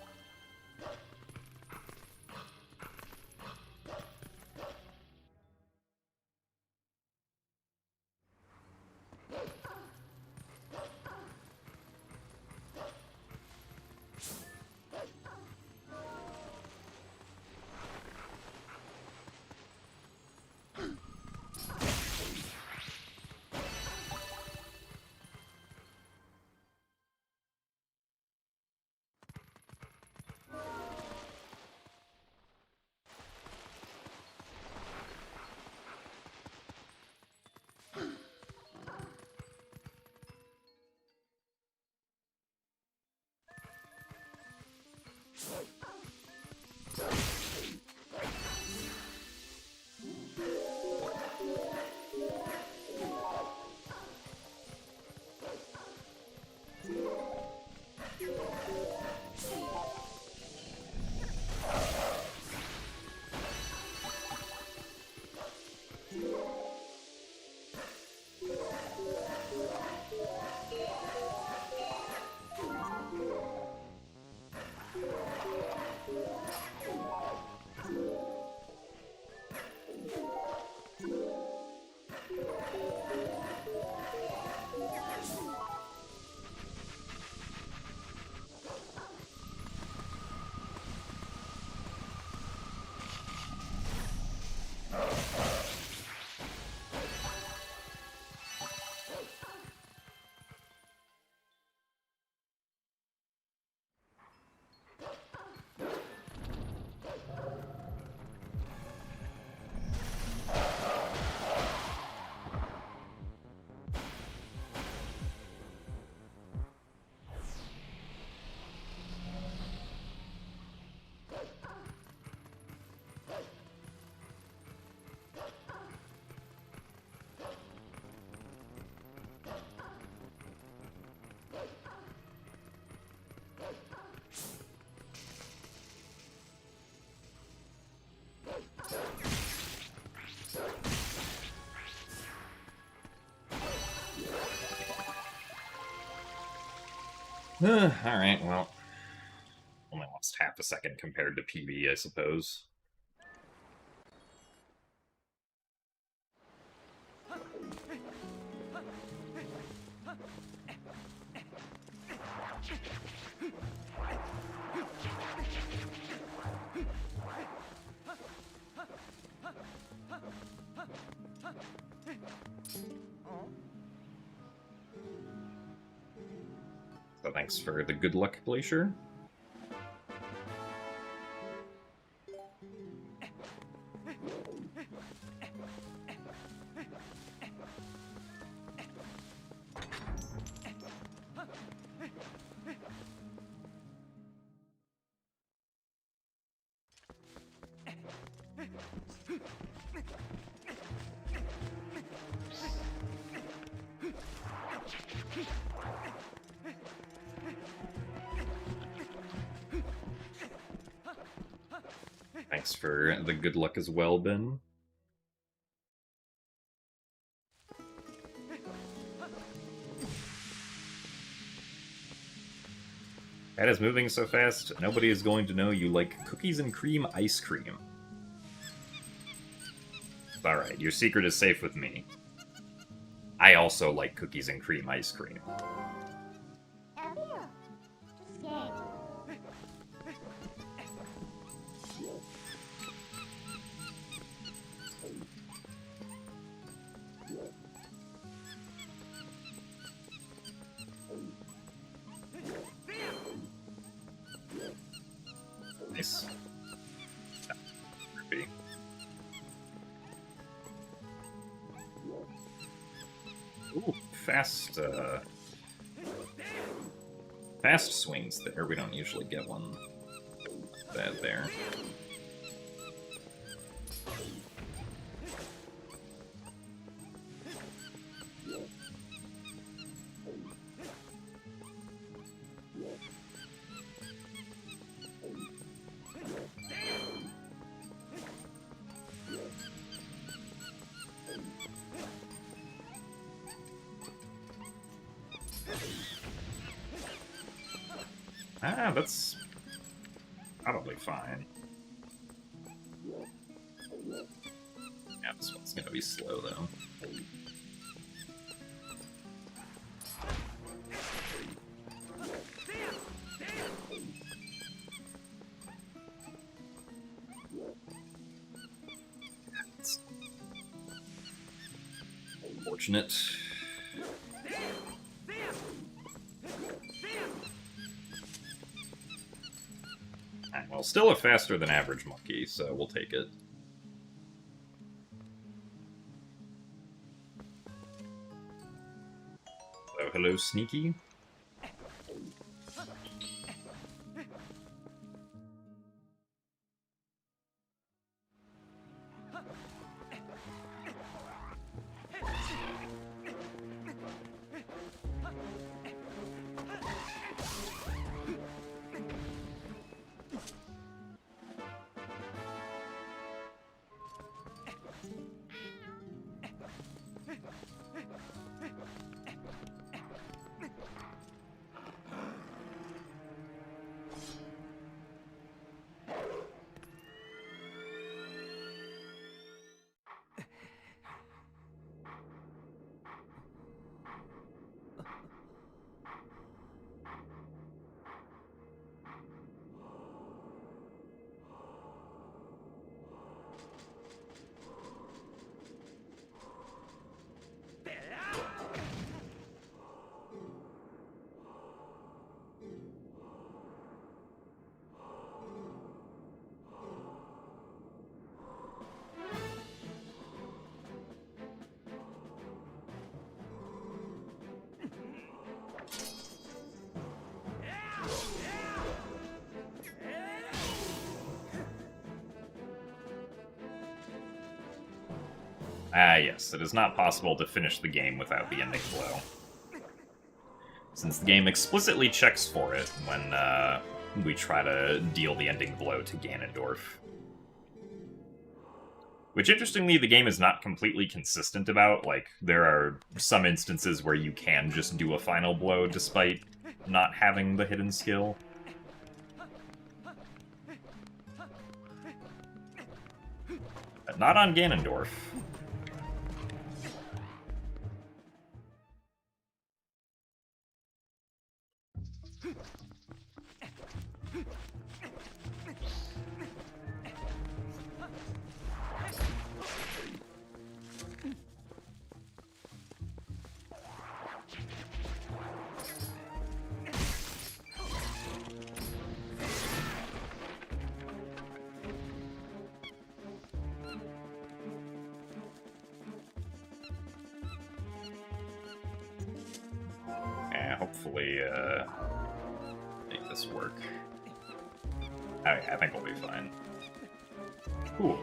Alright, well. Only lost half a second compared to PB, I suppose. So thanks for the good luck, Glacier. Thanks for the good luck as well, Ben. That is moving so fast, nobody is going to know you like cookies and cream ice cream. Alright, your secret is safe with me. I also like cookies and cream ice cream. Ooh, fast swings there. We don't usually get one bad there. Ah, that's probably fine. Yeah, this one's gonna be slow, though. That's unfortunate. Well, still a faster than average monkey, so we'll take it. Oh, hello, Sneaky. Ah, yes, it is not possible to finish the game without the ending blow. Since the game explicitly checks for it when we try to deal the ending blow to Ganondorf. Which, interestingly, the game is not completely consistent about. Like, there are some instances where you can just do a final blow despite not having the hidden skill. But not on Ganondorf. Hopefully, make this work. Okay, I think we'll be fine. Cool.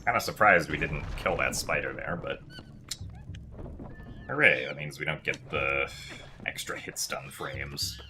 Kind of surprised we didn't kill that spider there, but hooray, that means we don't get the extra hit stun frames.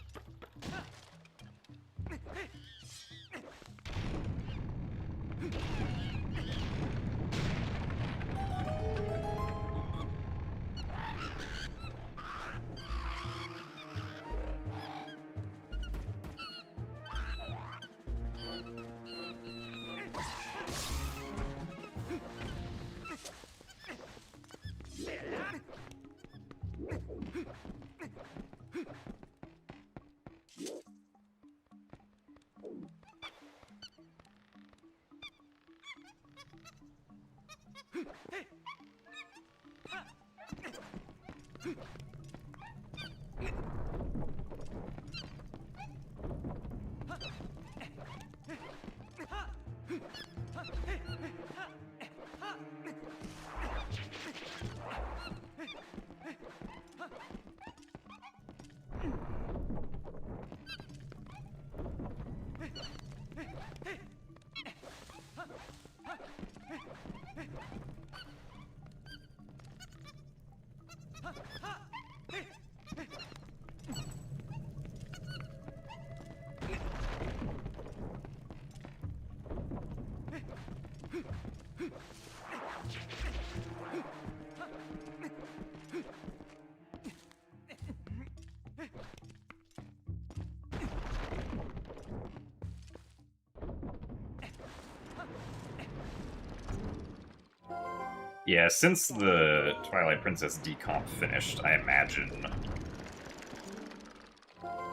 Yeah, since the Twilight Princess decomp finished, I imagine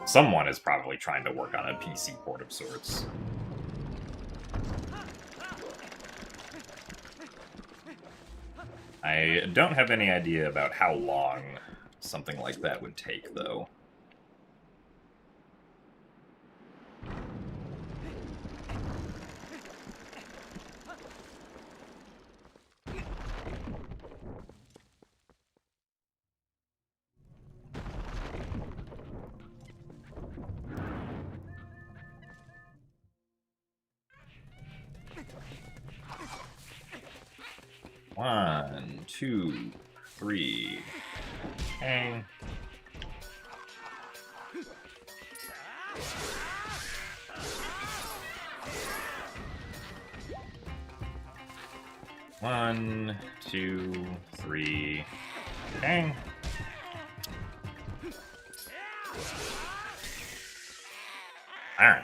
someone is probably trying to work on a PC port of sorts. I don't have any idea about how long something like that would take, though. One, two, three. Hang. One, two, three. Hang. All right.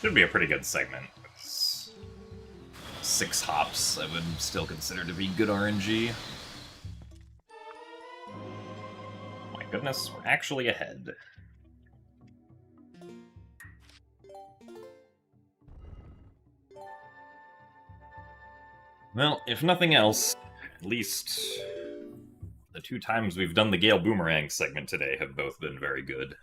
Should be a pretty good segment. It's 6 hops I would still consider to be good RNG. My goodness, we're actually ahead. Well, if nothing else, at least the 2 times we've done the Gale Boomerang segment today have both been very good.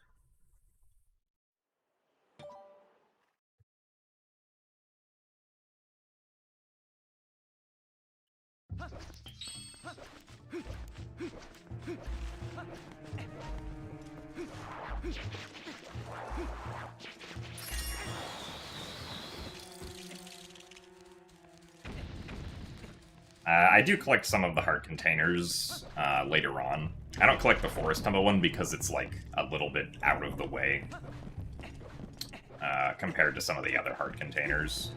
I do collect some of the heart containers later on. I don't collect the Forest Temple one because it's like a little bit out of the way compared to some of the other heart containers.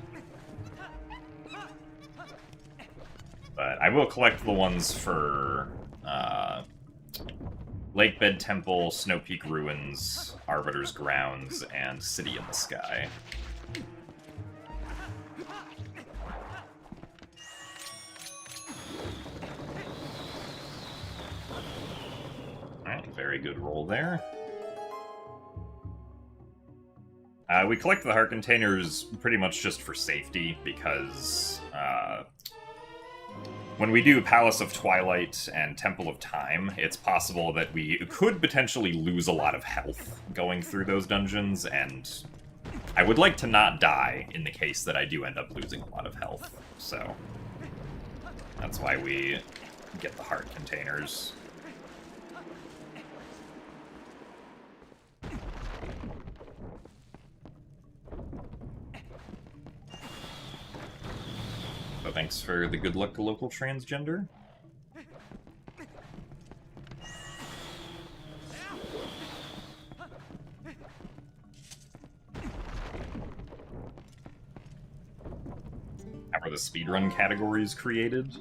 But I will collect the ones for Lakebed Temple, Snow Peak Ruins, Arbiter's Grounds, and City in the Sky. Alright, very good roll there. We collect the heart containers pretty much just for safety, because when we do Palace of Twilight and Temple of Time, it's possible that we could potentially lose a lot of health going through those dungeons, and I would like to not die in the case that I do end up losing a lot of health, so that's why we get the heart containers. So thanks for the good luck, local transgender. How are the speedrun categories created?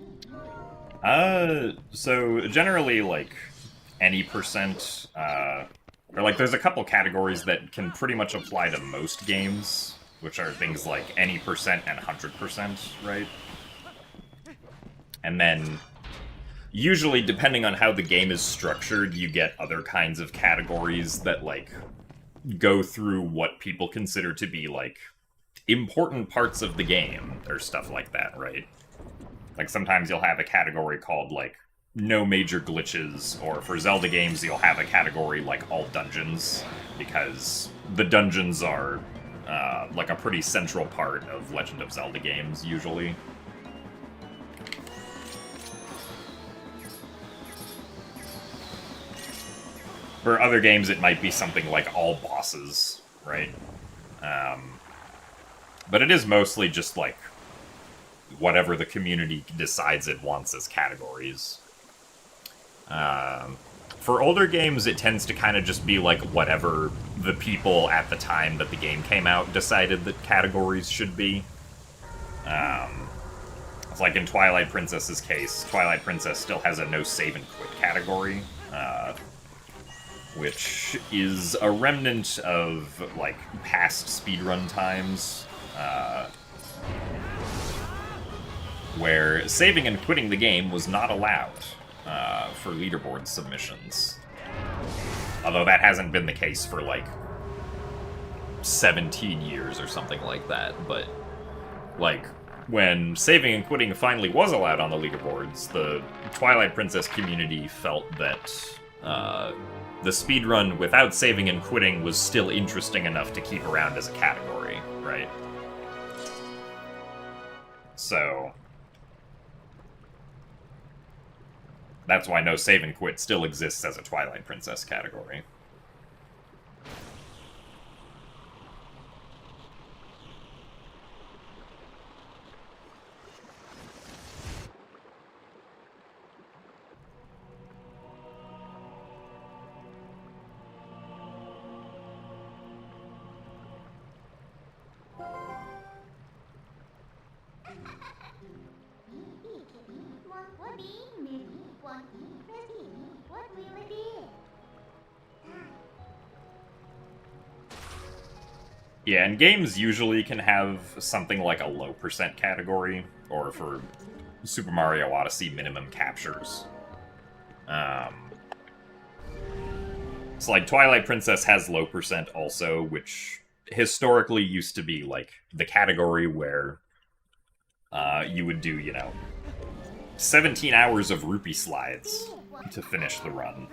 So generally, like, any percent, or like, there's a couple categories that can pretty much apply to most games, which are things like any percent and 100%, right? And then, usually, depending on how the game is structured, you get other kinds of categories that, like, go through what people consider to be, like, important parts of the game, or stuff like that, right? Like, sometimes you'll have a category called, like, no major glitches, or for Zelda games, you'll have a category like all dungeons, because the dungeons are, like, a pretty central part of Legend of Zelda games, usually. For other games, it might be something like all bosses, right? But it is mostly just, like, whatever the community decides it wants as categories. For older games, it tends to kind of just be, like, whatever the people at the time that the game came out decided that categories should be. It's like in Twilight Princess's case, Twilight Princess still has a no save and quit category, which is a remnant of, like, past speedrun times, where saving and quitting the game was not allowed for leaderboard submissions. Although that hasn't been the case for, like, 17 years or something like that, but, like, when saving and quitting finally was allowed on the leaderboards, the Twilight Princess community felt that the speedrun without saving and quitting was still interesting enough to keep around as a category, right? So that's why no save and quit still exists as a Twilight Princess category. Yeah, and games usually can have something like a low percent category, or for Super Mario Odyssey, minimum captures. So, like, Twilight Princess has low percent also, which historically used to be, like, the category where you would do, 17 hours of rupee slides to finish the run.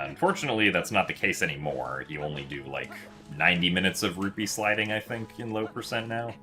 Unfortunately, that's not the case anymore. You only do, like, 90 minutes of rupee sliding, I think, in low percent now.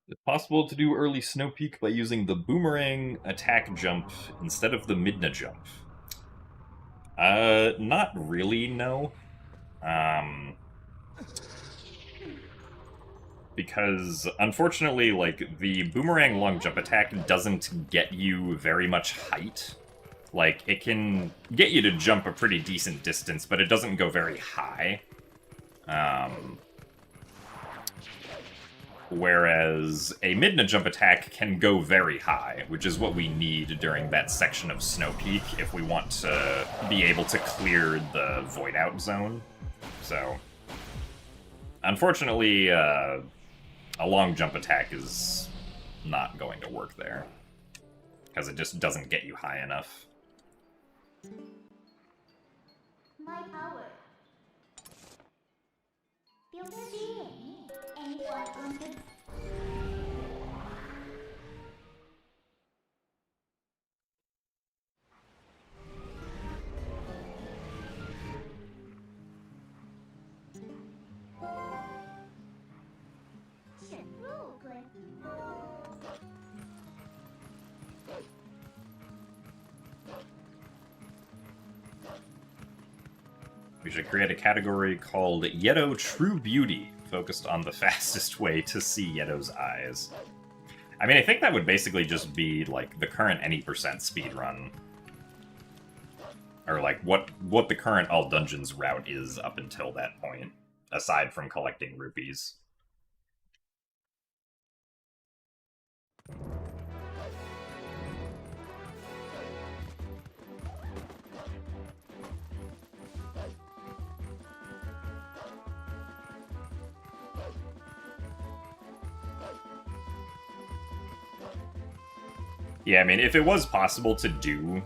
It's possible to do early Snow Peak by using the boomerang attack jump instead of the Midna jump. Not really, no. Because, unfortunately, like, the boomerang long jump attack doesn't get you very much height. Like, it can get you to jump a pretty decent distance, but it doesn't go very high. Whereas a Midna jump attack can go very high, which is what we need during that section of Snow Peak if we want to be able to clear the Void Out zone. So, unfortunately, a long jump attack is not going to work there, because it just doesn't get you high enough. My power. Feel the feeling. Anyone on the... We should create a category called Yeto True Beauty, focused on the fastest way to see Yeto's eyes. I mean, I think that would basically just be, like, the current any % speedrun. Or, like, what the current all dungeons route is up until that point, aside from collecting rupees. Yeah, I mean, if it was possible to do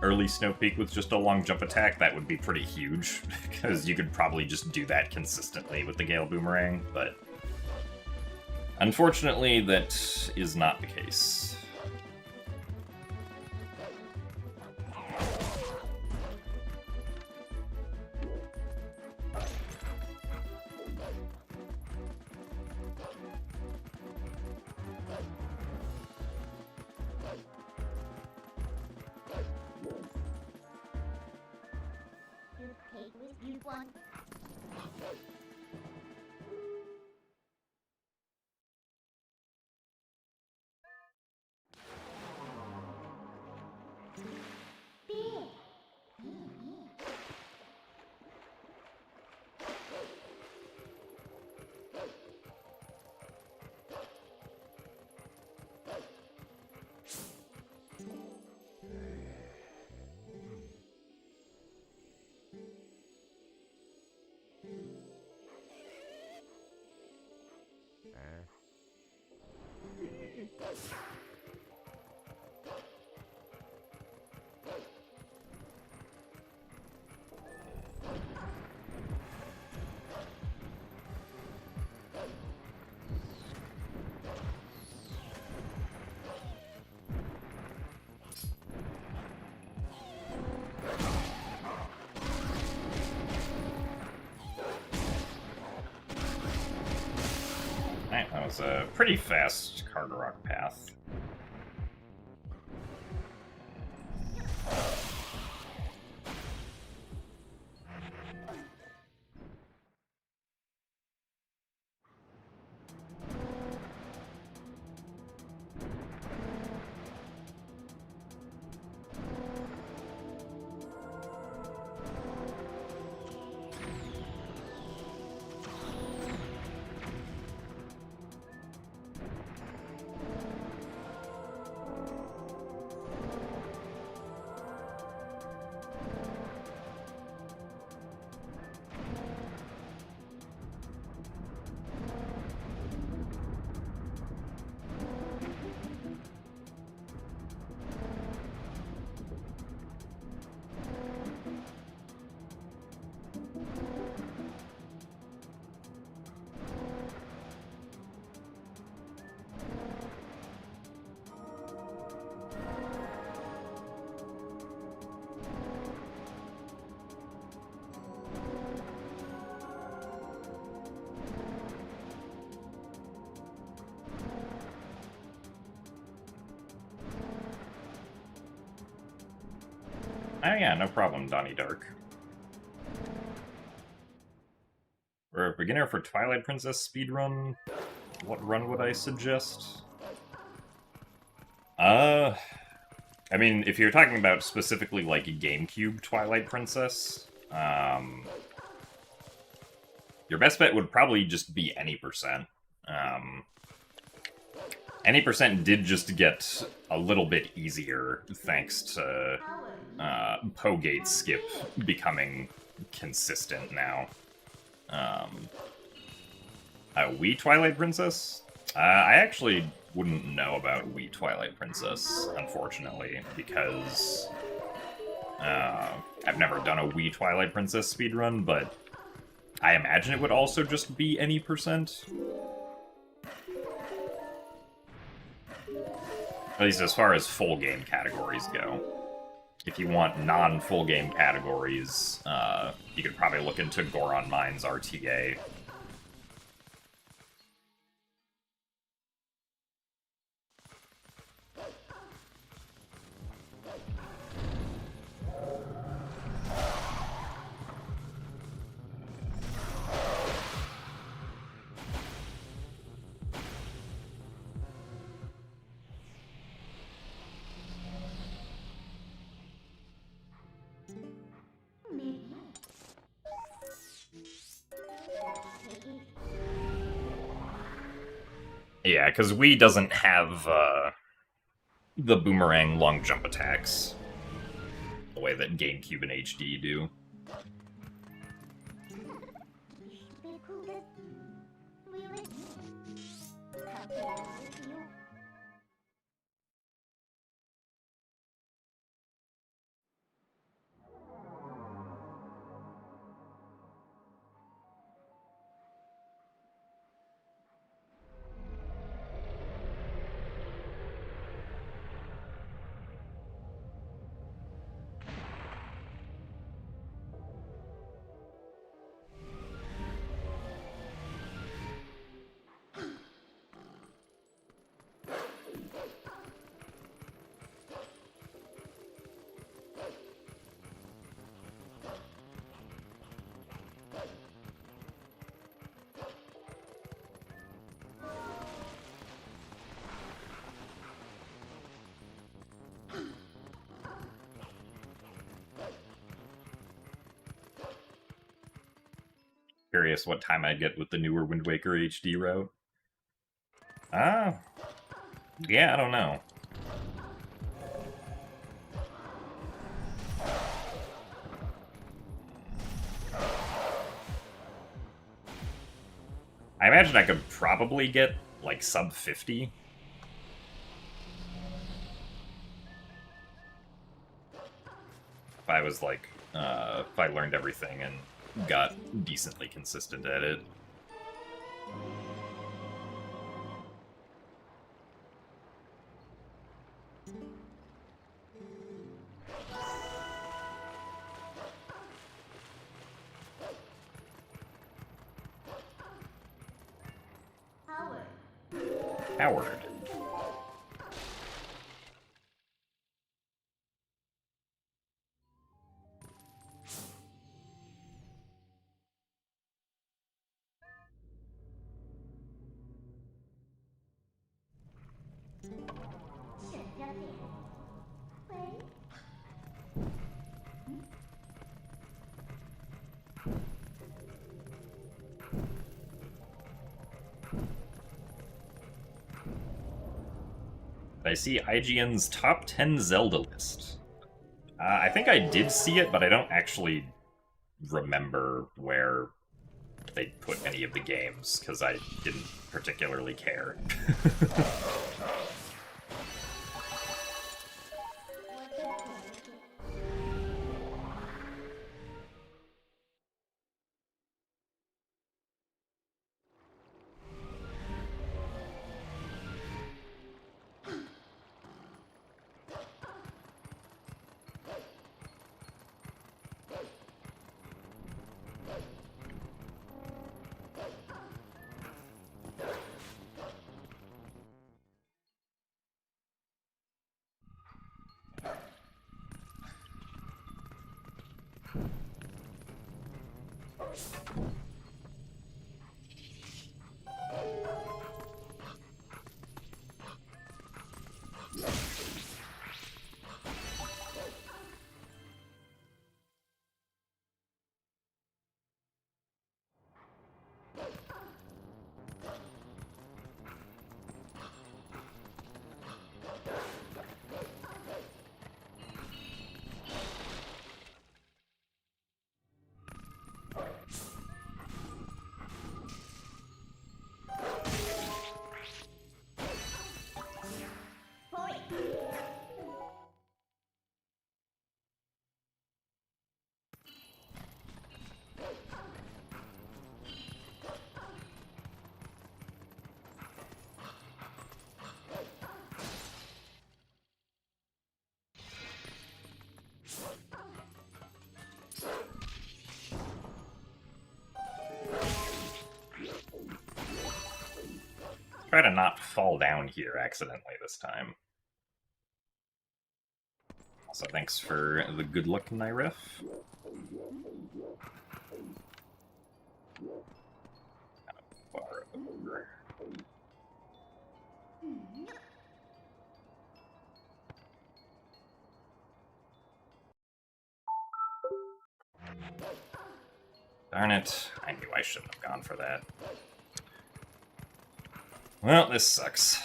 early Snow Peak with just a long jump attack, that would be pretty huge, because you could probably just do that consistently with the Gale Boomerang, but unfortunately, that is not the case. That was a pretty fast Cargarok path. Oh yeah, no problem, Donnie Dark. For a beginner for Twilight Princess speedrun, what run would I suggest? I mean, if you're talking about specifically, like, GameCube Twilight Princess, your best bet would probably just be any percent. Any percent did just get a little bit easier thanks to Pogate skip becoming consistent now. Wii Twilight Princess? I actually wouldn't know about Wii Twilight Princess, unfortunately, because I've never done a Wii Twilight Princess speedrun, but I imagine it would also just be any percent. At least as far as full game categories go. If you want non-full game categories, you could probably look into Goron Mines RTA. Yeah, because Wii doesn't have the boomerang long jump attacks the way that GameCube and HD do. Curious what time I'd get with the newer Wind Waker HD route. Yeah, I don't know. I imagine I could probably get, like, sub 50. If I was, like, if I learned everything and got decently consistent at it. Howard. I see IGN's top 10 Zelda list. I think I did see it, but I don't actually remember where they put any of the games, because I didn't particularly care. Try to not fall down here accidentally this time. Also, thanks for the good luck, Nyref. Far over. Darn it. I knew I shouldn't have gone for that. Well, this sucks.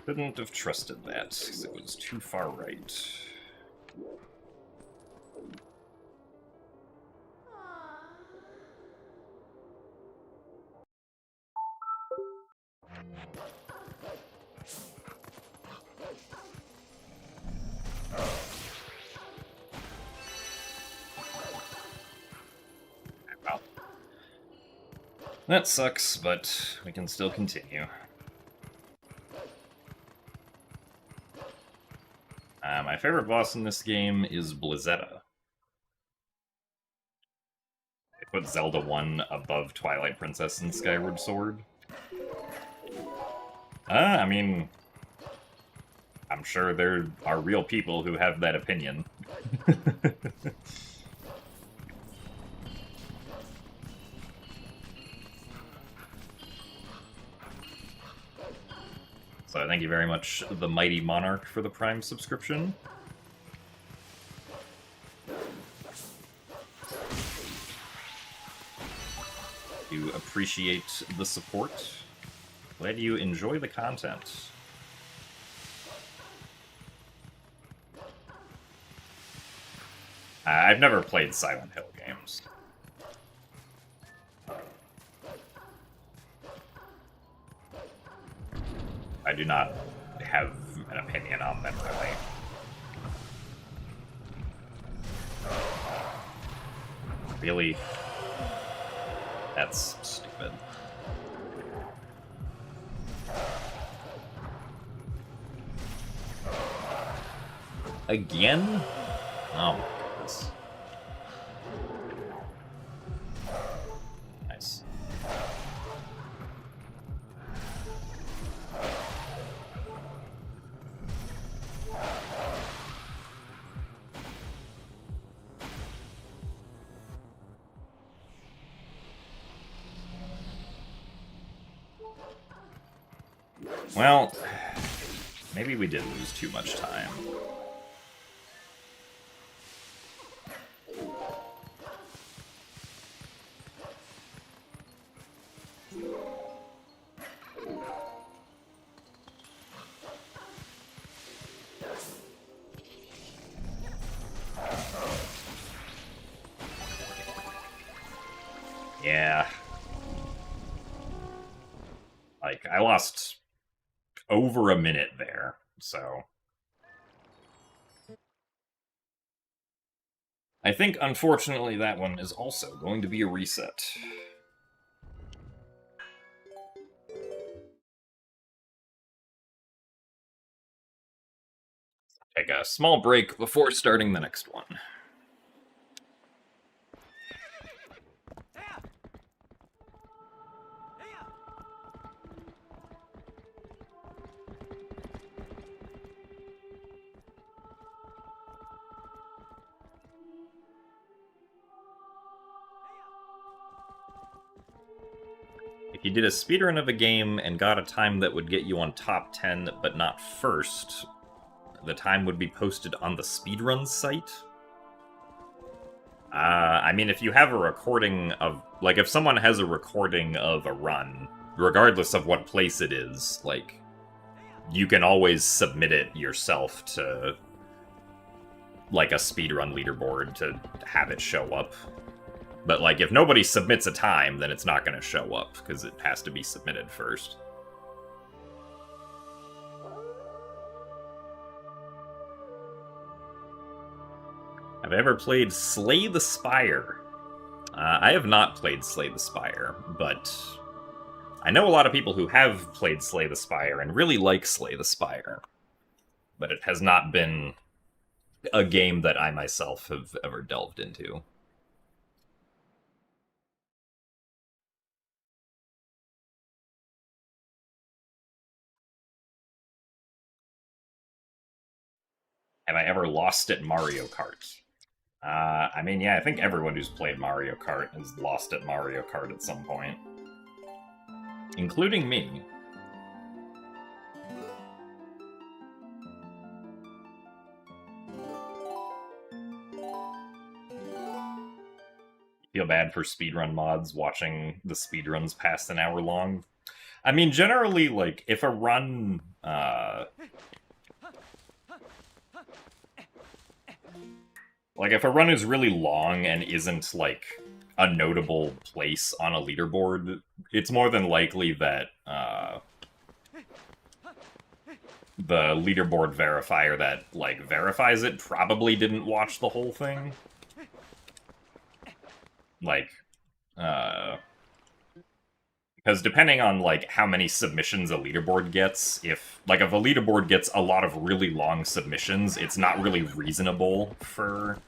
Couldn't have trusted that, because it was too far right. Well, that sucks, but we can still continue. My favorite boss in this game is Blizzetta. They put Zelda 1 above Twilight Princess and Skyward Sword. I mean, I'm sure there are real people who have that opinion. So thank you very much, the Mighty Monarch, for the Prime subscription. You appreciate the support. Glad you enjoy the content. I've never played Silent Hill games. I do not have an opinion on them, really. Really? That's stupid. Again? Oh my goodness. Nice. Well, maybe we did lose too much time. Yeah. Like, I lost over a minute there, so... I think, unfortunately, that one is also going to be a reset. Take a small break before starting the next one. If you did a speedrun of a game and got a time that would get you on top 10 but not first, the time would be posted on the Speedruns site? I mean, if you have a recording of... Like, if someone has a recording of a run, regardless of what place it is, like, you can always submit it yourself to, like, a speedrun leaderboard to have it show up. But, like, if nobody submits a time, then it's not going to show up, because it has to be submitted first. Have I ever played Slay the Spire? I have not played Slay the Spire, but I know a lot of people who have played Slay the Spire and really like Slay the Spire, but it has not been a game that I myself have ever delved into. Have I ever lost at Mario Kart? I mean, yeah, I think everyone who's played Mario Kart has lost at Mario Kart at some point. Including me. Feel bad for speedrun mods watching the speedruns past an hour long. I mean, generally, like, if a run, like, if a run is really long and isn't, like, a notable place on a leaderboard, it's more than likely that, the leaderboard verifier that, like, verifies it probably didn't watch the whole thing. Like, because depending on, like, how many submissions a leaderboard gets, if a leaderboard gets a lot of really long submissions, it's not really reasonable for,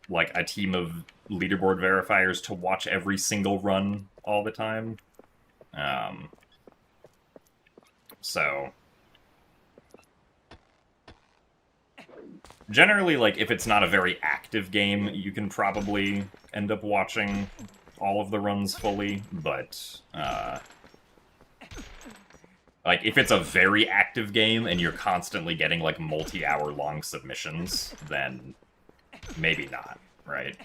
like, a team of leaderboard verifiers to watch every single run all the time. So generally, like, if it's not a very active game, you can probably end up watching all of the runs fully, but, like, if it's a very active game and you're constantly getting, like, multi-hour long submissions, then maybe not, right?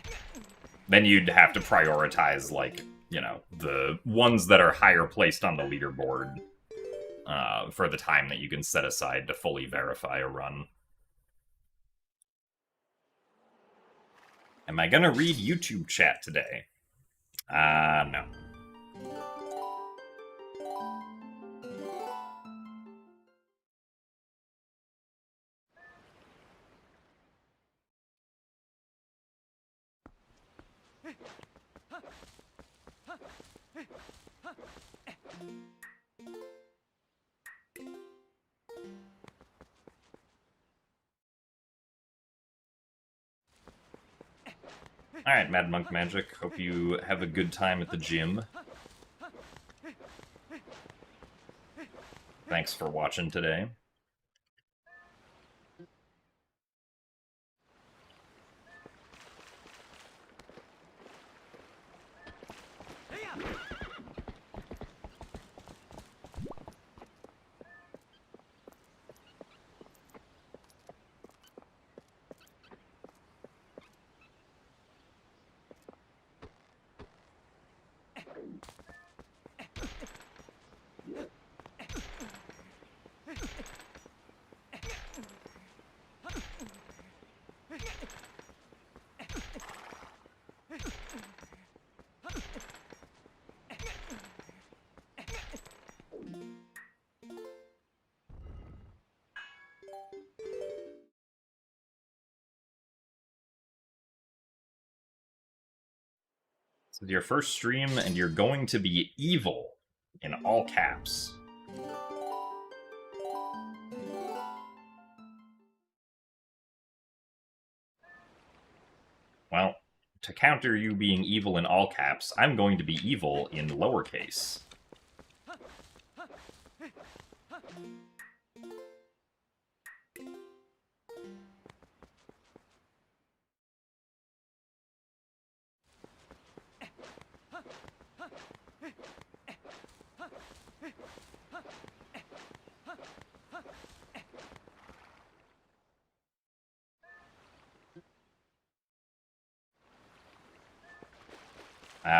Then you'd have to prioritize, like, you know, the ones that are higher placed on the leaderboard, for the time that you can set aside to fully verify a run. Am I gonna read YouTube chat today? No. Alright, Mad Monk Magic, hope you have a good time at the gym. Thanks for watching today. This is your first stream, and you're going to be evil in all caps. Well, to counter you being evil in all caps, I'm going to be evil in lowercase.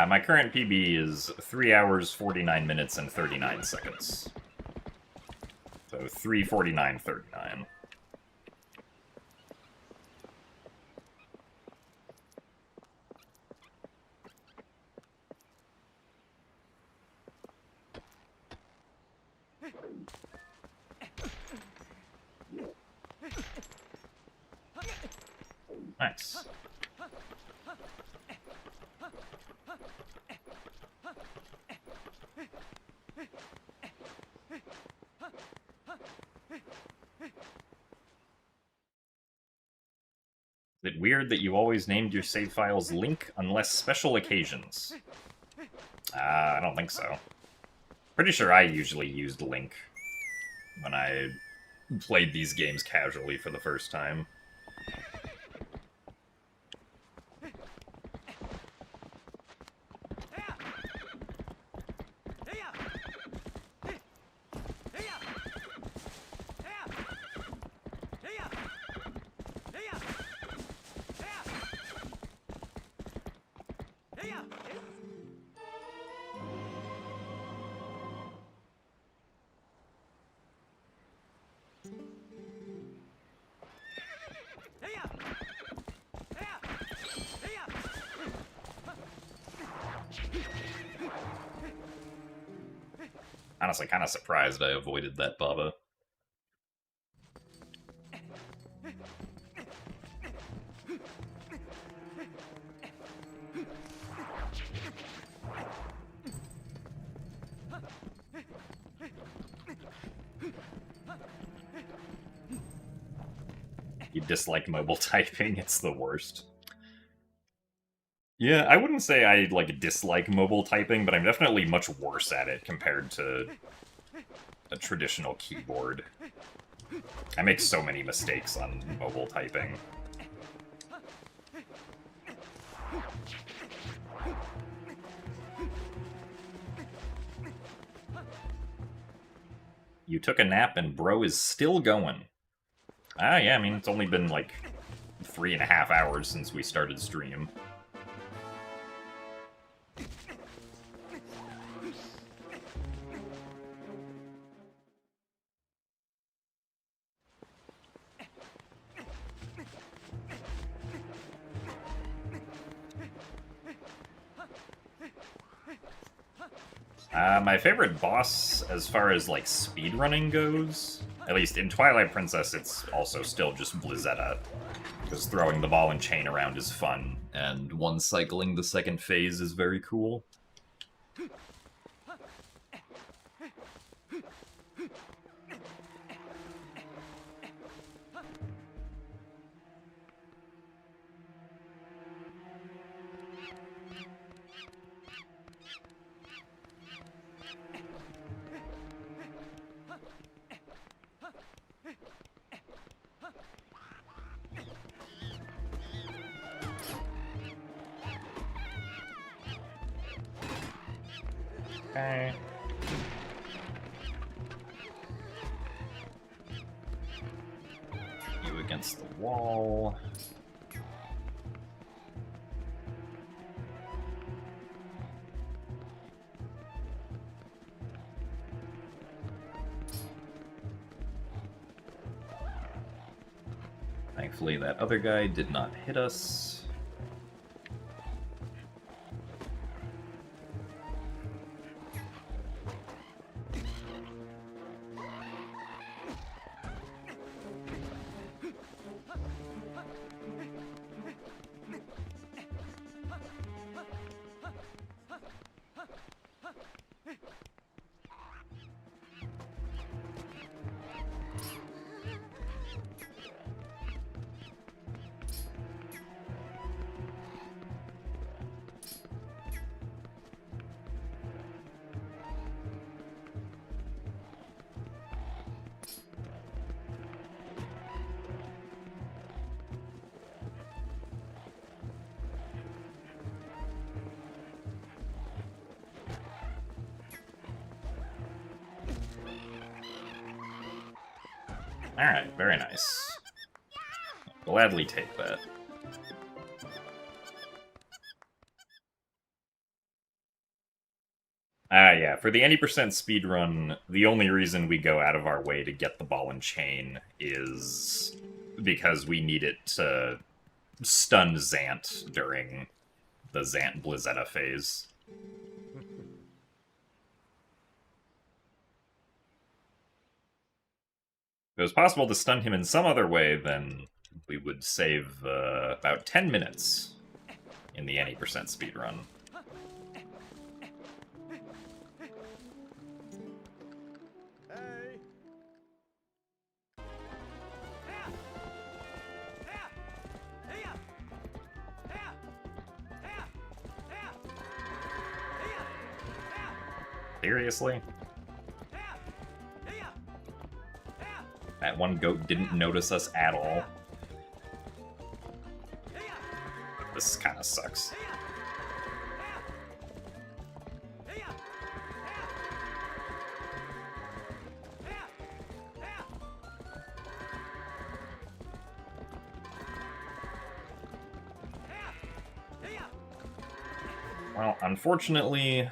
My current PB is 3 hours, 49 minutes, and 39 seconds. So 3:49:39. Nice. Is it weird that you always named your save files Link unless special occasions? I don't think so. Pretty sure I usually used Link when I played these games casually for the first time. Honestly, kind of surprised I avoided that Baba. You dislike mobile typing? It's the worst. Yeah, I wouldn't say I, dislike mobile typing, but I'm definitely much worse at it compared to a traditional keyboard. I make so many mistakes on mobile typing. You took a nap and bro is still going. Ah, yeah, I mean, it's only been, 3.5 hours since we started stream. My favorite boss, as far as, speedrunning goes, at least in Twilight Princess, it's also still just Blizzetta, because throwing the ball and chain around is fun, and one cycling the second phase is very cool. Okay. You against the wall. Thankfully, that other guy did not hit us. Alright, very nice. Gladly take that. Yeah, for the 80% speedrun, the only reason we go out of our way to get the ball and chain is because we need it to stun Zant during the Zant Blizzetta phase. If it was possible to stun him in some other way, then we would save about 10 minutes in the 80% speedrun. Seriously? That one goat didn't notice us at all. This kind of sucks. Well, unfortunately,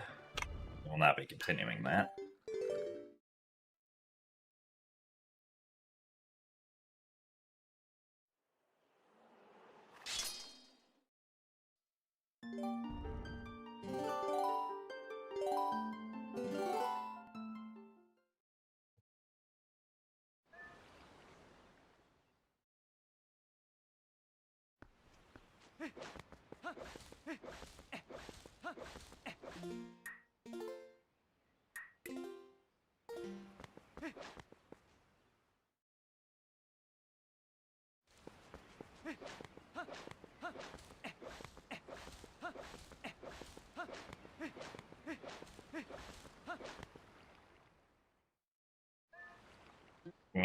we'll not be continuing that.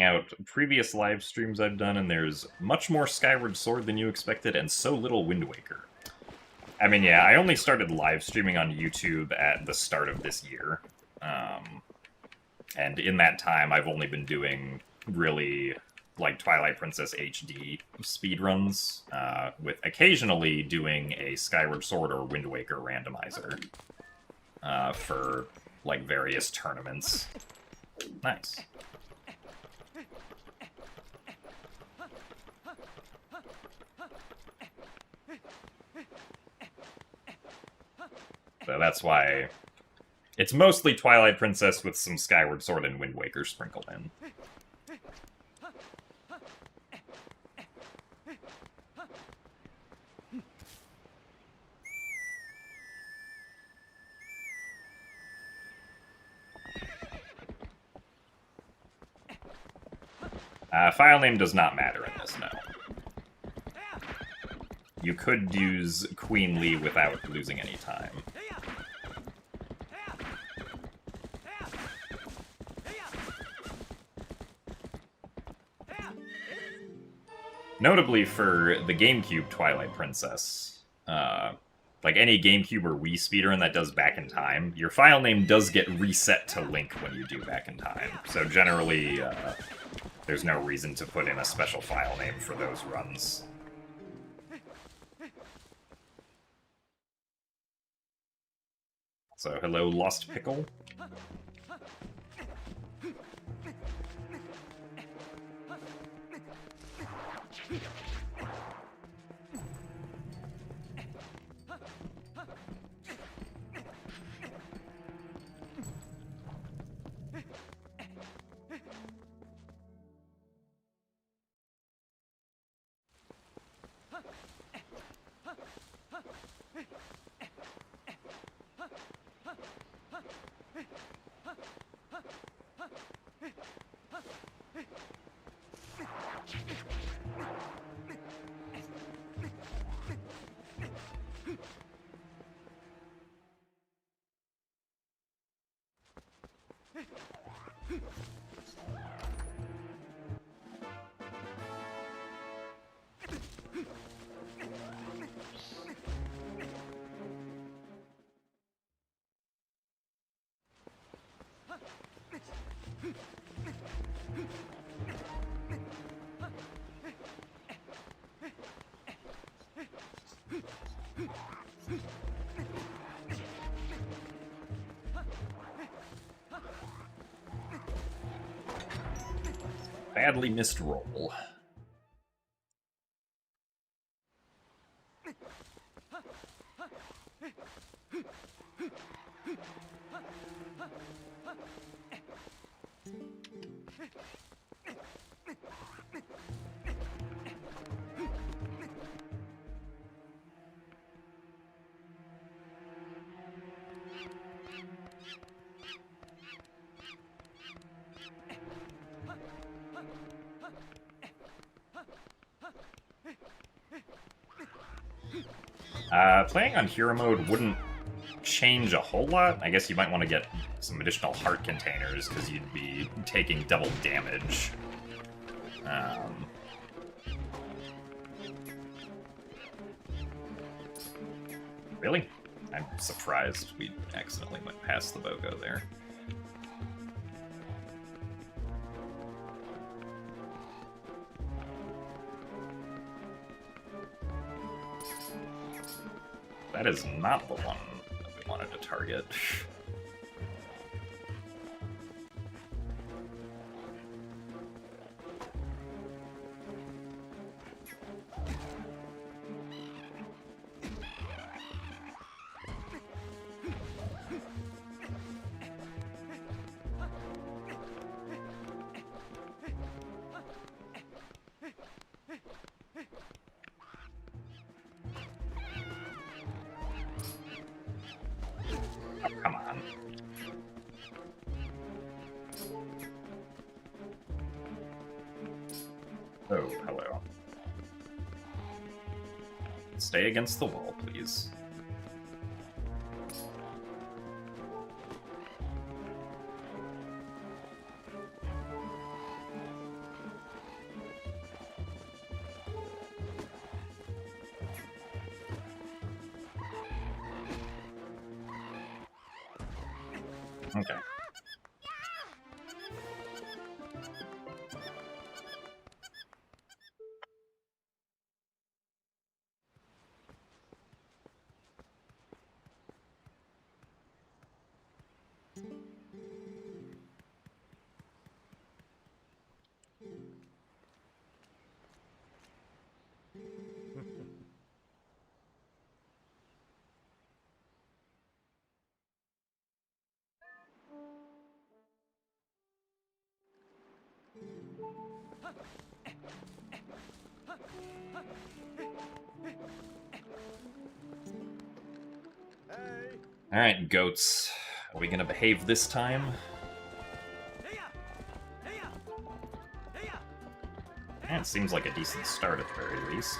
Out previous live streams I've done, and there's much more Skyward Sword than you expected, and so little Wind Waker. I mean, yeah, I only started live streaming on YouTube at the start of this year. And in that time, I've only been doing really, like, Twilight Princess HD speedruns, with occasionally doing a Skyward Sword or Wind Waker randomizer for, like, various tournaments. Nice. So that's why it's mostly Twilight Princess with some Skyward Sword and Wind Waker sprinkled in. File name does not matter in this, no. You could use Queen Lee without losing any time. Notably for the GameCube Twilight Princess, like any GameCube or Wii speedrun that does Back in Time, your file name does get reset to Link when you do Back in Time. So generally, there's no reason to put in a special file name for those runs. So, hello, Lost Pickle. Badly missed roll. Playing on hero mode wouldn't change a whole lot. I guess you might want to get some additional heart containers, because you'd be taking double damage. Really? I'm surprised we accidentally went past the BOGO there. That is not the one that we wanted to target. Come on. Oh, hello. Stay against the wall, please. Okay. Alright, goats. Are we gonna behave this time? Yeah, it seems like a decent start at the very least.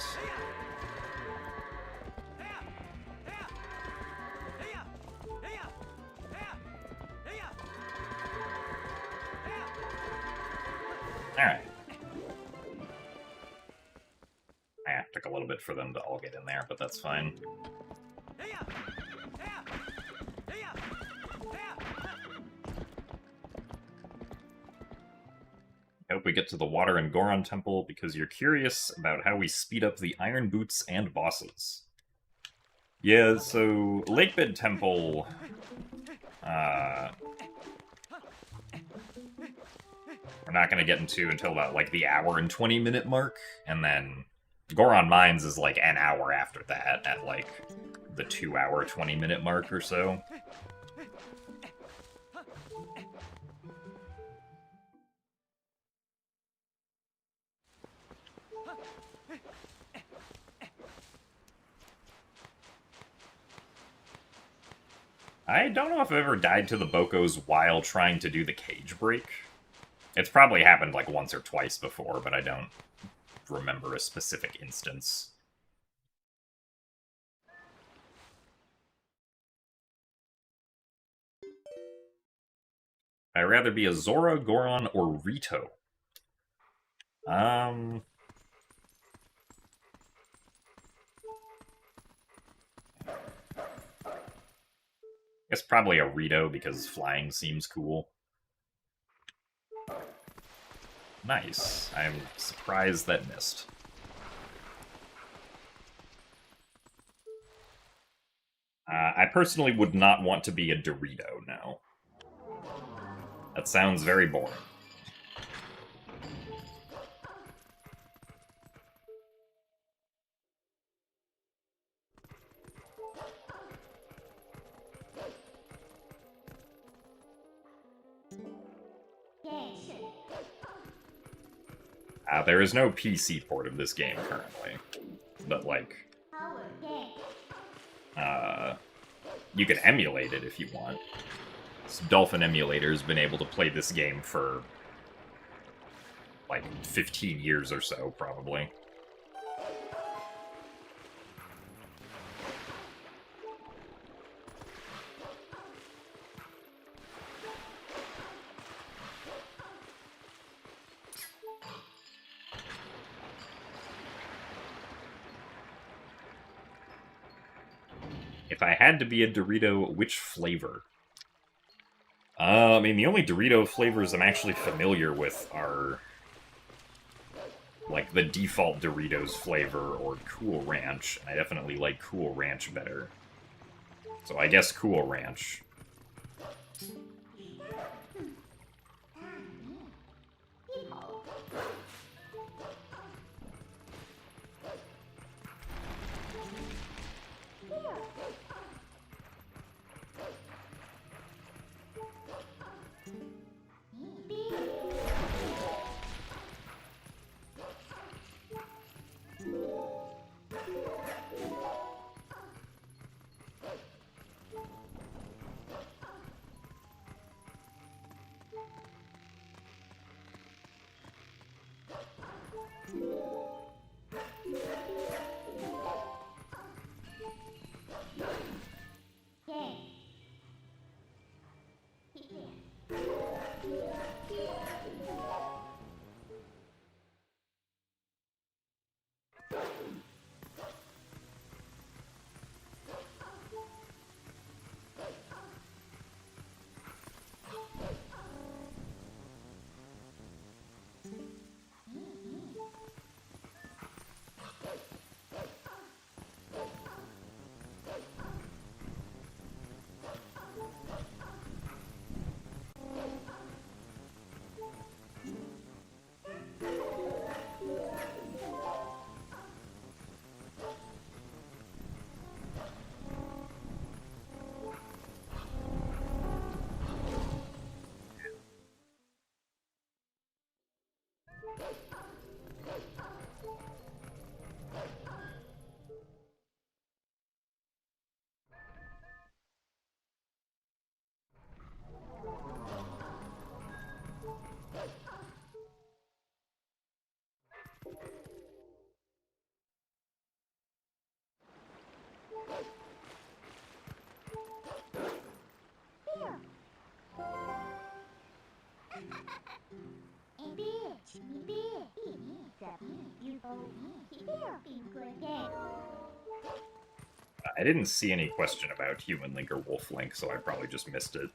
Alright. Took a little bit for them to all get in there, but that's fine. I hope we get to the Water and Goron Temple, because you're curious about how we speed up the Iron Boots and bosses. Yeah, so Lakebed Temple... we're not going to get into until about, like, the hour and 20-minute mark, and then Goron Mines is, like, an hour after that, at, like, the 2-hour, 20-minute mark or so. I don't know if I've ever died to the Bokos while trying to do the cage break. It's probably happened like once or twice before, but I don't remember a specific instance. I'd rather be a Zora, Goron, or Rito. Guess probably a Rito, because flying seems cool. Nice. I'm surprised that missed. I personally would not want to be a Dorito now. That sounds very boring. There is no PC port of this game currently, but like, you can emulate it if you want. Dolphin Emulator's been able to play this game for like 15 years or so, probably. If I had to be a Dorito, which flavor? I mean, the only Dorito flavors I'm actually familiar with are, like, the default Doritos flavor or Cool Ranch. I definitely like Cool Ranch better. So I guess Cool Ranch. I didn't see any question about Human Link or Wolf Link, so I probably just missed it.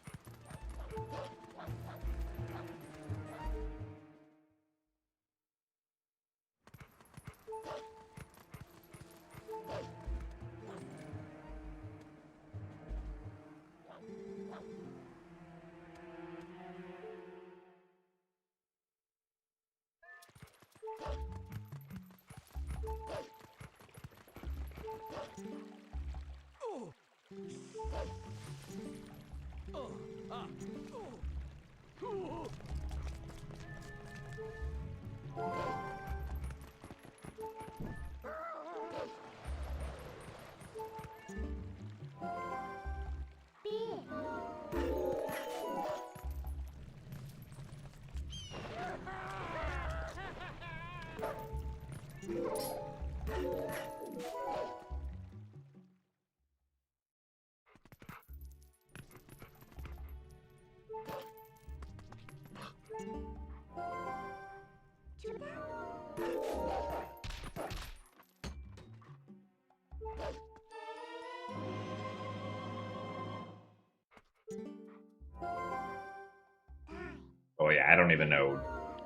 Oh yeah, I don't even know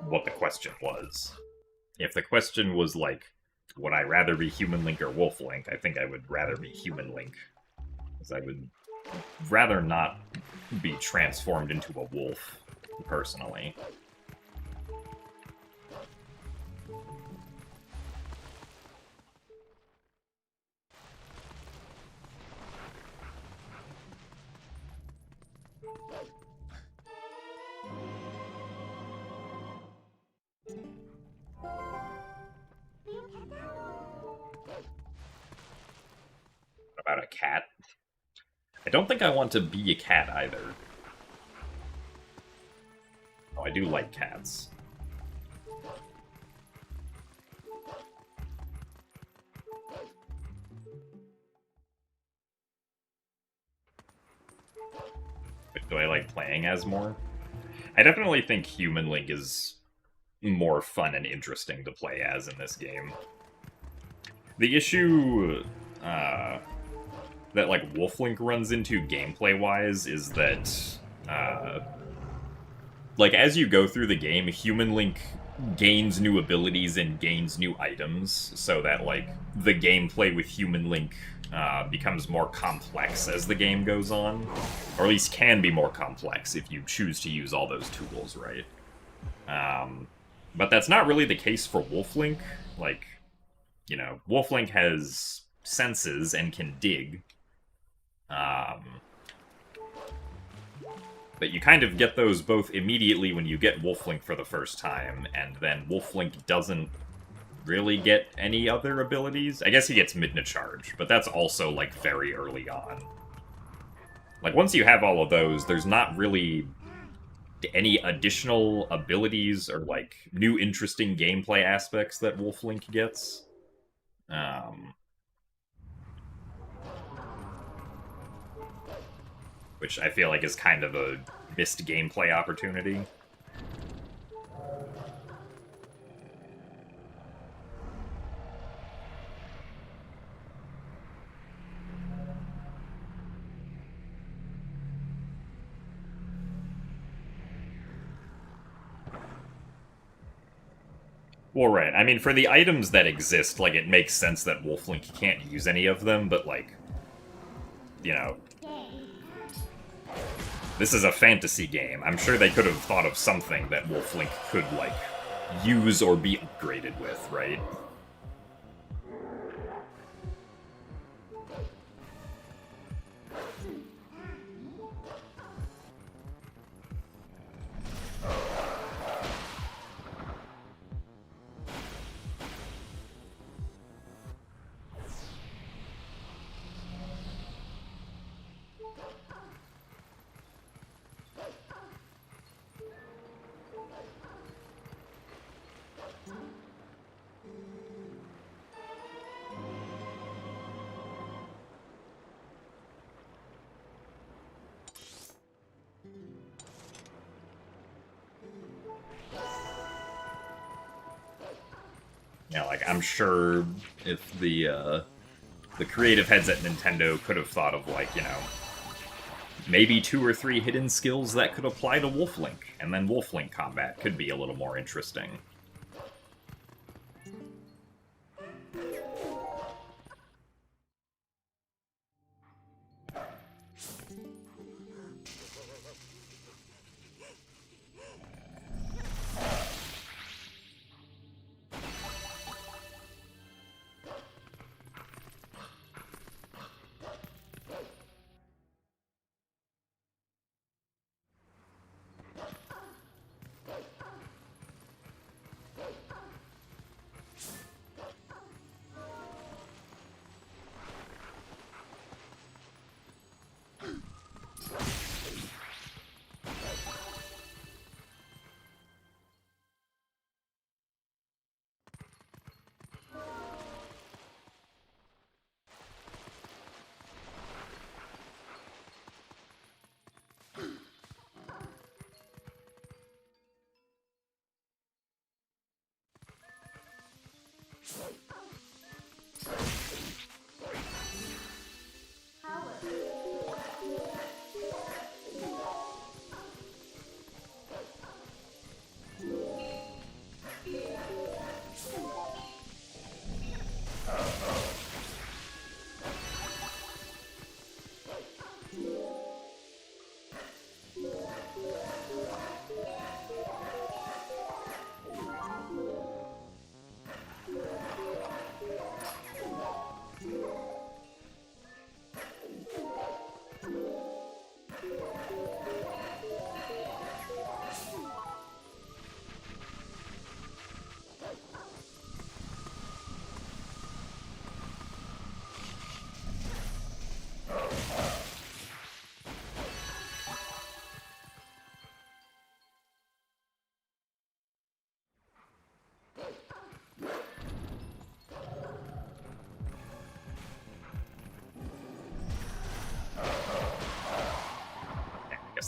what the question was. If the question was like, would I rather be Human Link or Wolf Link, I think I would rather be Human Link. Because I would rather not be transformed into a wolf, personally. About a cat? I don't think I want to be a cat either. Oh, I do like cats. But do I like playing as more? I definitely think Human Link is more fun and interesting to play as in this game. The issue that like Wolflink runs into gameplay-wise is that, like as you go through the game, Human Link gains new abilities and gains new items, so that like the gameplay with Human Link becomes more complex as the game goes on, or at least can be more complex if you choose to use all those tools, right? But that's not really the case for Wolflink. Like, you know, Wolflink has senses and can dig. But you kind of get those both immediately when you get Wolflink for the first time, and then Wolflink doesn't really get any other abilities. I guess he gets Midna Charge, but that's also, like, very early on. Like, once you have all of those, there's not really any additional abilities or, like, new interesting gameplay aspects that Wolflink gets. Which I feel like is kind of a missed gameplay opportunity. Well, right. I mean, for the items that exist, like, it makes sense that Wolflink can't use any of them, but, like, you know, this is a fantasy game. I'm sure they could have thought of something that Wolflink could, like, use or be upgraded with, right? Yeah, like, I'm sure if the creative heads at Nintendo could have thought of, like, you know, maybe 2 or 3 hidden skills that could apply to Wolflink, and then Wolflink combat could be a little more interesting.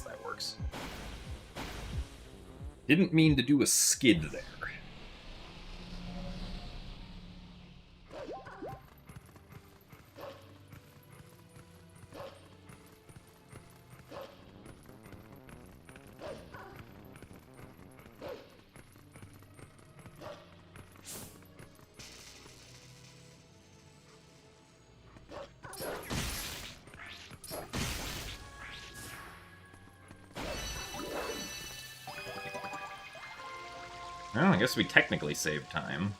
That works. Didn't mean to do a skid there. Well, I guess we technically saved time.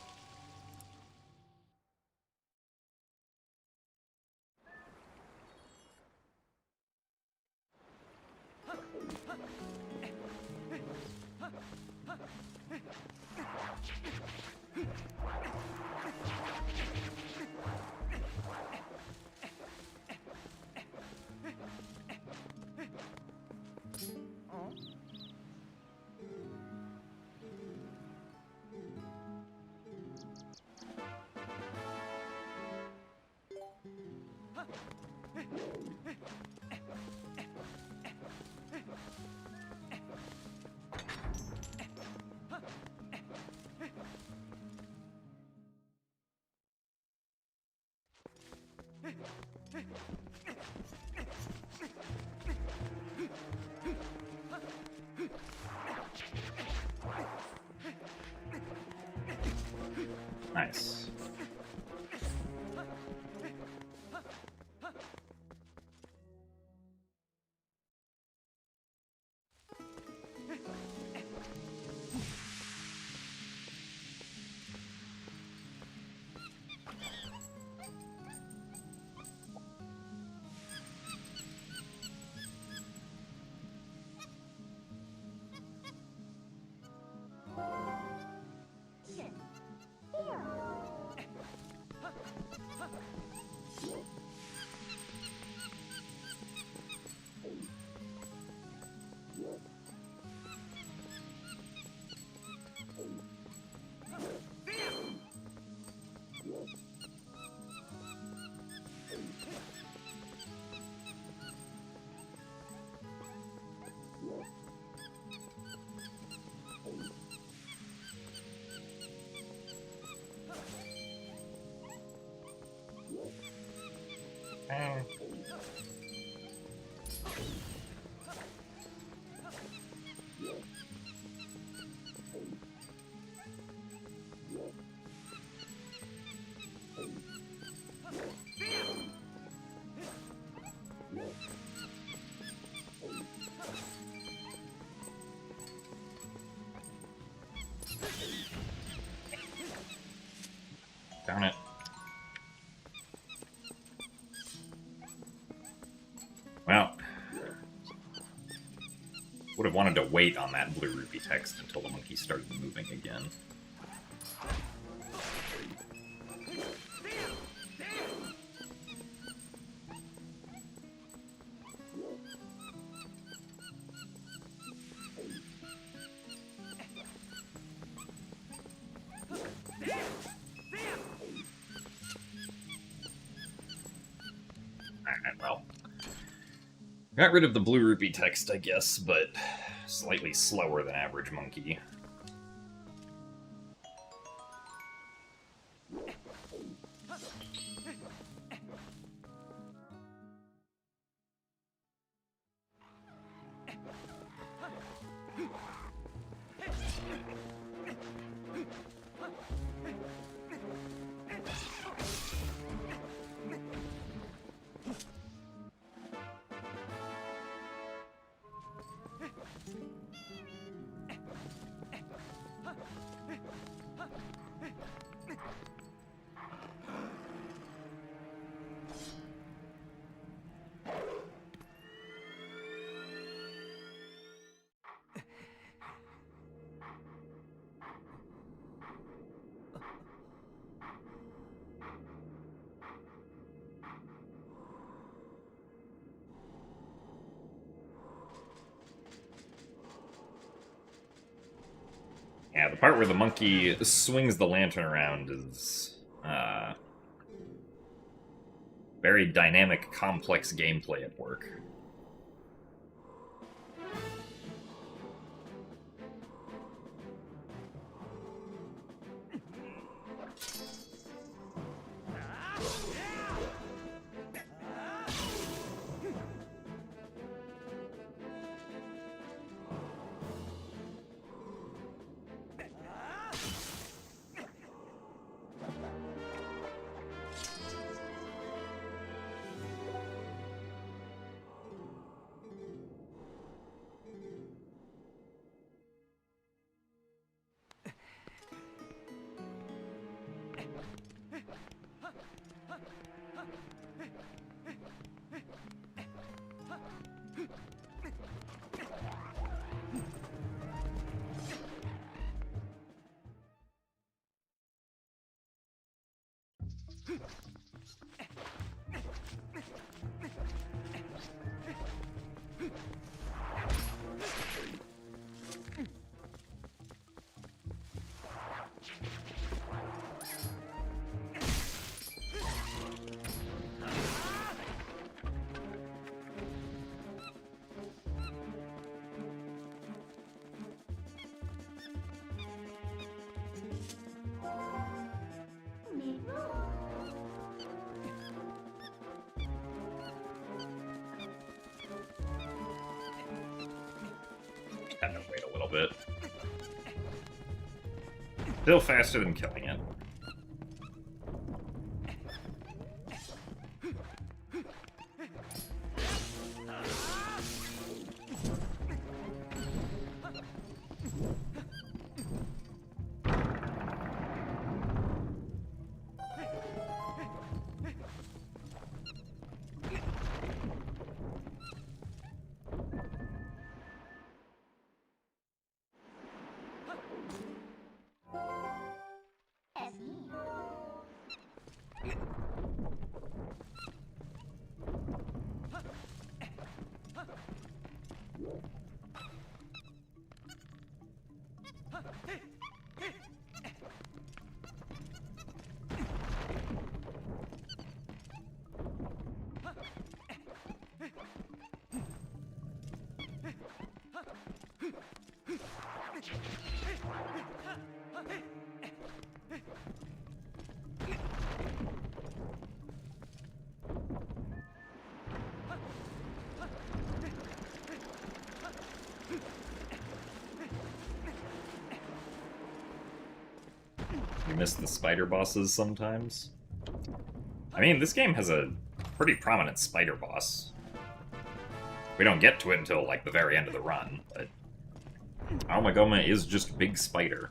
Nice. Darn it. Well, would have wanted to wait on that blue rupee text until the monkey started moving again. Alright, well. Got rid of the blue rupee text, I guess, but slightly slower than average monkey. Yeah, the part where the monkey swings the lantern around is very dynamic, complex gameplay at work. Had to wait a little bit. Still faster than killing it. You miss the spider bosses sometimes. I mean, this game has a pretty prominent spider boss. We don't get to it until, like, the very end of the run, but Almagoma is just Big Spider.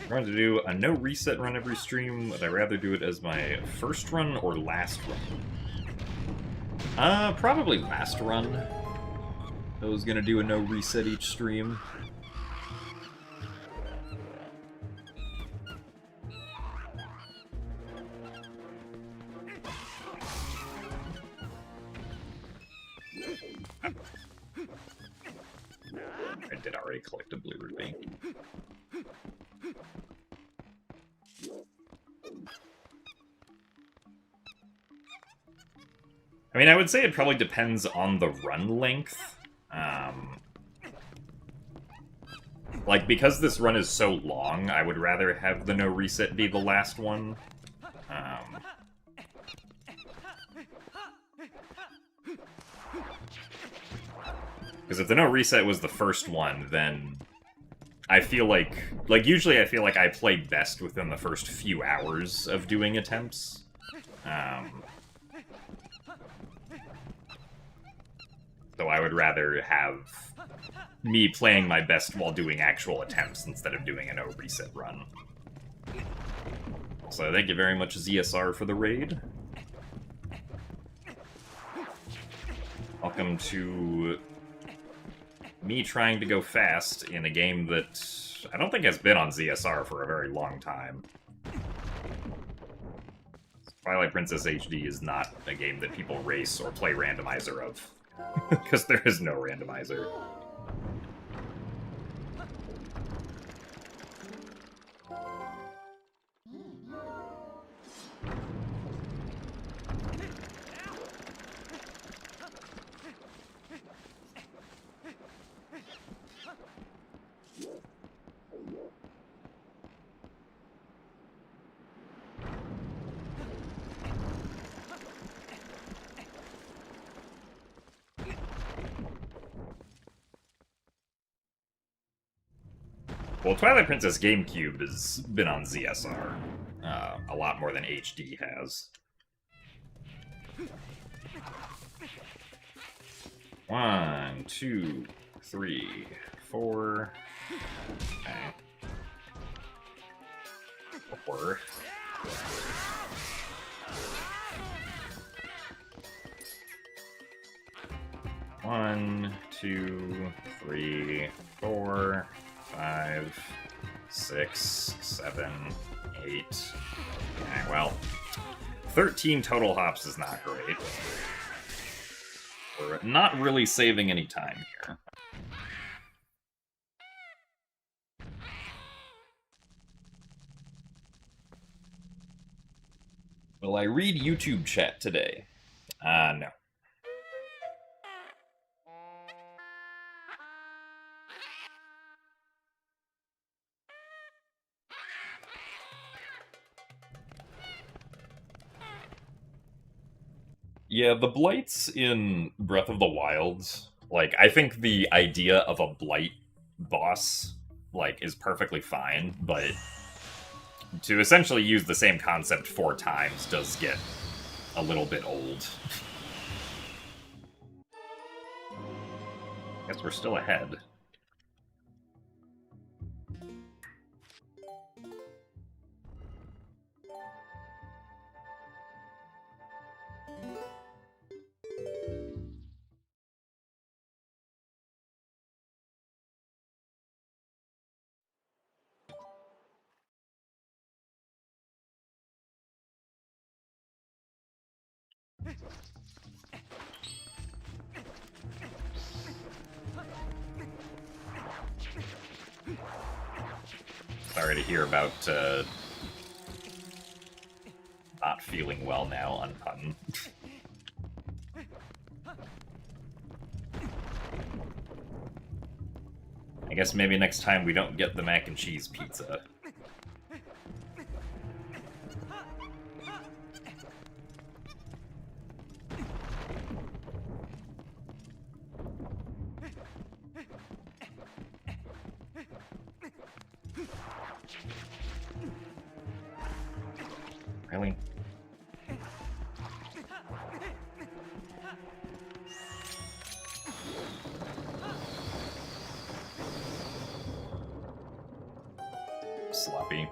I'm going to do a no reset run every stream. Would I rather do it as my first run or last run? Probably last run. I was gonna do a no reset each stream. I did already collect a blue rupee. I mean, I would say it probably depends on the run length. Like, because this run is so long, I would rather have the no reset be the last one. Because if the no reset was the first one, then I feel like usually I feel like I played best within the first few hours of doing attempts. So I would rather have me playing my best while doing actual attempts instead of doing a no reset run. So thank you very much, ZSR, for the raid. Welcome to me trying to go fast in a game that I don't think has been on ZSR for a very long time. Twilight Princess HD is not a game that people race or play randomizer of. Because there is no randomizer. Well, Twilight Princess GameCube has been on ZSR a lot more than HD has. 1, 2, 3, 4. Okay. 4. One, 2, 3, 4, 5, 6, 7, 8. Okay, well, 13 total hops is not great. We're not really saving any time here. Will I read YouTube chat today? No. Yeah, the blights in Breath of the Wild, like, I think the idea of a blight boss, like, is perfectly fine, but to essentially use the same concept 4 times does get a little bit old. Guess we're still ahead. Sorry to hear about not feeling well now, Unpun. I guess maybe next time we don't get the mac and cheese pizza. Really? Sloppy.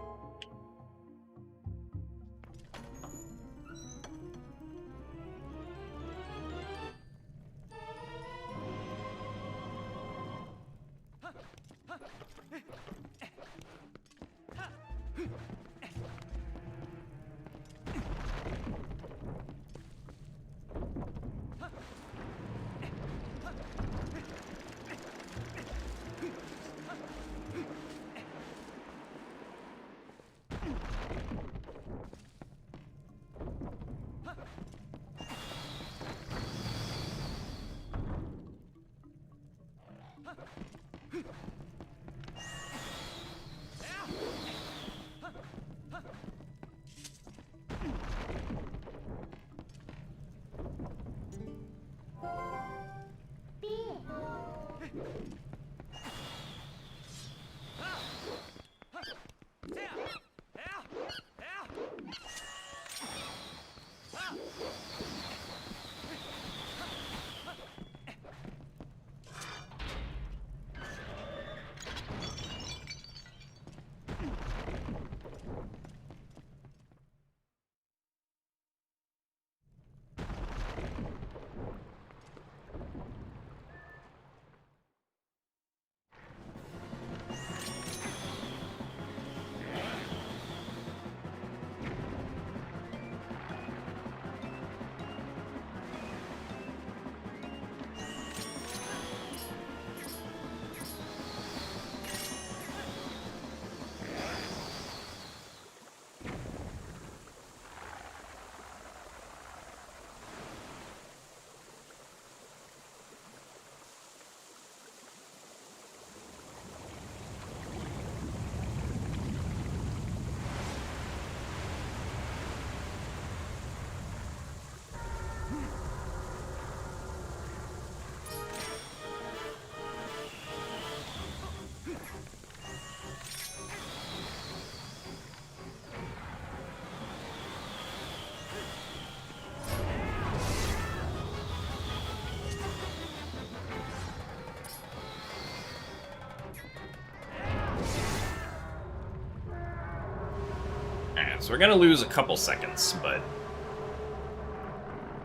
Alright, so we're gonna lose a couple seconds, but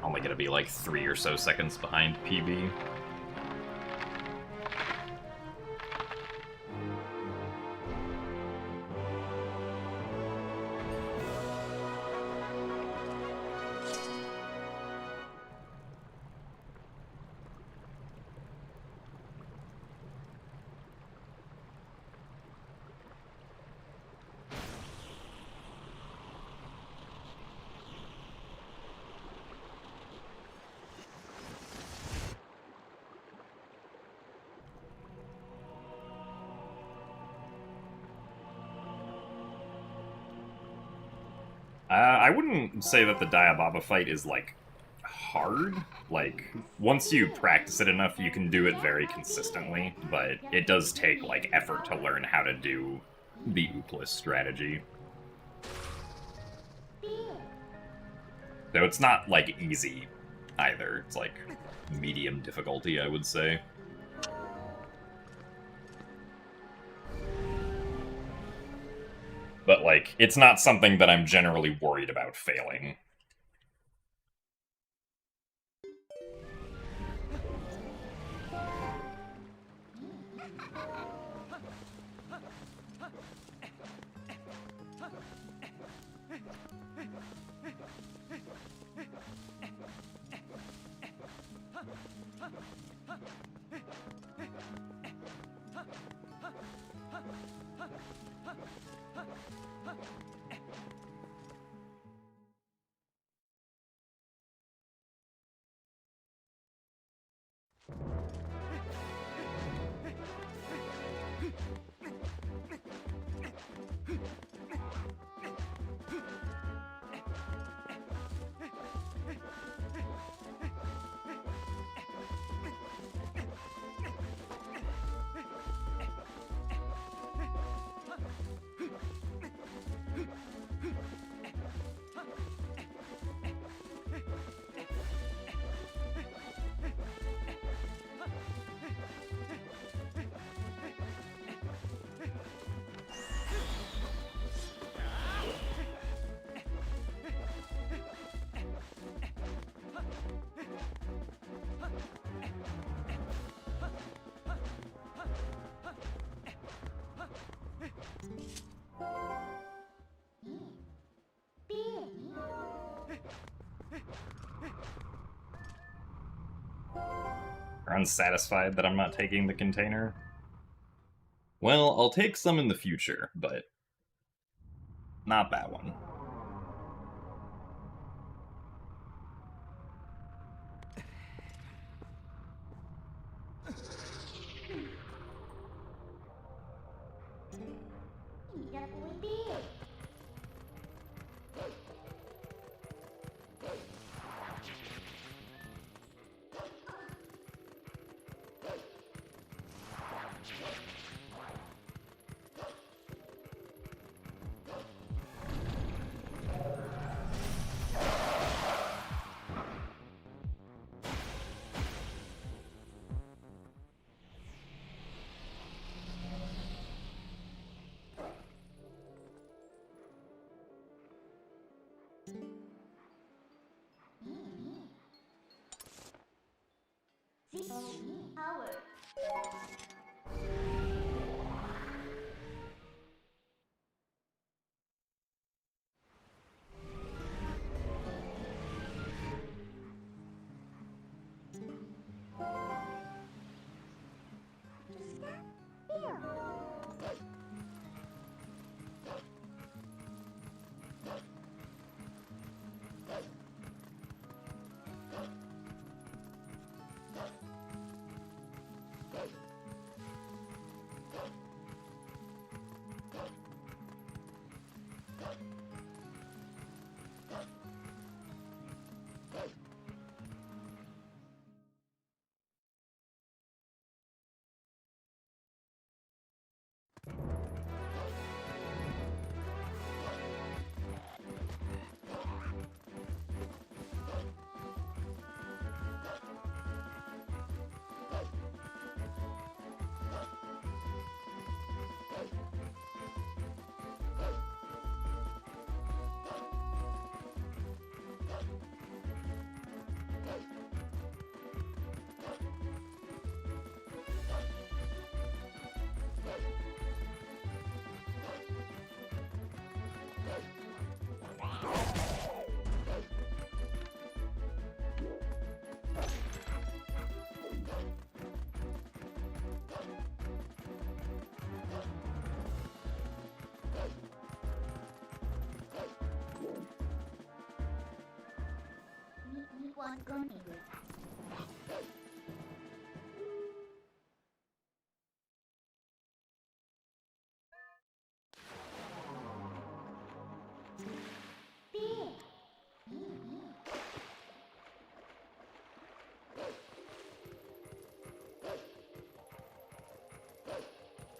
only gonna be like 3 or so seconds behind PB. I wouldn't say that the Diababa fight is, like, hard. Like, once you practice it enough, you can do it very consistently, but it does take, like, effort to learn how to do the Oopless strategy. Though it's not, like, easy either. It's, like, medium difficulty, I would say. But, like, it's not something that I'm generally worried about failing. Are unsatisfied that I'm not taking the container? Well, I'll take some in the future, but not that one.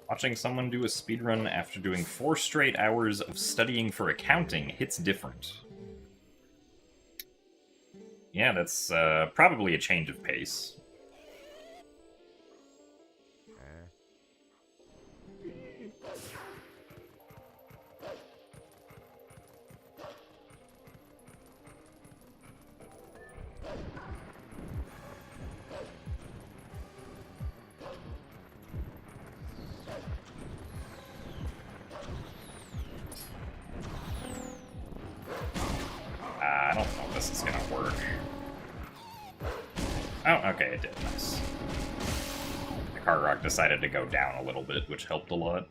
Watching someone do a speedrun after doing 4 straight hours of studying for accounting hits different. Yeah, that's probably a change of pace. I don't know if this is gonna work. Oh, okay, it did. Nice. The car rock decided to go down a little bit, which helped a lot.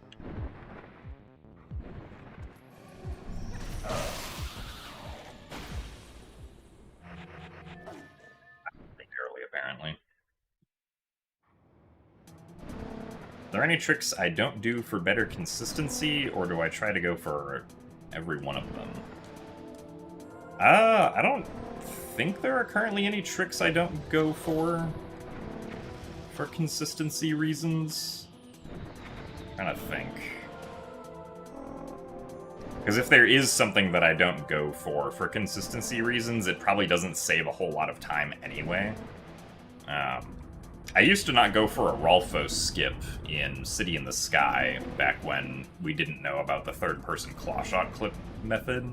Pretty early, apparently. Are there any tricks I don't do for better consistency, or do I try to go for every one of them? I don't think there are currently any tricks I don't go for consistency reasons. I'm trying to think. Because if there is something that I don't go for consistency reasons, it probably doesn't save a whole lot of time anyway. I used to not go for a Rolfo skip in City in the Sky back when we didn't know about the third-person clawshot clip method.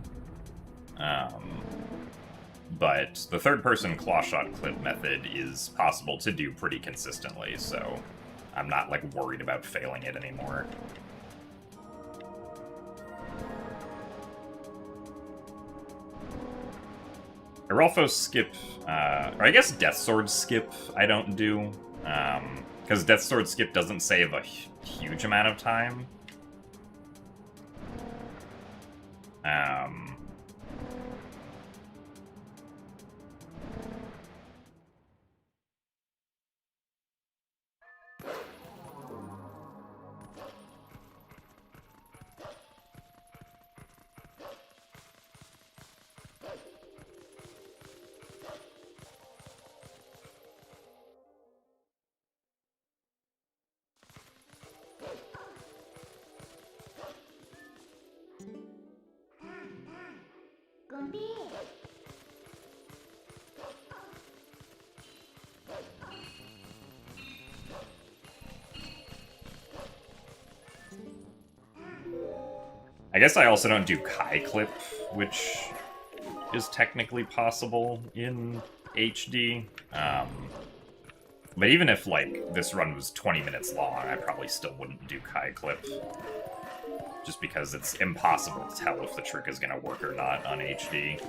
But the third-person clawshot clip method is possible to do pretty consistently, so I'm not, like, worried about failing it anymore. A Rolfo skip, or I guess Death Sword skip I don't do, because Death Sword skip doesn't save a huge amount of time. I guess I also don't do Kai clip, which is technically possible in HD. But even if, like, this run was 20 minutes long, I probably still wouldn't do Kai clip. Just because it's impossible to tell if the trick is going to work or not on HD.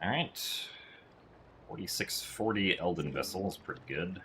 Alright. 4640 Elden Vessel is pretty good.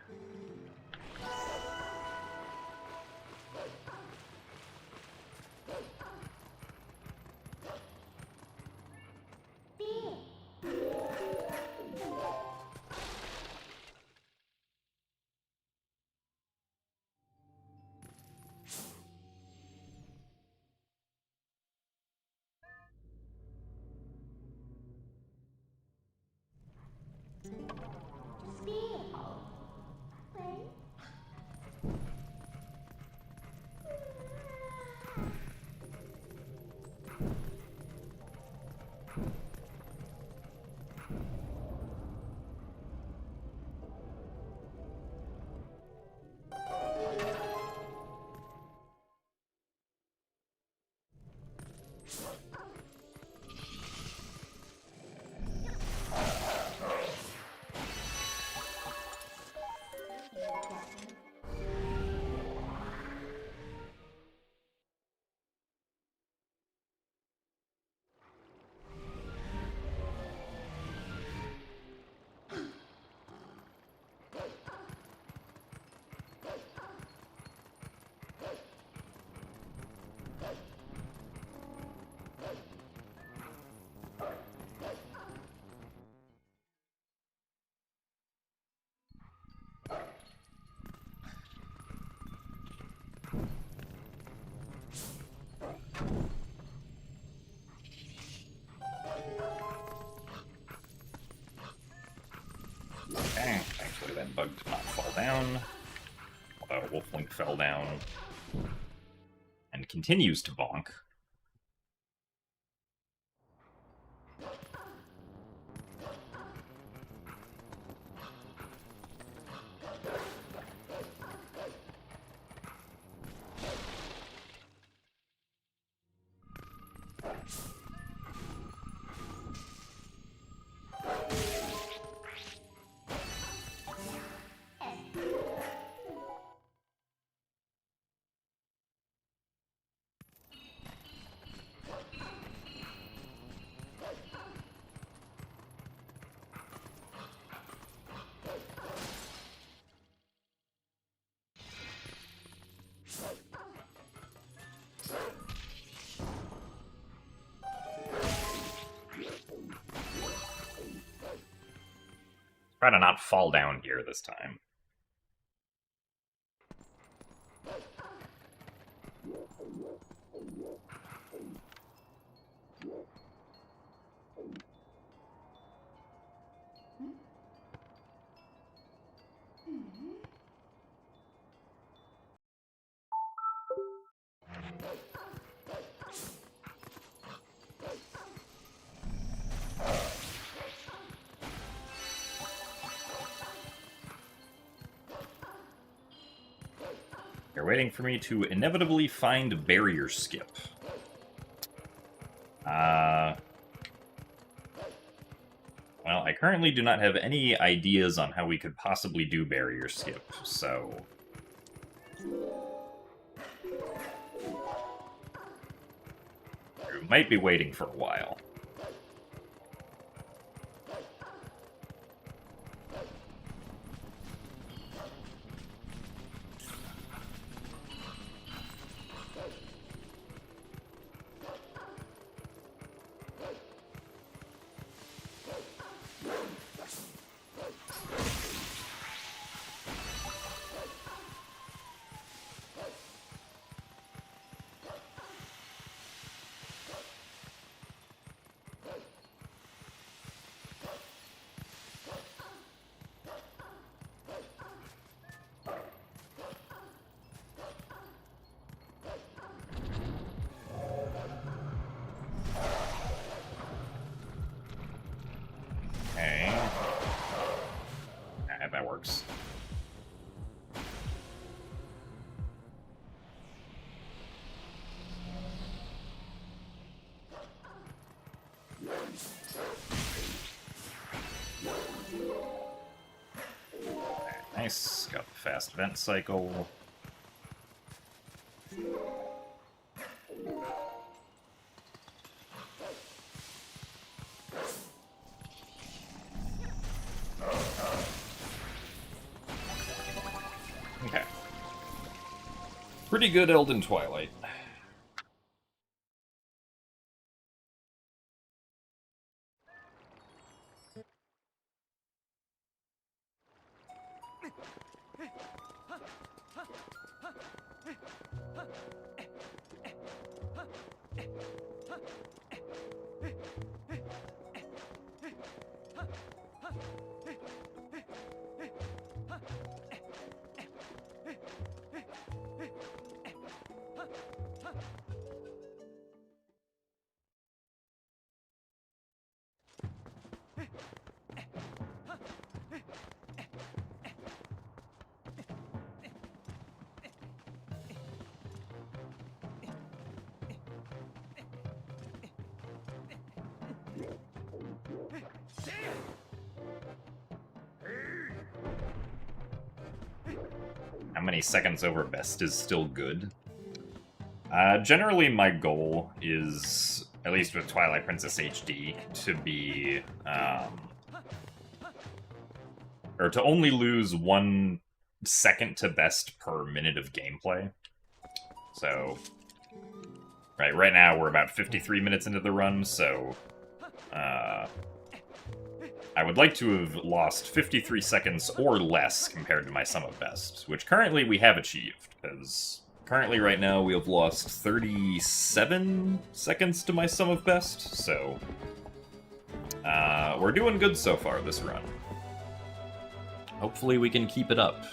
Okay, thankfully that bug did not fall down. Although Wolflink fell down and continues to bonk. Try to not fall down here this time. You're waiting for me to inevitably find barrier skip. Well, I currently do not have any ideas on how we could possibly do barrier skip, so... we might be waiting for a while. works. Nice, got the fast vent cycle. Okay. Pretty good Elden Twilight. How many seconds over best is still good? Generally, my goal is, at least with Twilight Princess HD, to be, or to only lose 1 second to best per minute of gameplay. So, right now we're about 53 minutes into the run, so, I would like to have lost 53 seconds or less compared to my sum of best, which currently we have achieved, because currently right now we have lost 37 seconds to my sum of best, so we're doing good so far this run. Hopefully we can keep it up.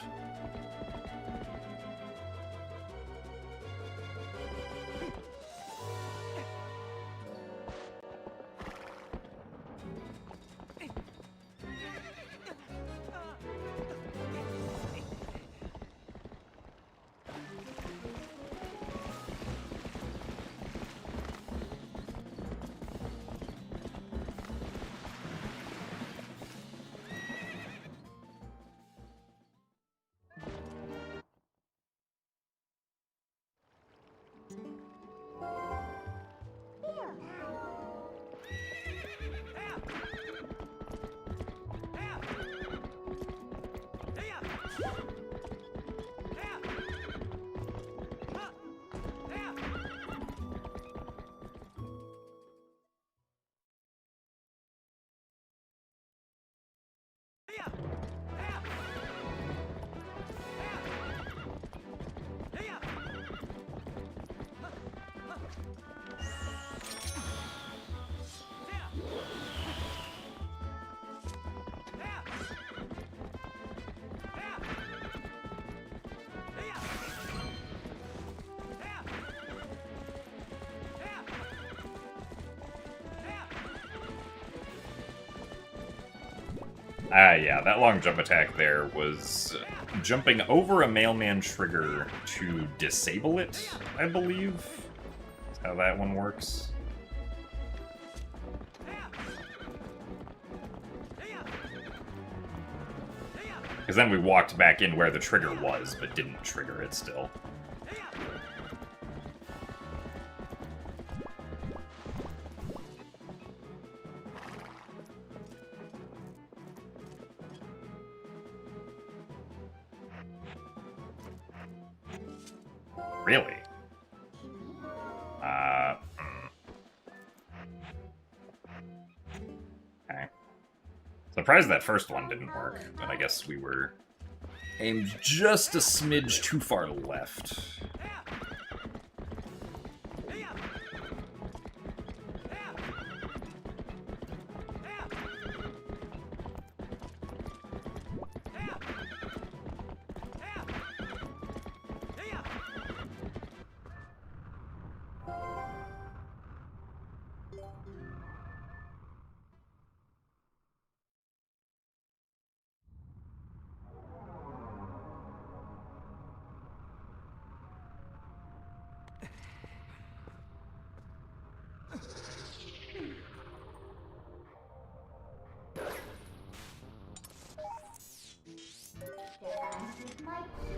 Yeah, that long jump attack there was jumping over a mailman trigger to disable it, I believe. That's how that one works. Because then we walked back in where the trigger was, but didn't trigger it still. Really? Okay. Surprised that first one didn't work, but I guess we were aimed just a smidge too far left. My okay.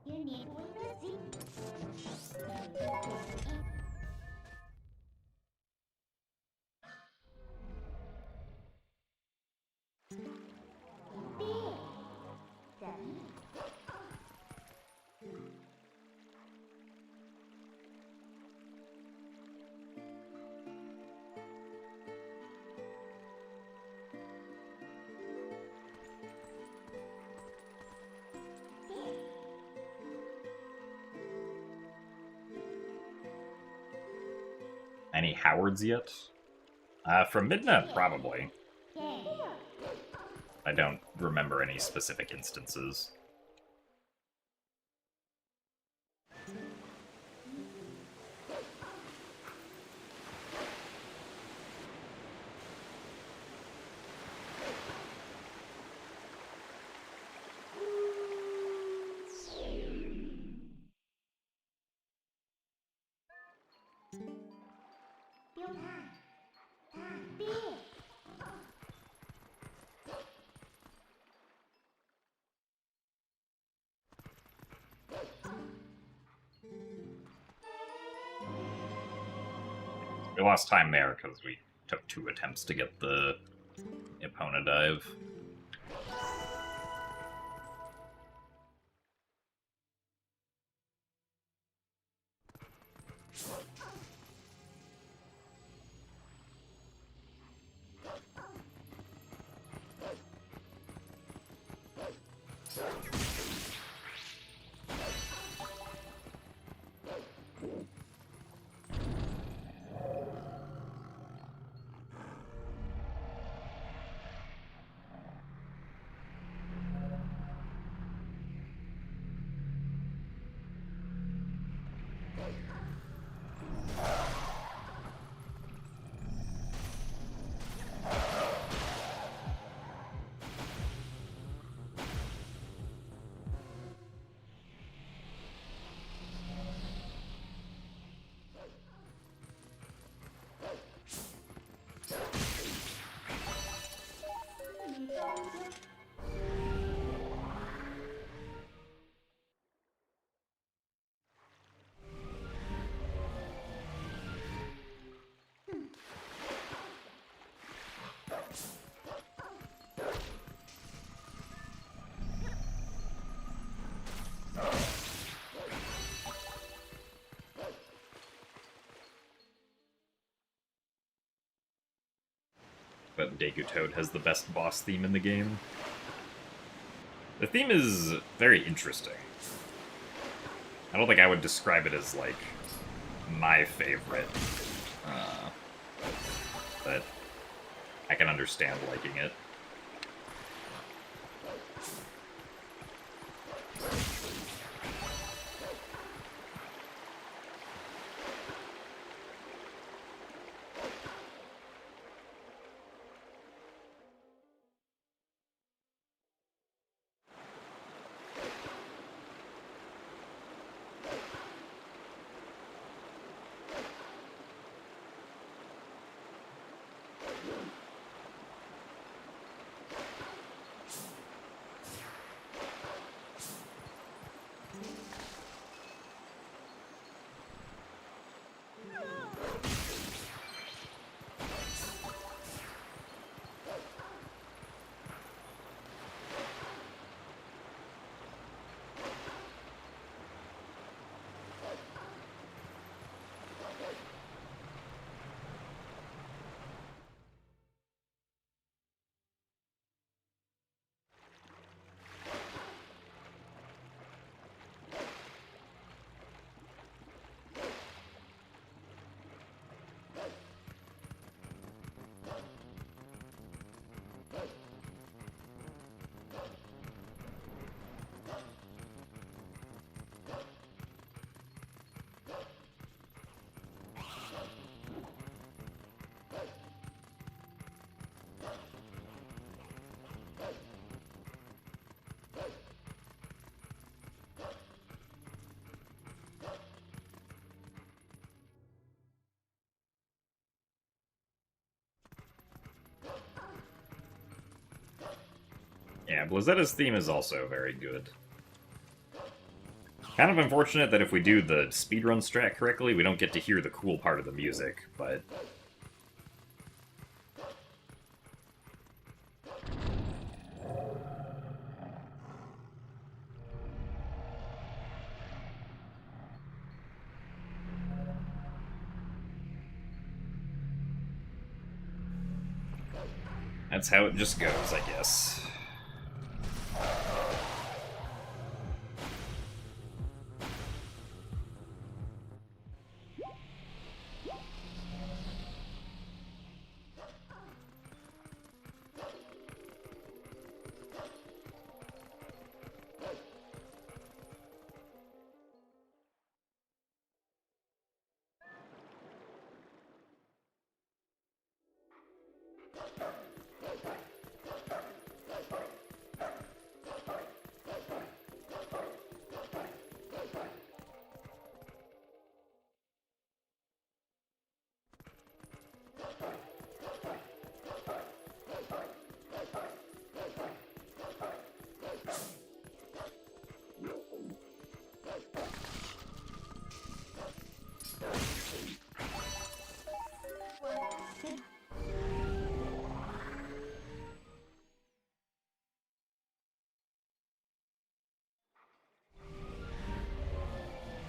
You need to Any Howards yet? From Midna, probably. I don't remember any specific instances. We lost time there because we took 2 attempts to get the Epona dive. But Deku Toad has the best boss theme in the game. The theme is very interesting. I don't think I would describe it as, like, my favorite. But I can understand liking it. Yeah, Blizzetta's theme is also very good. Kind of unfortunate that if we do the speedrun strat correctly, we don't get to hear the cool part of the music, but... that's how it just goes, I guess.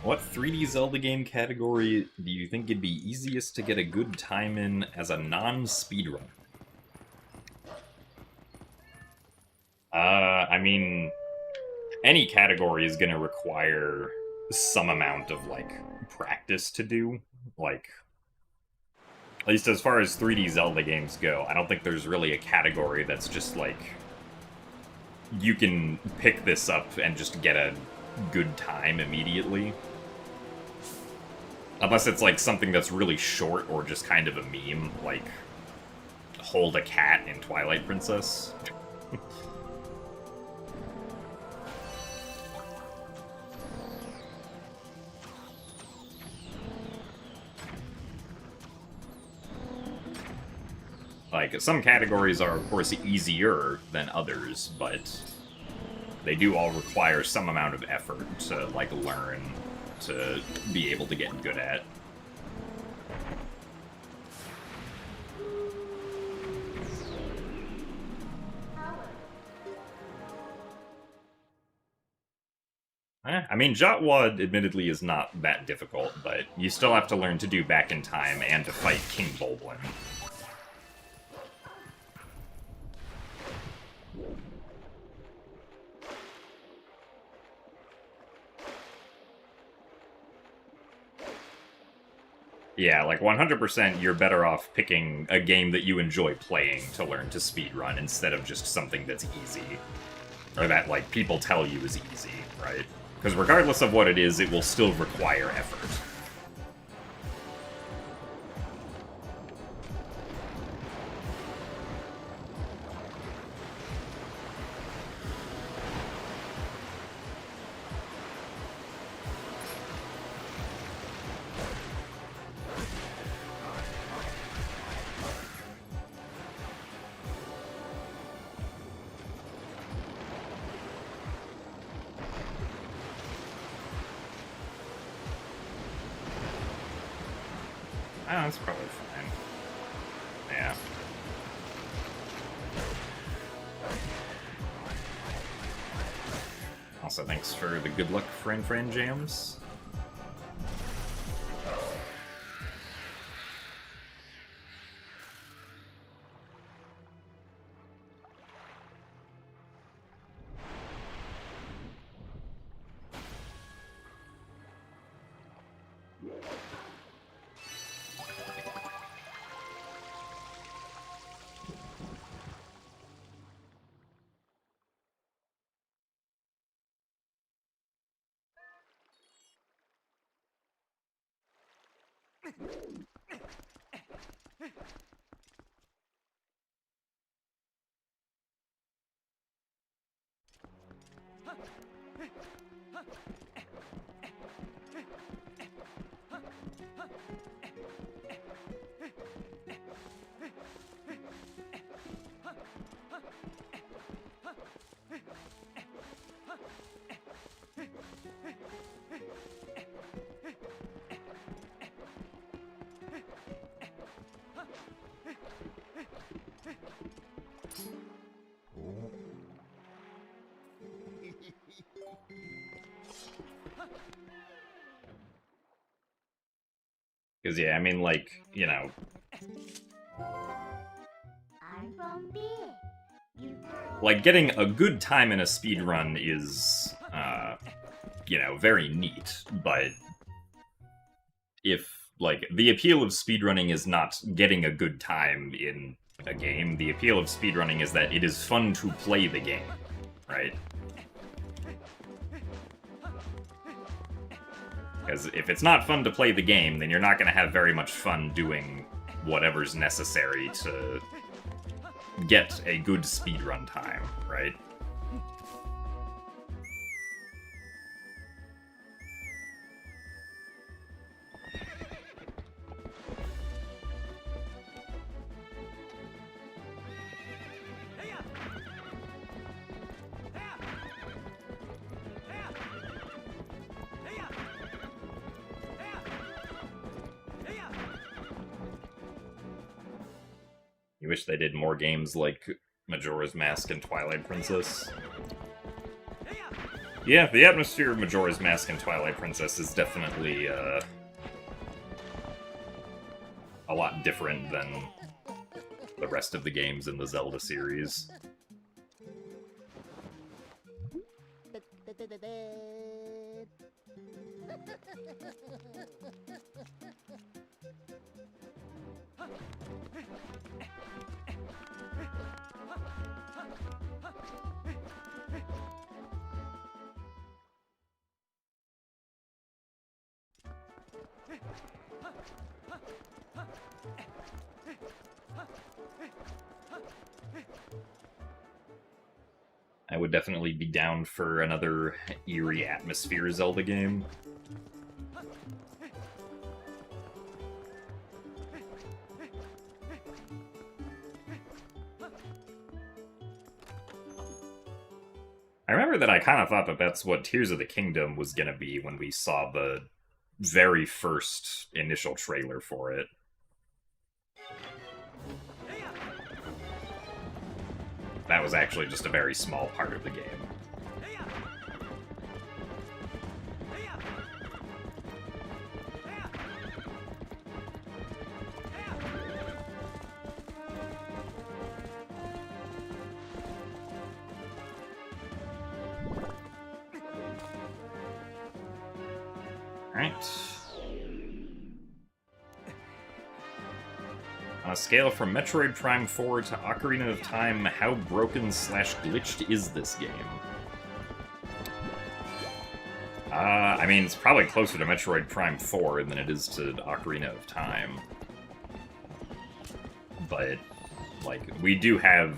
What 3D Zelda game category do you think it'd be easiest to get a good time in as a non-speedrunner? I mean, any category is going to require some amount of, like, practice to do. Like, at least as far as 3D Zelda games go, I don't think there's really a category that's just, like, you can pick this up and just get a good time immediately. Unless it's, like, something that's really short or just kind of a meme, like hold a cat in Twilight Princess. Like, some categories are, of course, easier than others, but they do all require some amount of effort to, like, learn to be able to get good at. I mean, Jotwad admittedly is not that difficult, but you still have to learn to do back in time and to fight King Bulblin. Yeah, like 100% you're better off picking a game that you enjoy playing to learn to speedrun instead of just something that's easy. Or that, like, people tell you is easy, right? Because regardless of what it is, it will still require effort. Oh, that's probably fine. Yeah. Also, thanks for the good luck, Fran Jams. Because, yeah, I mean, like, you know, I'm from B. You like, getting a good time in a speedrun is, you know, very neat, but if, like, the appeal of speedrunning is not getting a good time in a game, the appeal of speedrunning is that it is fun to play the game, right? Because if it's not fun to play the game, then you're not going to have very much fun doing whatever's necessary to get a good speedrun time, right? You wish they did more games like Majora's Mask and Twilight Princess. Yeah, the atmosphere of Majora's Mask and Twilight Princess is definitely a lot different than the rest of the games in the Zelda series. I would definitely be down for another eerie atmosphere Zelda game. I remember that I kind of thought that that's what Tears of the Kingdom was going to be when we saw the very first initial trailer for it. That was actually just a very small part of the game. Alright. On a scale from Metroid Prime 4 to Ocarina of Time, how broken/glitched is this game? I mean, it's probably closer to Metroid Prime 4 than it is to Ocarina of Time. But, like, we do have,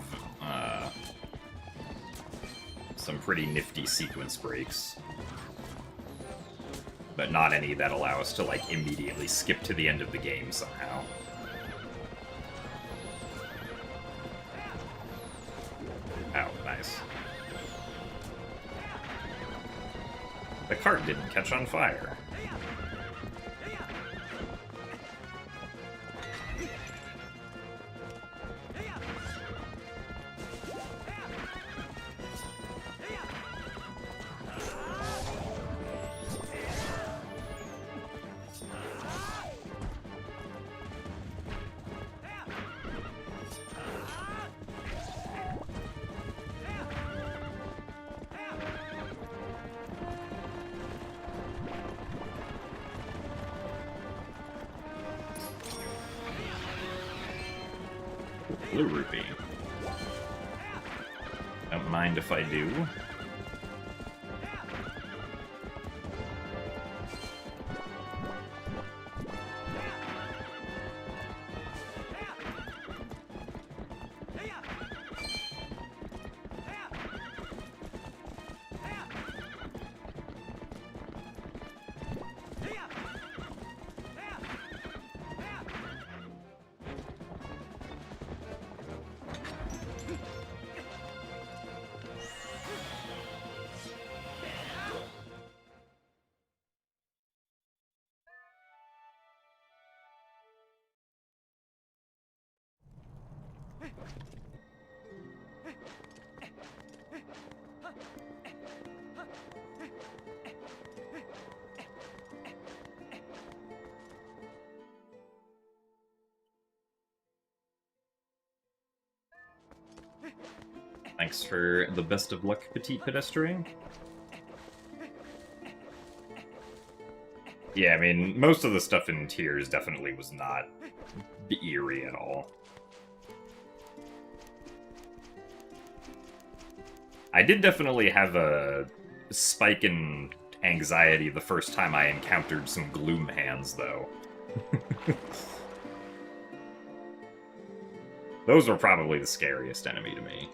some pretty nifty sequence breaks. But not any that allow us to, like, immediately skip to the end of the game somehow. Oh, nice. The cart didn't catch on fire. Blue rupee. Don't mind if I do. Thanks for the best of luck, petite pedestrian. Yeah, I mean, most of the stuff in Tears definitely was not eerie at all. I did definitely have a spike in anxiety the first time I encountered some gloom hands, though. Those were probably the scariest enemy to me.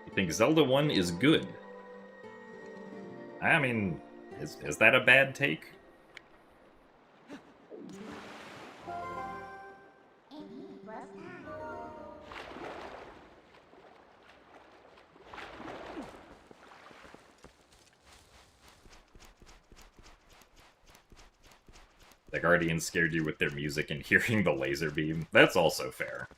You think Zelda 1 is good? I mean, is that a bad take? The Guardians scared you with their music and hearing the laser beam. That's also fair.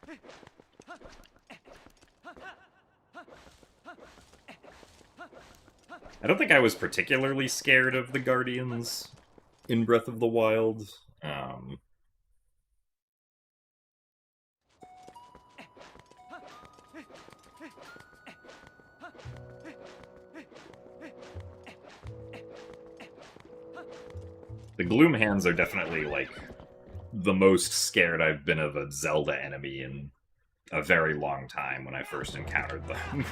I don't think I was particularly scared of the Guardians in Breath of the Wild. The Gloom Hands are definitely, like, the most scared I've been of a Zelda enemy in a very long time when I first encountered them.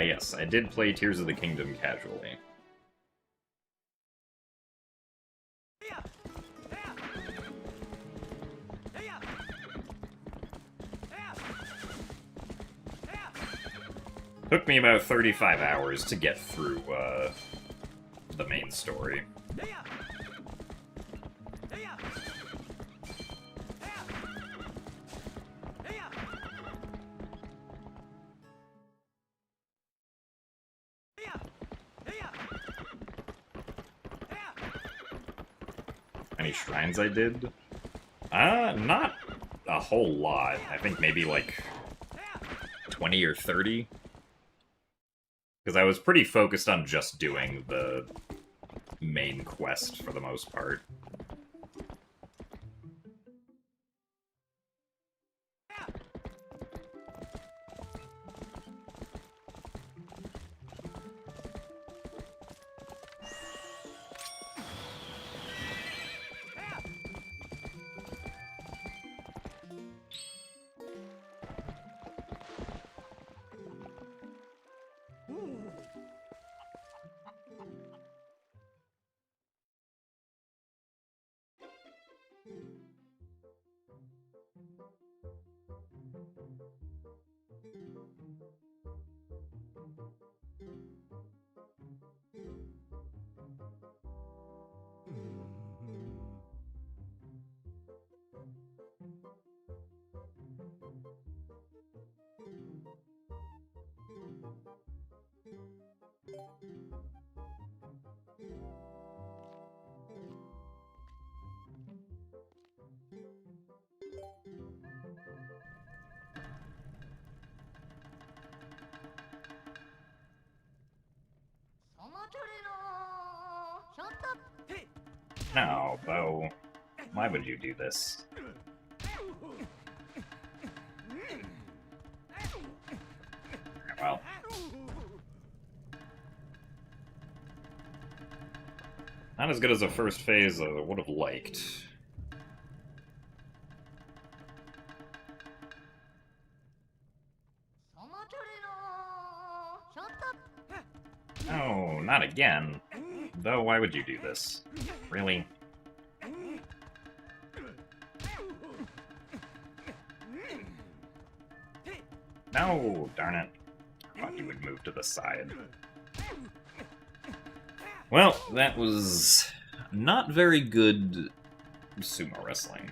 Yes, I did play Tears of the Kingdom casually. Took me about 35 hours to get through, the main story. Any shrines I did? Not a whole lot. I think maybe like 20 or 30. Because I was pretty focused on just doing the main quest for the most part. No, Bo. Why would you do this? Well. Not as good as a first phase as I would have liked. No, not again. Though, why would you do this? Really? No! Darn it. I thought you would move to the side. Well, that was not very good sumo wrestling.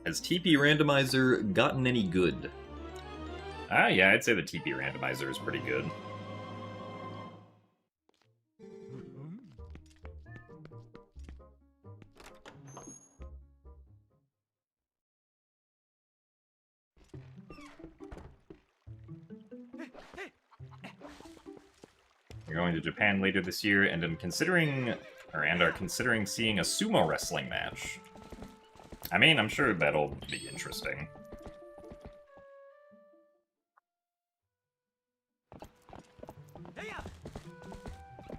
Has TP Randomizer gotten any good? Yeah, I'd say the TP Randomizer is pretty good. We're going to Japan later this year, and are considering seeing a sumo wrestling match. I mean, I'm sure that'll be interesting.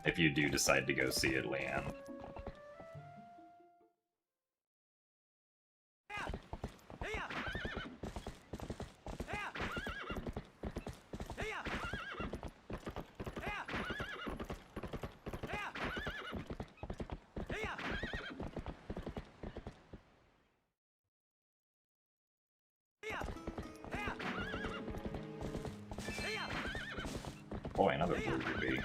If you do decide to go see it, Leanne. Boy, another blue ruby.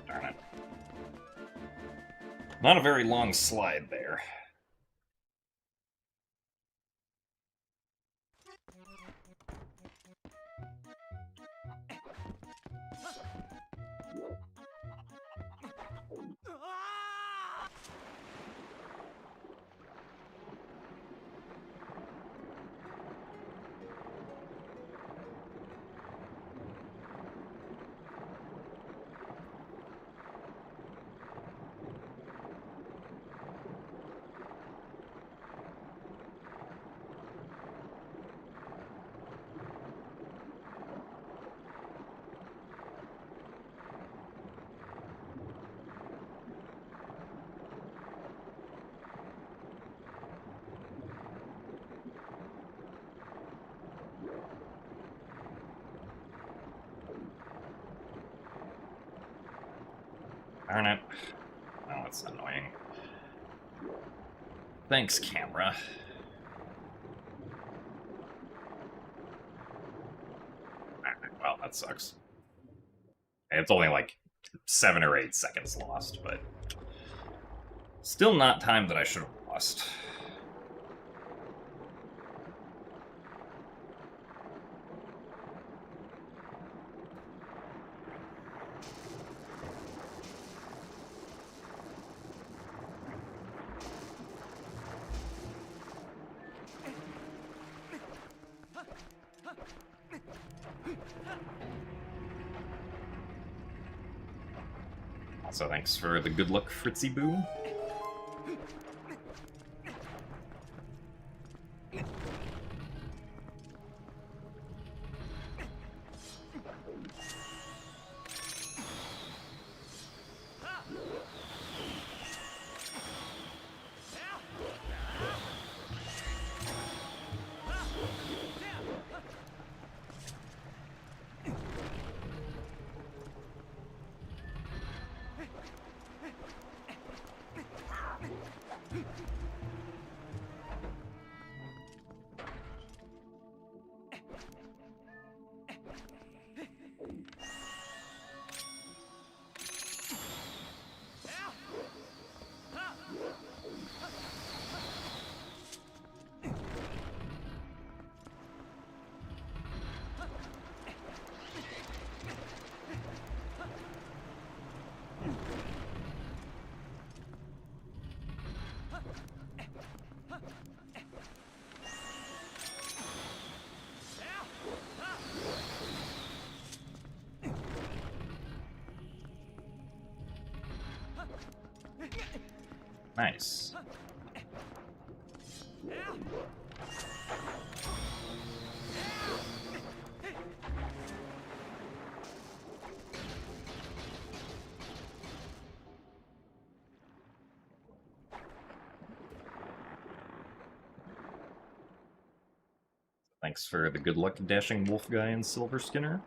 Darn it. Not a very long slide there. Darn it. Oh, it's annoying. Thanks, camera. Well, that sucks. It's only like 7 or 8 seconds lost, but still not time that I should have lost. So thanks for the good luck, Fritzy Boo. Nice. Thanks for the good luck, Dashing Wolf Guy and Silver Skinner.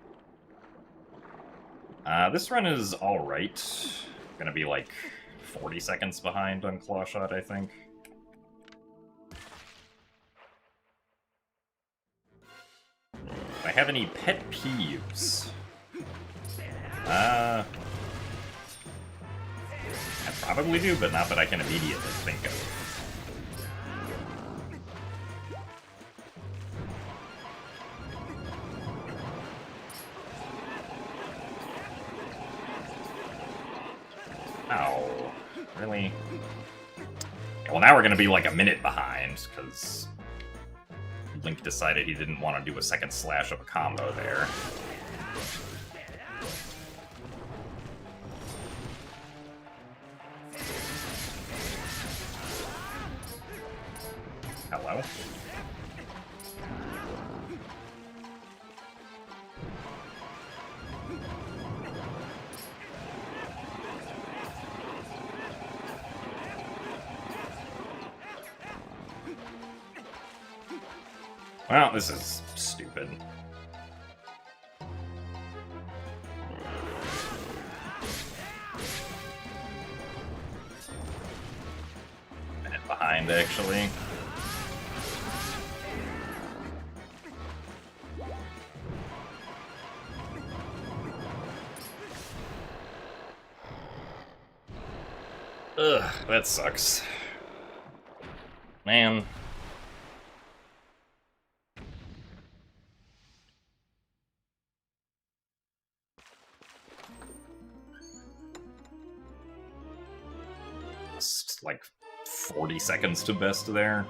This run is alright. Gonna be like 40 seconds behind on Clawshot, I think. Do I have any pet peeves? I probably do, but not that I can immediately think of. Oh, really? Yeah, well, now we're gonna be like a minute behind, because Link decided he didn't want to do a second slash of a combo there. Hello? Well, this is stupid. Minute behind, actually. Ugh, that sucks. Man. Just like 40 seconds to best there.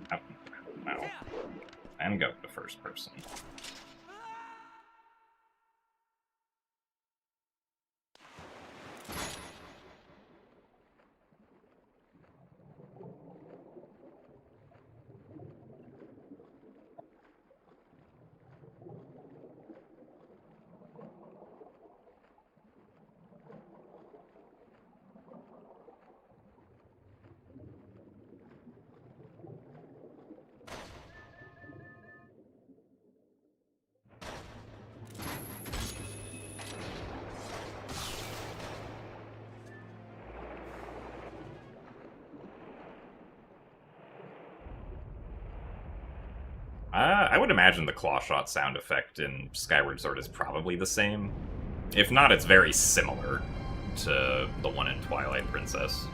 Oh, no. And go to first person. I would imagine the clawshot sound effect in Skyward Sword is probably the same. If not, it's very similar to the one in Twilight Princess.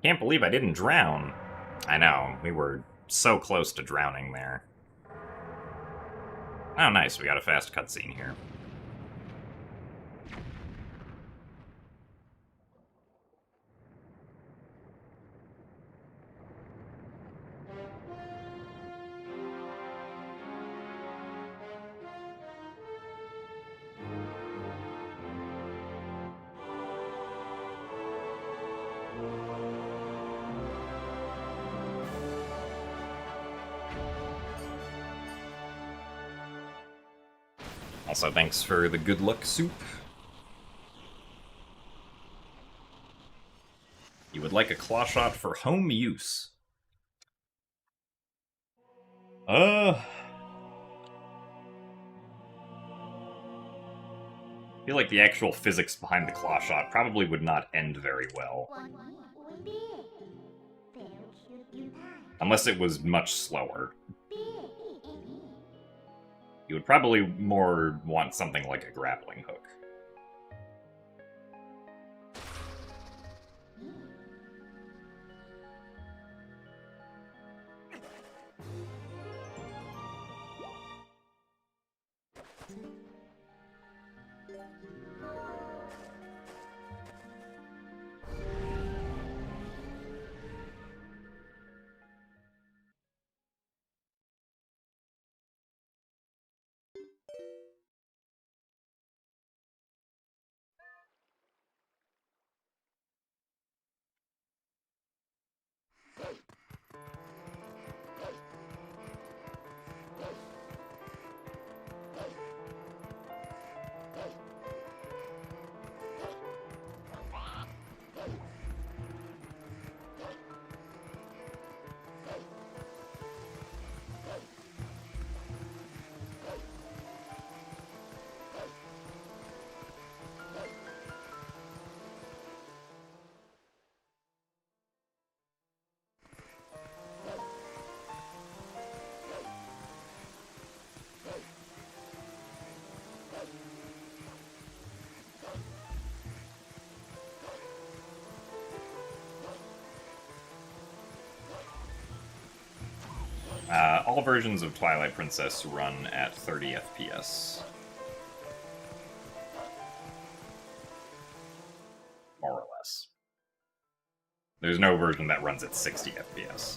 Can't believe I didn't drown. I know, we were so close to drowning there. Oh, nice, we got a fast cutscene here. Also, thanks for the good luck soup. You would like a claw shot for home use. I feel like the actual physics behind the claw shot probably would not end very well. Unless it was much slower. You would probably more want something like a grappling hook. All versions of Twilight Princess run at 30 FPS. More or less. There's no version that runs at 60 FPS.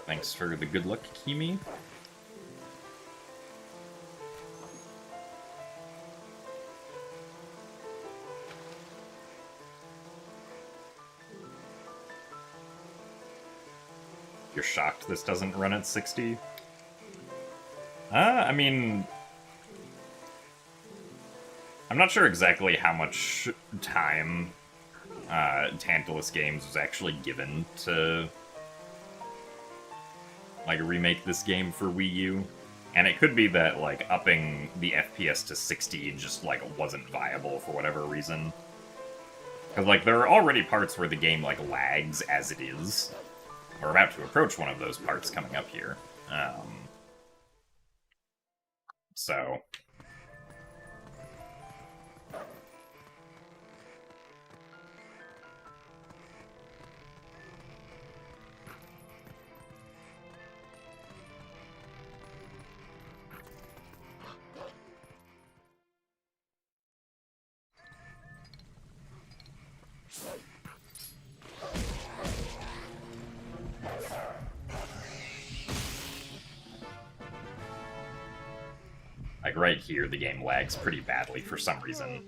Thanks for the good luck, Kimi. You're shocked this doesn't run at 60? I mean... I'm not sure exactly how much time Tantalus Games was actually given to like remake this game for Wii U, and it could be that like upping the FPS to 60 just like wasn't viable for whatever reason. Because like there are already parts where the game like lags as it is. We're about to approach one of those parts coming up here. So like right here, the game lags pretty badly for some reason.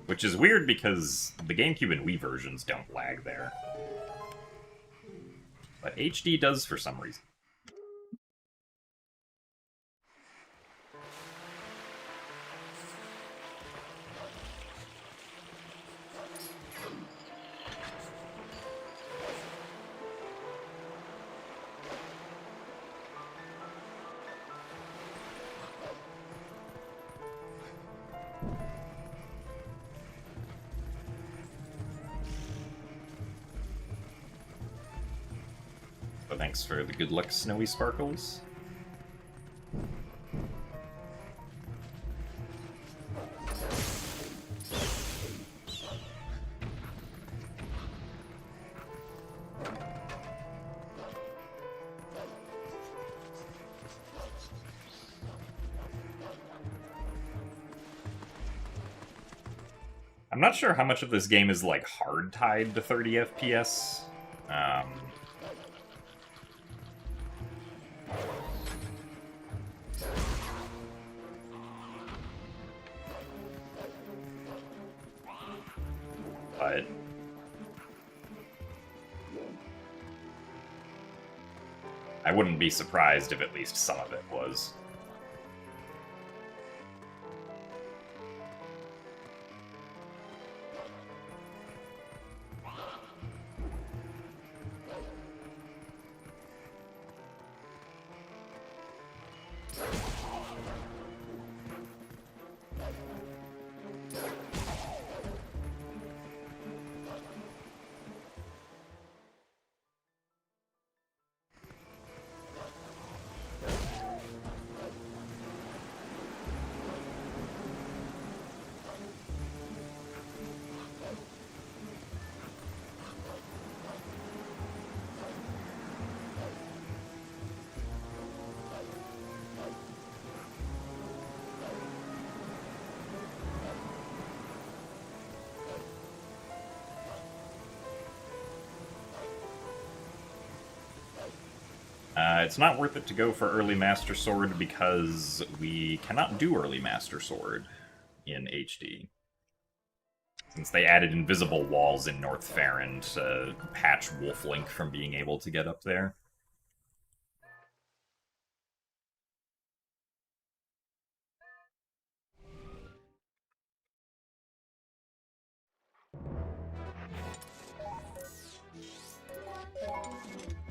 Which is weird because the GameCube and Wii versions don't lag there. But HD does for some reason. but thanks for the good luck, Snowy Sparkles. I'm not sure how much of this game is, like, hard tied to 30 FPS. But I wouldn't be surprised if at least some of it was. It's not worth it to go for early Master Sword because we cannot do early Master Sword in HD. Since they added invisible walls in North Faron to patch Wolflink from being able to get up there.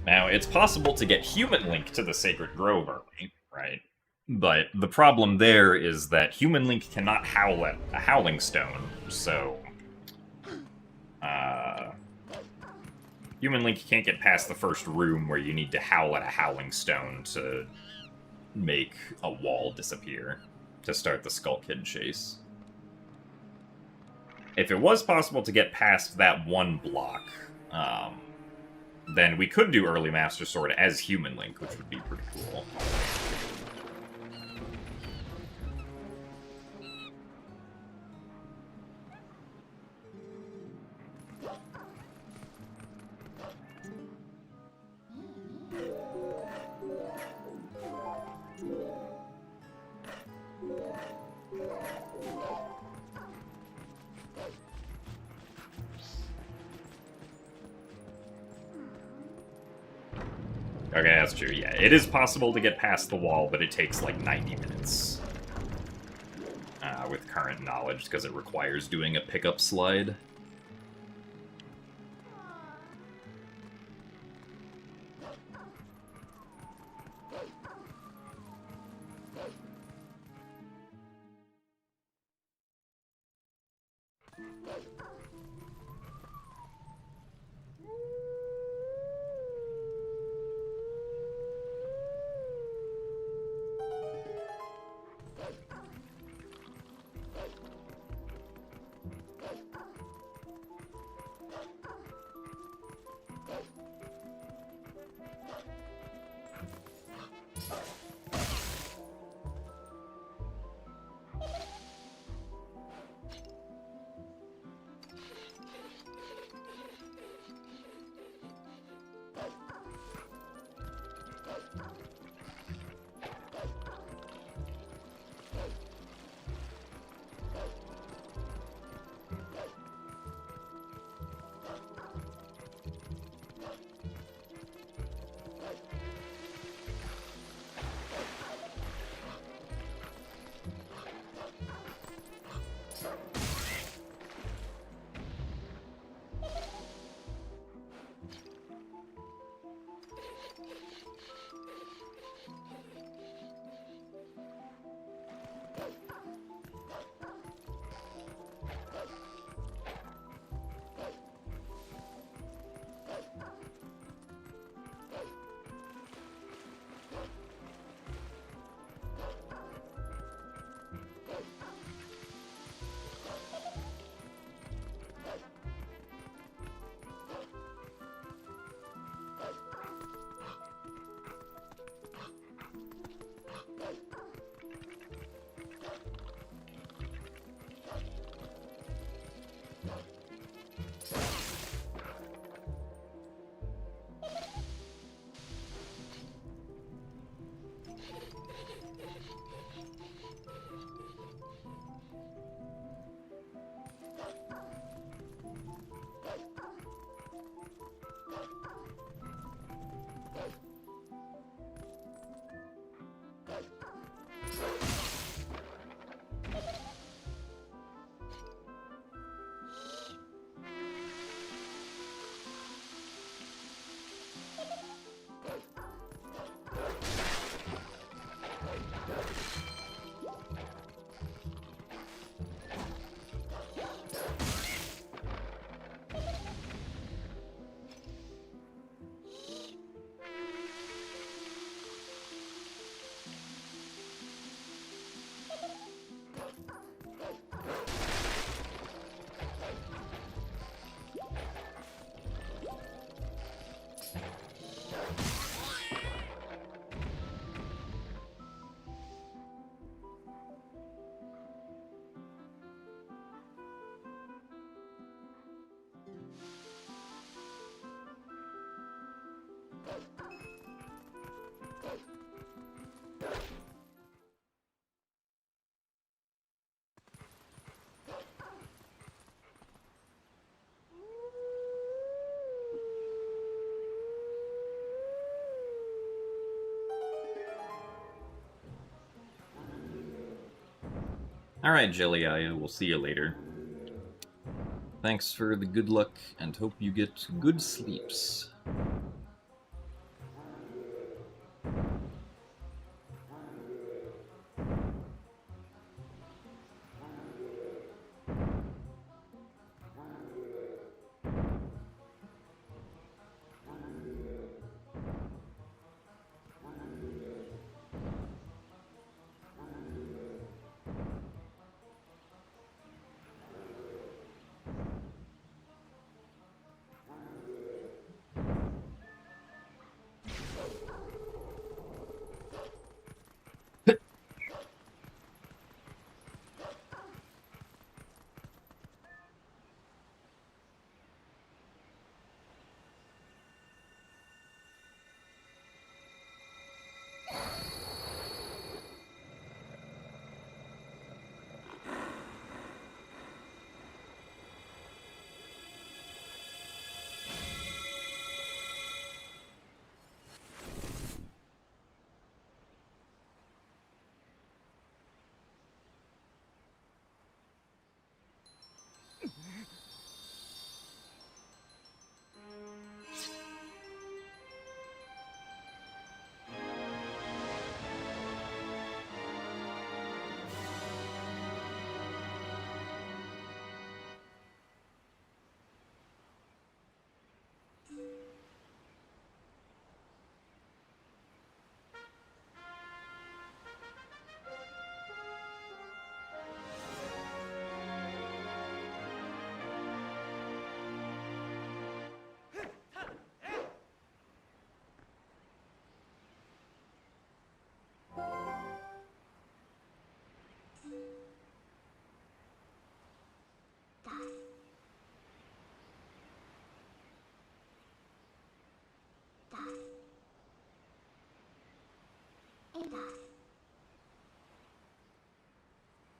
Now, it's possible to get Human Link to the Sacred Grove early, right? But the problem there is that Human Link cannot howl at a Howling Stone, so... Human Link can't get past the first room where you need to howl at a Howling Stone to make a wall disappear to start the Skull Kid chase. If it was possible to get past that one block, then we could do early Master Sword as Human Link, which would be pretty cool. Okay, that's true, yeah. It is possible to get past the wall, but it takes like 90 minutes. With current knowledge, because it requires doing a pickup slide. Alright, Jellyaya, we'll see you later. Thanks for the good luck, and hope you get good sleeps.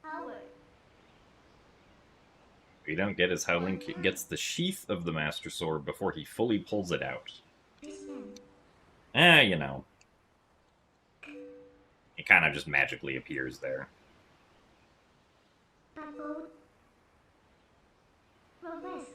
Howard. What you don't get is how Link gets the sheath of the Master Sword before he fully pulls it out. This man. You know. It kind of just magically appears there. Backbone. Progress.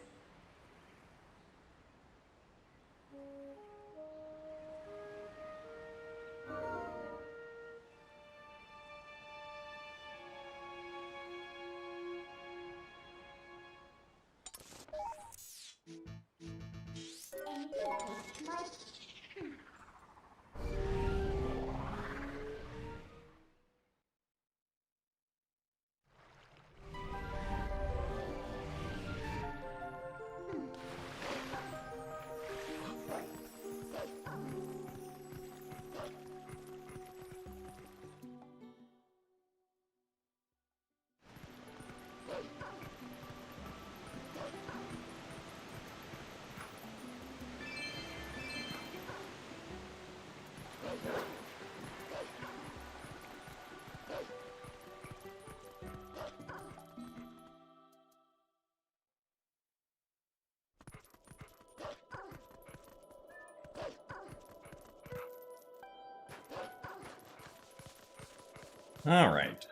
Alright.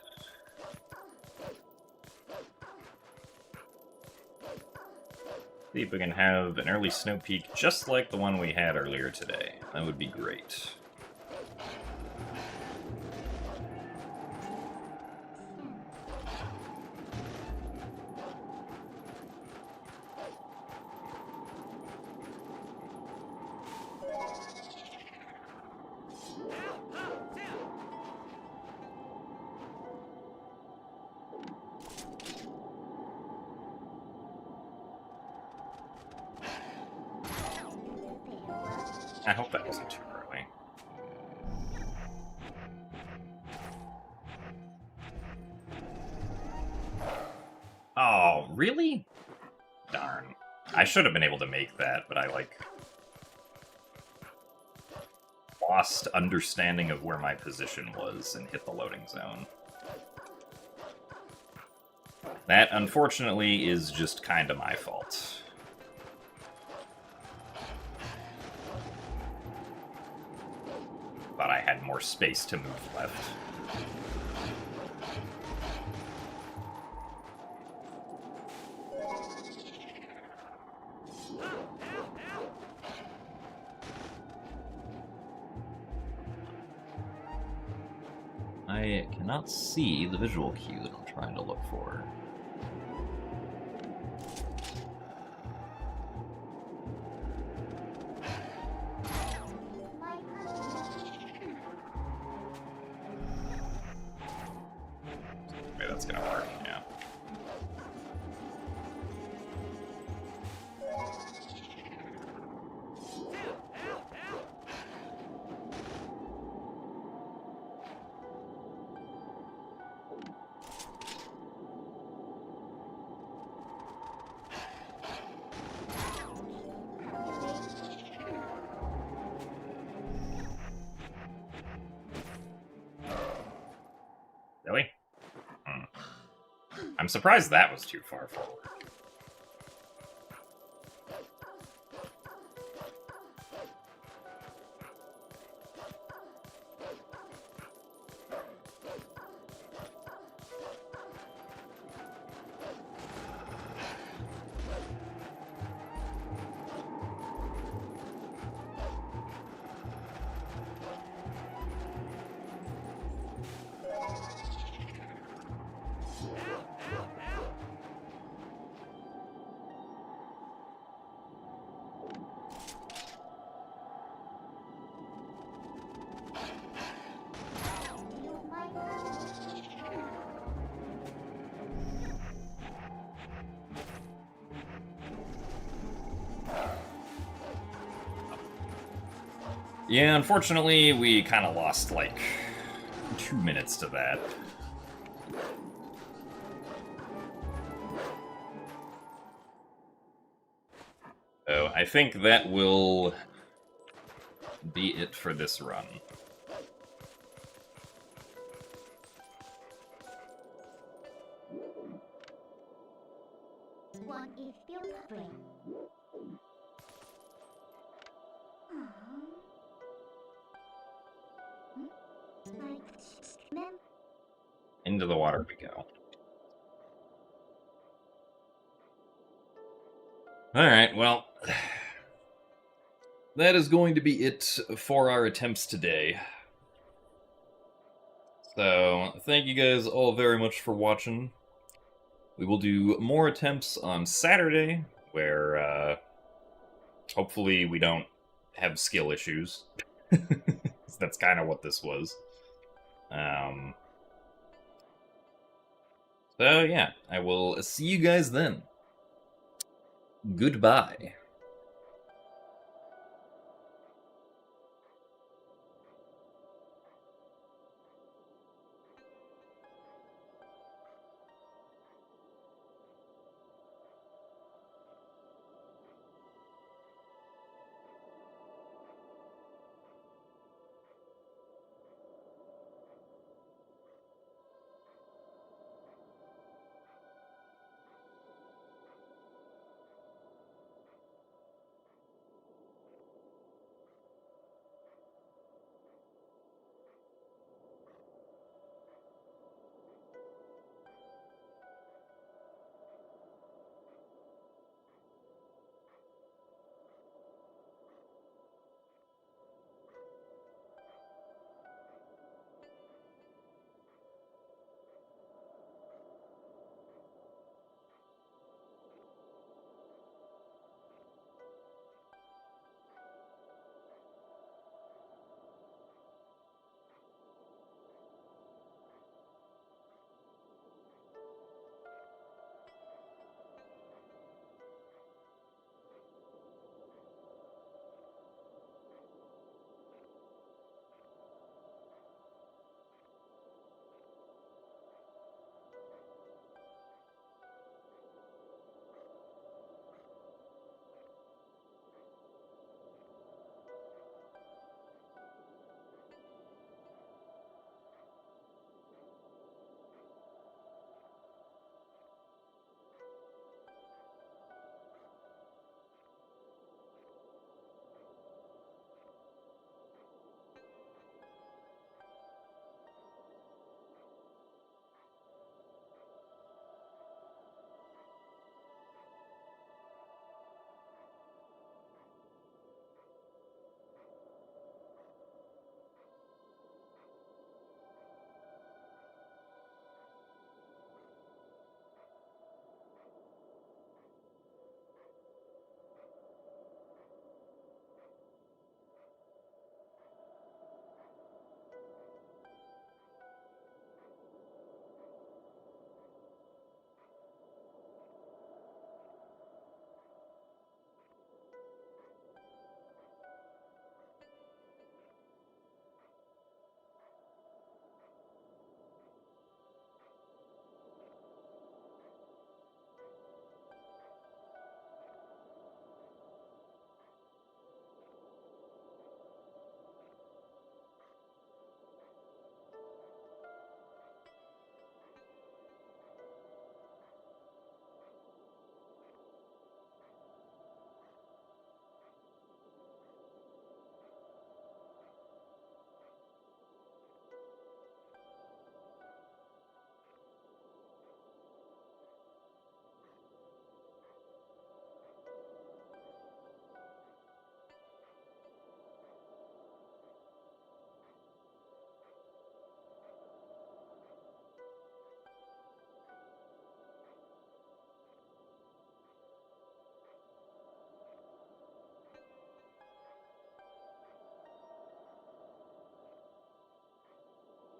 See if we can have an early snow peak just like the one we had earlier today. That would be great. I hope that wasn't too early. Oh, really? Darn. I should have been able to make that, but I, lost understanding of where my position was and hit the loading zone. That, unfortunately, is just kinda my fault. But I had more space to move left. I cannot see the visual cue that I'm trying to look for. Maybe that's gonna work, yeah. Really? I'm surprised that was too far forward. Yeah, unfortunately, we kind of lost, like, 2 minutes to that. So, I think that will be it for this run. One is beautiful. Into the water we go. Alright, well, that is going to be it for our attempts today. So, thank you guys all very much for watching. We will do more attempts on Saturday, where hopefully we don't have skill issues. That's kind of what this was. So yeah, I will see you guys then. Goodbye.